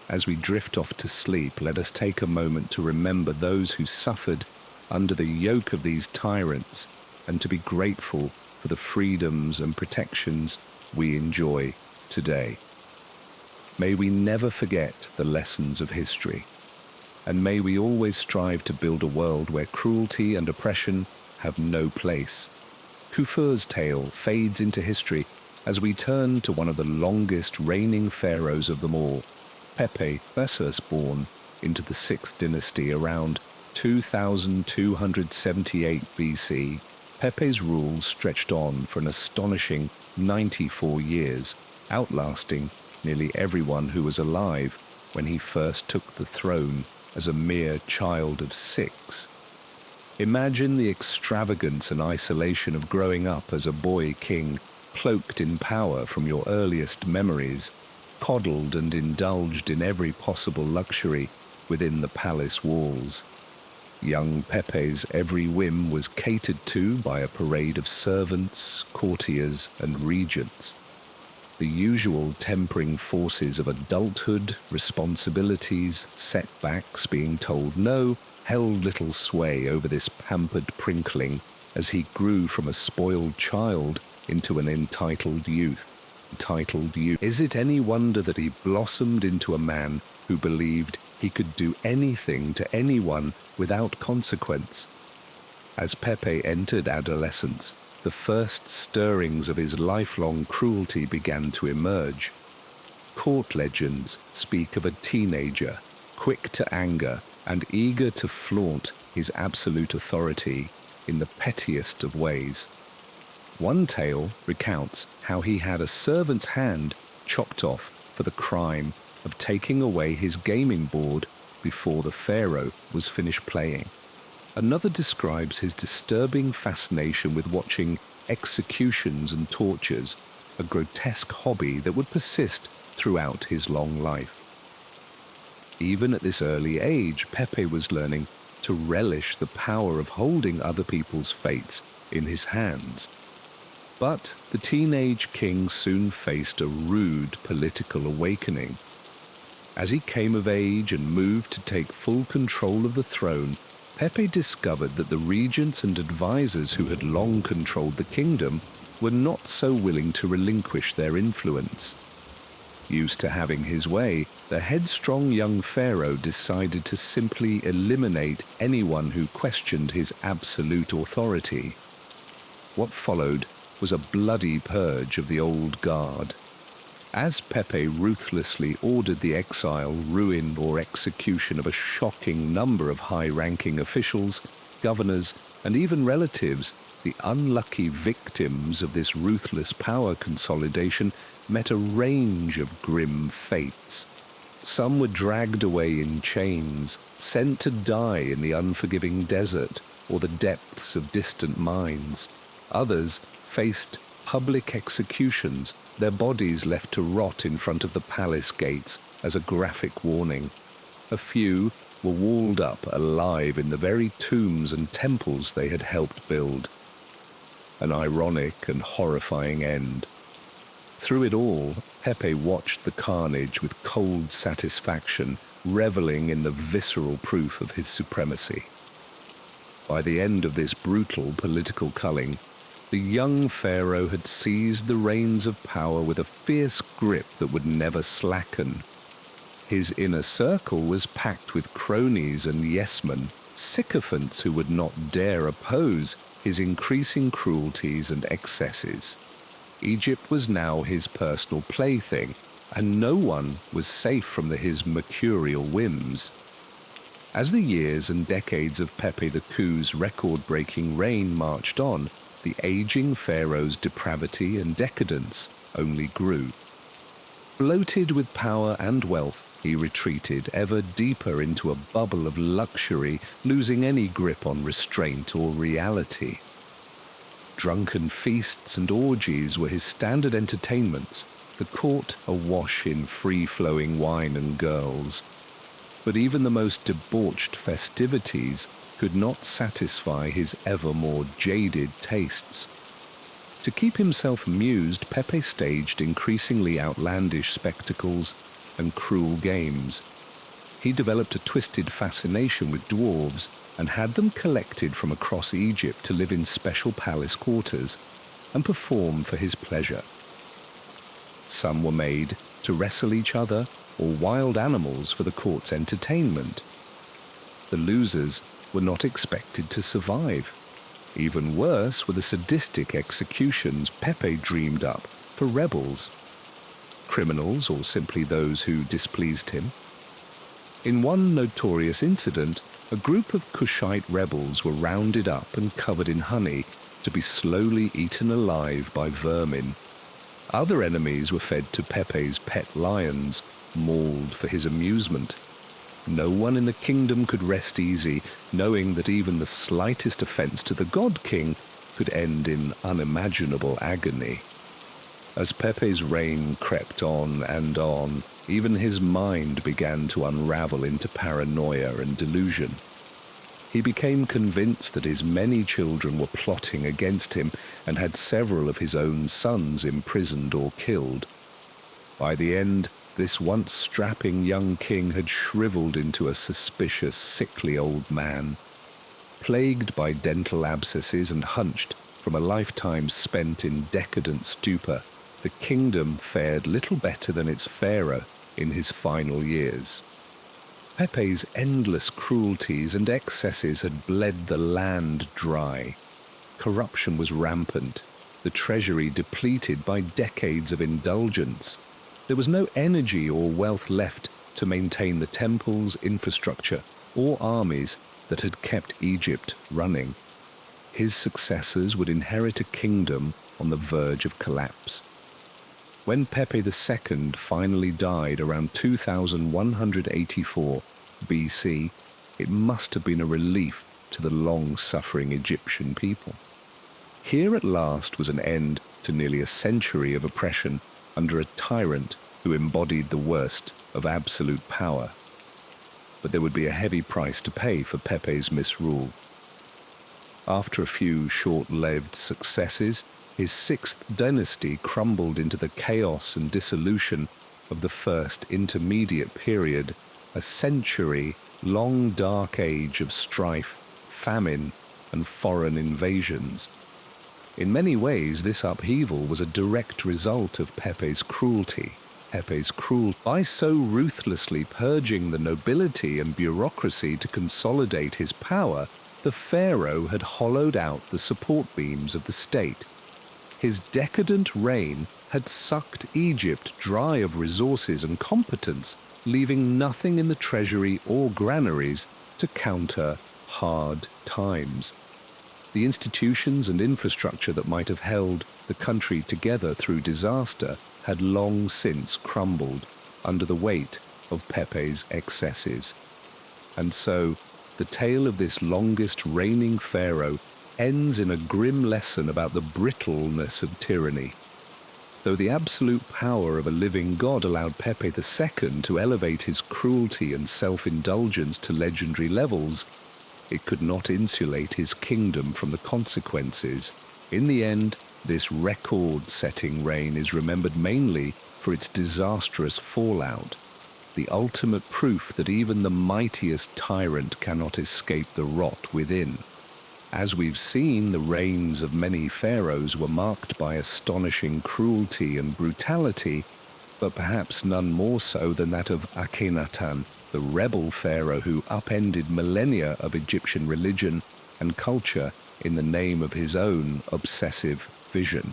Speaker 1: As we drift off to sleep, let us take a moment to remember those who suffered under the yoke of these tyrants and to be grateful for the freedoms and protections we enjoy today. May we never forget the lessons of history, and may we always strive to build a world where cruelty and oppression have no place. Khufu's tale fades into history as we turn to one of the longest reigning pharaohs of them all, Pepe, merciless, born into the 6th dynasty around 2278 BC. Pepe's rule stretched on for an astonishing 94 years, outlasting nearly everyone who was alive when he first took the throne as a mere child of 6. Imagine the extravagance and isolation of growing up as a boy king, cloaked in power from your earliest memories, coddled and indulged in every possible luxury within the palace walls. Young Pepe's every whim was catered to by a parade of servants, courtiers, and regents. The usual tempering forces of adulthood, responsibilities, setbacks, being told no, held little sway over this pampered prinkling as he grew from a spoiled child into an entitled youth. Is it any wonder that he blossomed into a man who believed he could do anything to anyone without consequence? As Pepe entered adolescence, the first stirrings of his lifelong cruelty began to emerge. Court legends speak of a teenager, quick to anger and eager to flaunt his absolute authority in the pettiest of ways. One tale recounts how he had a servant's hand chopped off for the crime of taking away his gaming board before the pharaoh was finished playing. Another describes his disturbing fascination with watching executions and tortures, a grotesque hobby that would persist throughout his long life. Even at this early age, Pepe was learning to relish the power of holding other people's fates in his hands. But the teenage king soon faced a rude political awakening. As he came of age and moved to take full control of the throne, Pepe discovered that the regents and advisors who had long controlled the kingdom were not so willing to relinquish their influence. Used to having his way, the headstrong young pharaoh decided to simply eliminate anyone who questioned his absolute authority. What followed was a bloody purge of the old guard. As Pepe ruthlessly ordered the exile, ruin, or execution of a shocking number of high-ranking officials, governors, and even relatives, the unlucky victims of this ruthless power consolidation met a range of grim fates. Some were dragged away in chains, sent to die in the unforgiving desert or the depths of distant mines. Others faced public executions, their bodies left to rot in front of the palace gates as a graphic warning. A few were walled up alive in the very tombs and temples they had helped build. An ironic and horrifying end. Through it all, Pepe watched the carnage with cold satisfaction, reveling in the visceral proof of his supremacy. By the end of this brutal political culling, the young pharaoh had seized the reins of power with a fierce grip that would never slacken. His inner circle was packed with cronies and yes-men, sycophants who would not dare oppose his increasing cruelties and excesses. Egypt was now his personal plaything, and no one was safe from his mercurial whims. As the years and decades of Pepe the Coup's record-breaking reign marched on, the aging pharaoh's depravity and decadence only grew. Bloated with power and wealth, he retreated ever deeper into a bubble of luxury, losing any grip on restraint or reality. Drunken feasts and orgies were his standard entertainments, the court awash in free-flowing wine and girls. But even the most debauched festivities could not satisfy his ever more jaded tastes. To keep himself amused, Pepe staged increasingly outlandish spectacles and cruel games. He developed a twisted fascination with dwarves and had them collected from across Egypt to live in special palace quarters and perform for his pleasure. Some were made to wrestle each other or wild animals for the court's entertainment. The losers were not expected to survive. Even worse were the sadistic executions Pepe dreamed up for rebels, criminals, or simply those who displeased him. In one notorious incident, a group of Kushite rebels were rounded up and covered in honey to be slowly eaten alive by vermin. Other enemies were fed to Pepe's pet lions, mauled for his amusement. No one in the kingdom could rest easy, knowing that even the slightest offense to the God King could end in unimaginable agony. As Pepe's reign crept on and on, even his mind began to unravel into paranoia and delusion. He became convinced that his many children were plotting against him and had several of his own sons imprisoned or killed. By the end, this once strapping young king had shriveled into a suspicious, sickly old man. Plagued by dental abscesses and hunched from a lifetime spent in decadent stupor, the kingdom fared little better than its pharaoh in his final years. Pepe's endless cruelties and excesses had bled the land dry. Corruption was rampant, the treasury depleted by decades of indulgence. There was no energy or wealth left to maintain the temples, infrastructure, or armies that had kept Egypt running. His successors would inherit a kingdom on the verge of collapse. When Pepe II finally died around 2184 BC, it must have been a relief to the long-suffering Egyptian people. Here at last was an end to nearly a century of oppression under a tyrant who embodied the worst of absolute power. But there would be a heavy price to pay for Pepe's misrule. After a few short-lived successes, his sixth dynasty crumbled into the chaos and dissolution of the first intermediate period, a century-long dark age of strife, famine, and foreign invasions. In many ways, this upheaval was a direct result of Pepe's cruelty. By so ruthlessly purging the nobility and bureaucracy to consolidate his power, the pharaoh had hollowed out the support beams of the state. His decadent reign had sucked Egypt dry of resources and competence, leaving nothing in the treasury or granaries to counter hard times. The institutions and infrastructure that might have held the country together through disaster had long since crumbled under the weight of Pepe's excesses. And so, the tale of this longest reigning pharaoh ends in a grim lesson about the brittleness of tyranny. Though the absolute power of a living god allowed Pepe II to elevate his cruelty and self-indulgence to legendary levels, it could not insulate his kingdom from the consequences. In the end, this record-setting reign is remembered mainly for its disastrous fallout. the ultimate proof that even the mightiest tyrant cannot escape the rot within. As we've seen, the reigns of many pharaohs were marked by astonishing cruelty and brutality, but perhaps none more so than that of Akhenaten, the rebel pharaoh who upended millennia of Egyptian religion and culture in the name of his own obsessive vision.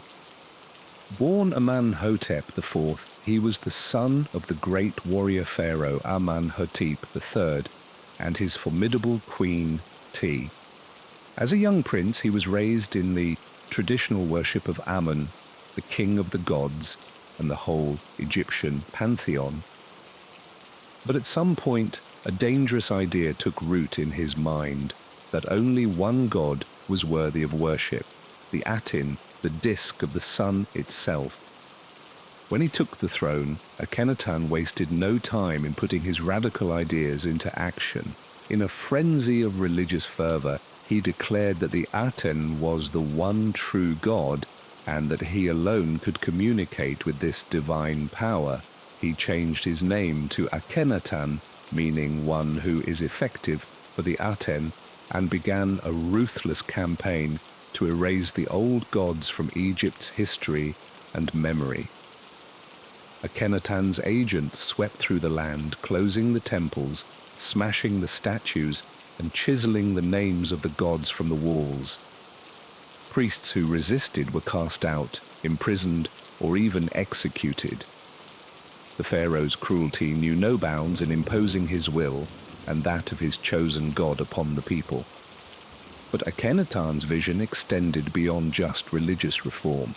Speaker 1: Born Amenhotep IV, he was the son of the great warrior pharaoh Amenhotep III and his formidable queen Ti. As a young prince, he was raised in the traditional worship of Amun, the king of the gods, and the whole Egyptian pantheon. But at some point, a dangerous idea took root in his mind, that only one god was worthy of worship, the Aten, the disk of the sun itself. When he took the throne, Akhenaten wasted no time in putting his radical ideas into action. In a frenzy of religious fervor, he declared that the Aten was the one true god and that he alone could communicate with this divine power. He changed his name to Akhenaten, meaning one who is effective for the Aten, and began a ruthless campaign to erase the old gods from Egypt's history and memory. Akhenaten's agents swept through the land, closing the temples, smashing the statues, and chiseling the names of the gods from the walls. Priests who resisted were cast out, imprisoned, or even executed. The pharaoh's cruelty knew no bounds in imposing his will and that of his chosen god upon the people. But Akhenaten's vision extended beyond just religious reform.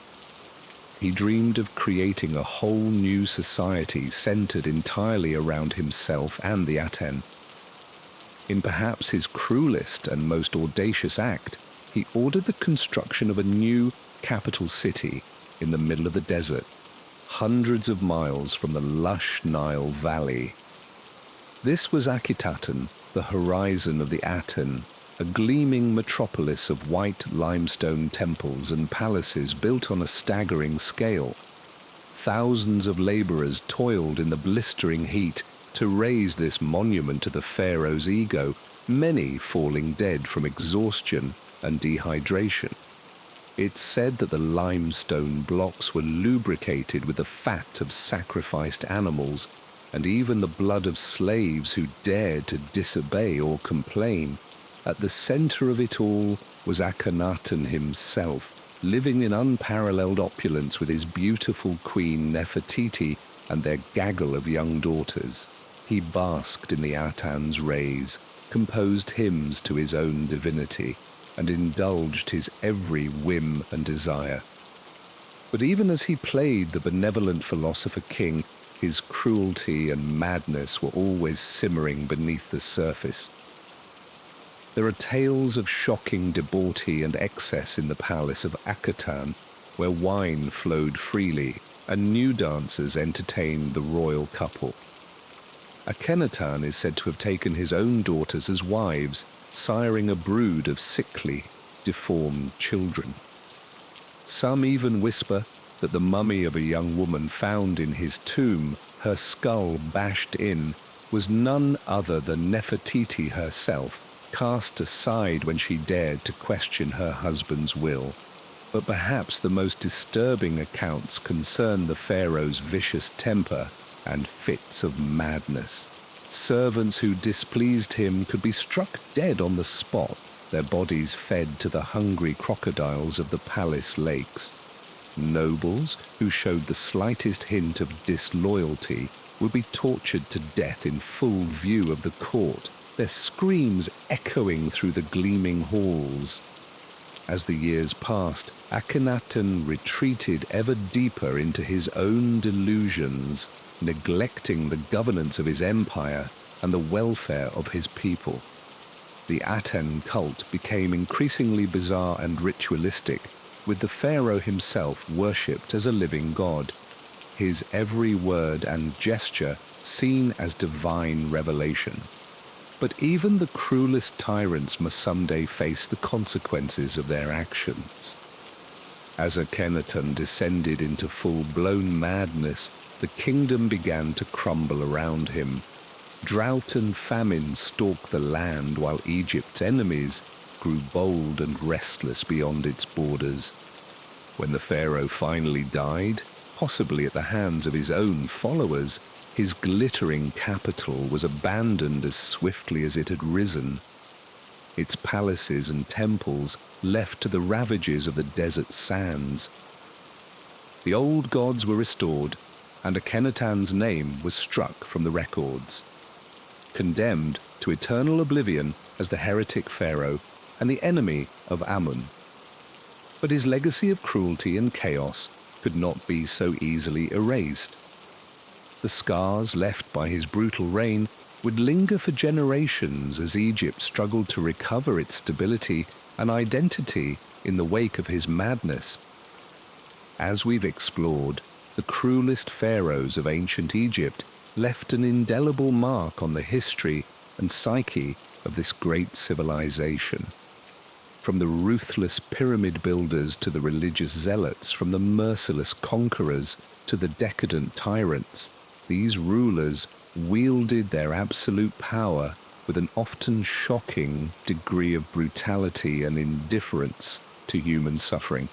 Speaker 1: He dreamed of creating a whole new society centered entirely around himself and the Aten. In perhaps his cruelest and most audacious act, he ordered the construction of a new capital city in the middle of the desert, hundreds of miles from the lush Nile Valley. This was Akhetaten, the horizon of the Aten, a gleaming metropolis of white limestone temples and palaces built on a staggering scale. Thousands of laborers toiled in the blistering heat to raise this monument to the pharaoh's ego, many falling dead from exhaustion and dehydration. It's said that the limestone blocks were lubricated with the fat of sacrificed animals and even the blood of slaves who dared to disobey or complain. At the center of it all was Akhenaten himself, living in unparalleled opulence with his beautiful queen Nefertiti and their gaggle of young daughters. He basked in the Aten's rays, composed hymns to his own divinity, and indulged his every whim and desire. But even as he played the benevolent philosopher king, his cruelty and madness were always simmering beneath the surface. There are tales of shocking debauchery and excess in the palace of Akhenaten, where wine flowed freely and new dancers entertained the royal couple. Akhenaten is said to have taken his own daughters as wives, siring a brood of sickly, deformed children. Some even whisper that the mummy of a young woman found in his tomb, her skull bashed in, was none other than Nefertiti herself, cast aside when she dared to question her husband's will. But perhaps the most disturbing accounts concern the pharaoh's vicious temper and fits of madness. Servants who displeased him could be struck dead on the spot, their bodies fed to the hungry crocodiles of the palace lakes. Nobles who showed the slightest hint of disloyalty would be tortured to death in full view of the court, their screams echoing through the gleaming halls. As the years passed, Akhenaten retreated ever deeper into his own delusions, neglecting the governance of his empire and the welfare of his people. The Aten cult became increasingly bizarre and ritualistic, with the pharaoh himself worshipped as a living god, his every word and gesture seen as divine revelation. But even the cruelest tyrants must someday face the consequences of their actions. As Akhenaten descended into full-blown madness, the kingdom began to crumble around him. Drought and famine stalked the land while Egypt's enemies grew bold and restless beyond its borders. When the pharaoh finally died, possibly at the hands of his own followers, his glittering capital was abandoned as swiftly as it had risen. Its palaces and temples left to the ravages of the desert sands. The old gods were restored, and Akhenaten's name was struck from the records. Condemned to eternal oblivion as the heretic pharaoh and the enemy of Amun. But his legacy of cruelty and chaos could not be so easily erased. The scars left by his brutal reign would linger for generations as Egypt struggled to recover its stability and identity in the wake of his madness. As we've explored, the cruelest pharaohs of ancient Egypt left an indelible mark on the history and psyche of this great civilization. From the ruthless pyramid builders to the religious zealots, from the merciless conquerors to the decadent tyrants, these rulers wielded their absolute power with an often shocking degree of brutality and indifference to human suffering.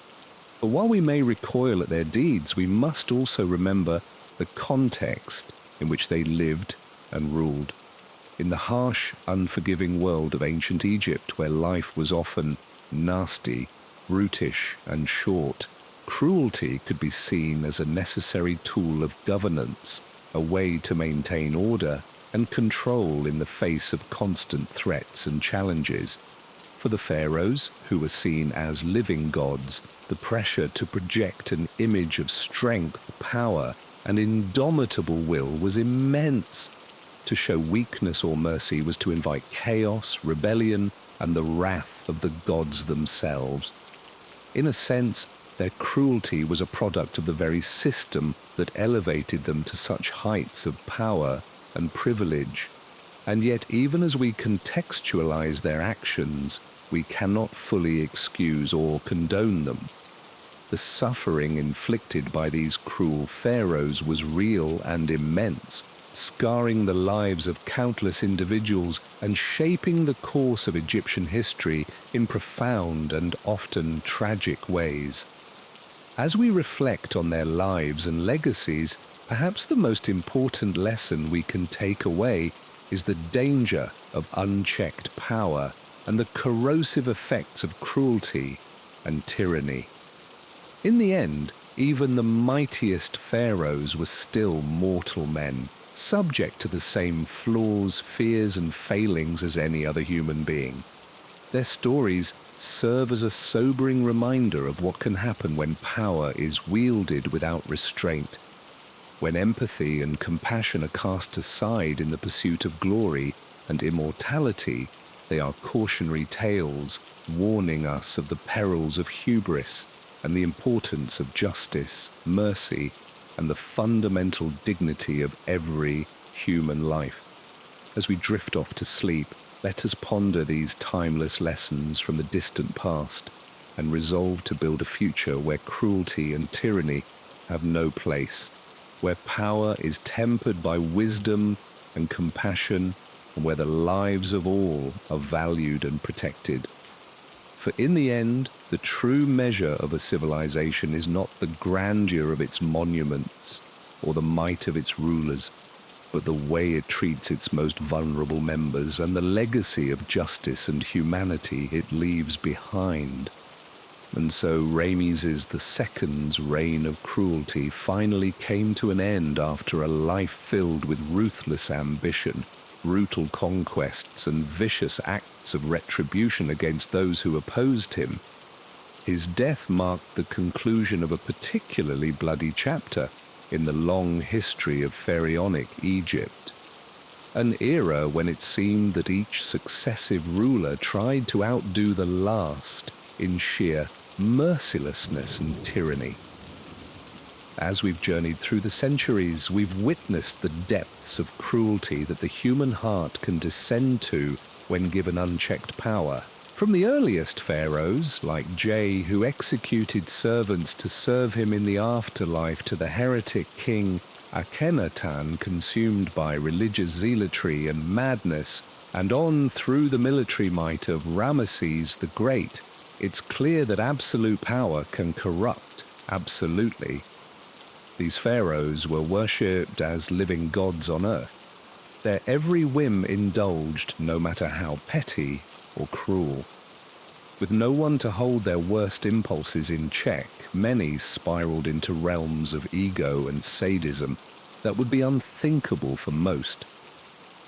Speaker 1: But while we may recoil at their deeds, we must also remember the context in which they lived and ruled. In the harsh, unforgiving world of ancient Egypt, where life was often nasty, brutish, and short, cruelty could be seen as a necessary tool of governance, a way to maintain order and control in the face of constant threats and challenges. For the pharaohs, who were seen as living gods, the pressure to project an image of strength, power, and indomitable will was immense. To show weakness or mercy was to invite chaos, rebellion, and the wrath of the gods themselves. In a sense, their cruelty was a product of the very system that elevated them to such heights of power and privilege. And yet, even as we contextualize their actions, we cannot fully excuse or condone them. The suffering inflicted by these cruel pharaohs was real and immense, scarring the lives of countless individuals and shaping the course of Egyptian history in profound and often tragic ways. As we reflect on their lives and legacies, perhaps the most important lesson we can take away is the danger of unchecked power and the corrosive effects of cruelty and tyranny. In the end, even the mightiest pharaohs were still mortal men, subject to the same flaws, fears, and failings as any other human being. Their stories serve as a sobering reminder of what can happen when power is wielded without restraint. When empathy and compassion are cast aside in the pursuit of glory and immortality, they are cautionary tales warning us of the perils of hubris and the importance of justice, mercy, and the fundamental dignity of every human life. As we drift off to sleep, let us ponder these timeless lessons from the distant past and resolve to build a future where cruelty and tyranny have no place, where power is tempered by wisdom and compassion, and where the lives of all are valued and protected. For in the end, the true measure of a civilization is not the grandeur of its monuments or the might of its rulers, but the way it treats its most vulnerable members and the legacy of justice and humanity it leaves behind. And so Ramesses II's reign of cruelty finally came to an end after a life filled with ruthless ambition, brutal conquests, and vicious acts of retribution against those who opposed him. His death marked the conclusion of a particularly bloody chapter in the long history of pharaonic Egypt, an era when it seemed that each successive ruler tried to outdo the last in sheer mercilessness and tyranny. As we've journeyed through the centuries, we've witnessed the depths of cruelty that the human heart can descend to when given unchecked power. From the earliest pharaohs, like J, who executed servants to serve him in the afterlife, to the heretic king Akhenaten consumed by religious zealotry and madness, and on through the military might of Ramesses the Great, it's clear that absolute power can corrupt absolutely. These pharaohs were worshipped as living gods on earth, their every whim indulged, no matter how petty or cruel. With no one to hold their worst impulses in check, many spiraled into realms of ego and sadism that would be unthinkable for most.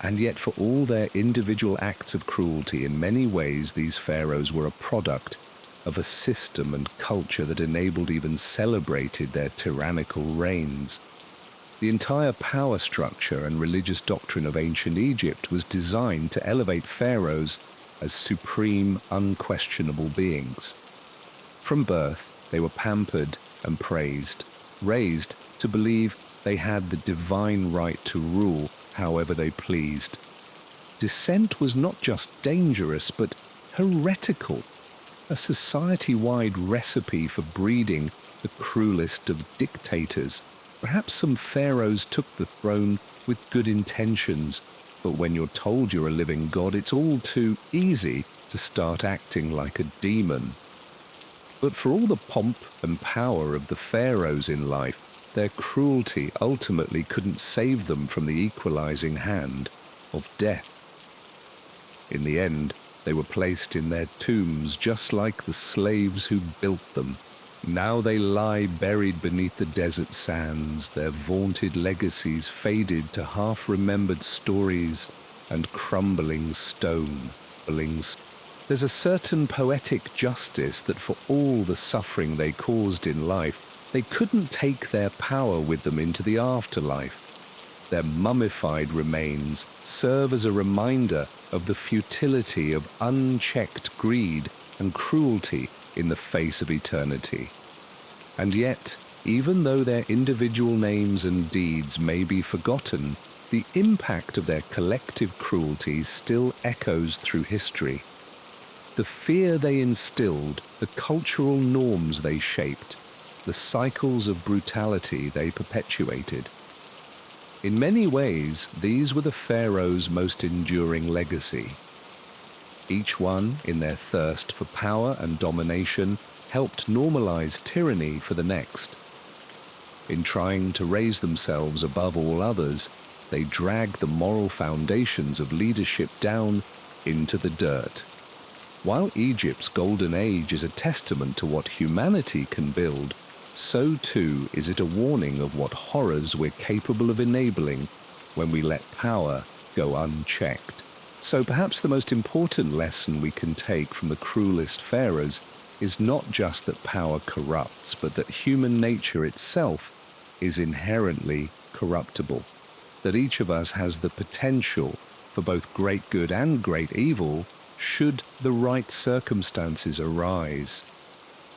Speaker 1: And yet, for all their individual acts of cruelty, in many ways these pharaohs were a product of a system and culture that enabled, even celebrated, their tyrannical reigns. The entire power structure and religious doctrine of ancient Egypt was designed to elevate pharaohs as supreme, unquestionable beings. From birth, they were pampered and praised, raised to believe they had the divine right to rule however they pleased. Dissent was not just dangerous, but heretical, a society-wide recipe for breeding the cruelest of dictators. Perhaps some pharaohs took the throne with good intentions, but when you're told you're a living god, it's all too easy to start acting like a demon. But for all the pomp and power of the pharaohs in life, their cruelty ultimately couldn't save them from the equalizing hand of death. In the end, they were placed in their tombs just like the slaves who built them. Now they lie buried beneath the desert sands, their vaunted legacies faded to half-remembered stories and crumbling stone. There's a certain poetic justice that for all the suffering they caused in life, they couldn't take their power with them into the afterlife. Their mummified remains serve as a reminder of the futility of unchecked greed and cruelty in the face of eternity. And yet, even though their individual names and deeds may be forgotten, the impact of their collective cruelty still echoes through history. The fear they instilled, the cultural norms they shaped, the cycles of brutality they perpetuated. In many ways, these were the pharaohs' most enduring legacy. Each one, in their thirst for power and domination, helped normalize tyranny for the next. In trying to raise themselves above all others, they dragged the moral foundations of leadership down into the dirt. While Egypt's golden age is a testament to what humanity can build, so too is it a warning of what horrors we're capable of enabling when we let power go unchecked. So perhaps the most important lesson we can take from the cruelest pharaohs is not just that power corrupts, but that human nature itself is inherently corruptible, that each of us has the potential for both great good and great evil should the right circumstances arise.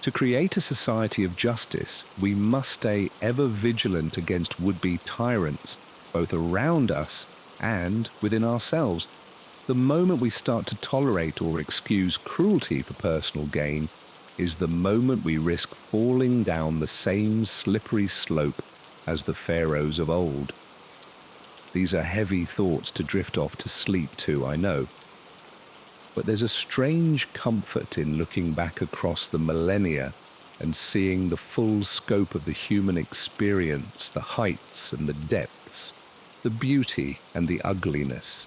Speaker 1: To create a society of justice, we must stay ever vigilant against would-be tyrants, both around us and within ourselves. The moment we start to tolerate or excuse cruelty for personal gain is the moment we risk falling down the same slippery slope as the pharaohs of old. These are heavy thoughts to drift off to sleep to, I know. But there's a strange comfort in looking back across the millennia and seeing the full scope of the human experience, the heights and the depths, the beauty and the ugliness.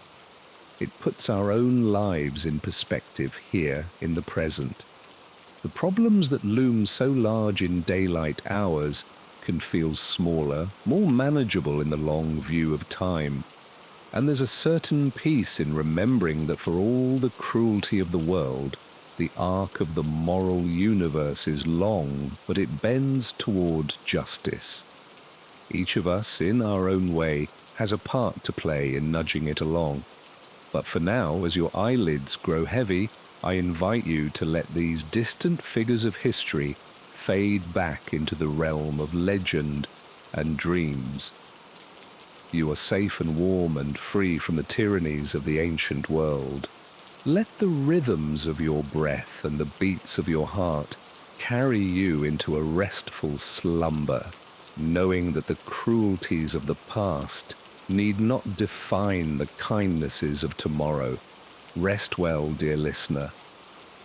Speaker 1: It puts our own lives in perspective here in the present. The problems that loom so large in daylight hours can feel smaller, more manageable in the long view of time. And there's a certain peace in remembering that for all the cruelty of the world, the arc of the moral universe is long, but it bends toward justice. Each of us, in our own way, has a part to play in nudging it along. But for now, as your eyelids grow heavy, I invite you to let these distant figures of history fade back into the realm of legend and dreams. You are safe and warm and free from the tyrannies of the ancient world. Let the rhythms of your breath and the beats of your heart carry you into a restful slumber. knowing that the cruelties of the past need not define the kindnesses of tomorrow. Rest well, dear listener,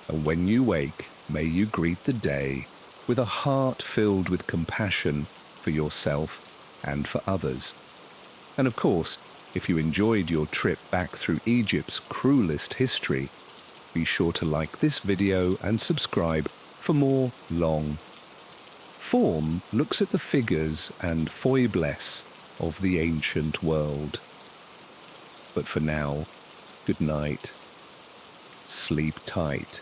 Speaker 1: and when you wake, may you greet the day with a heart filled with compassion for yourself and for others. And of course, if you enjoyed your trip back through Egypt's cruelest history, be sure to like this video and subscribe for more long form looks at the figures and foibles of the ancient world. But for now, good night, sleep tight.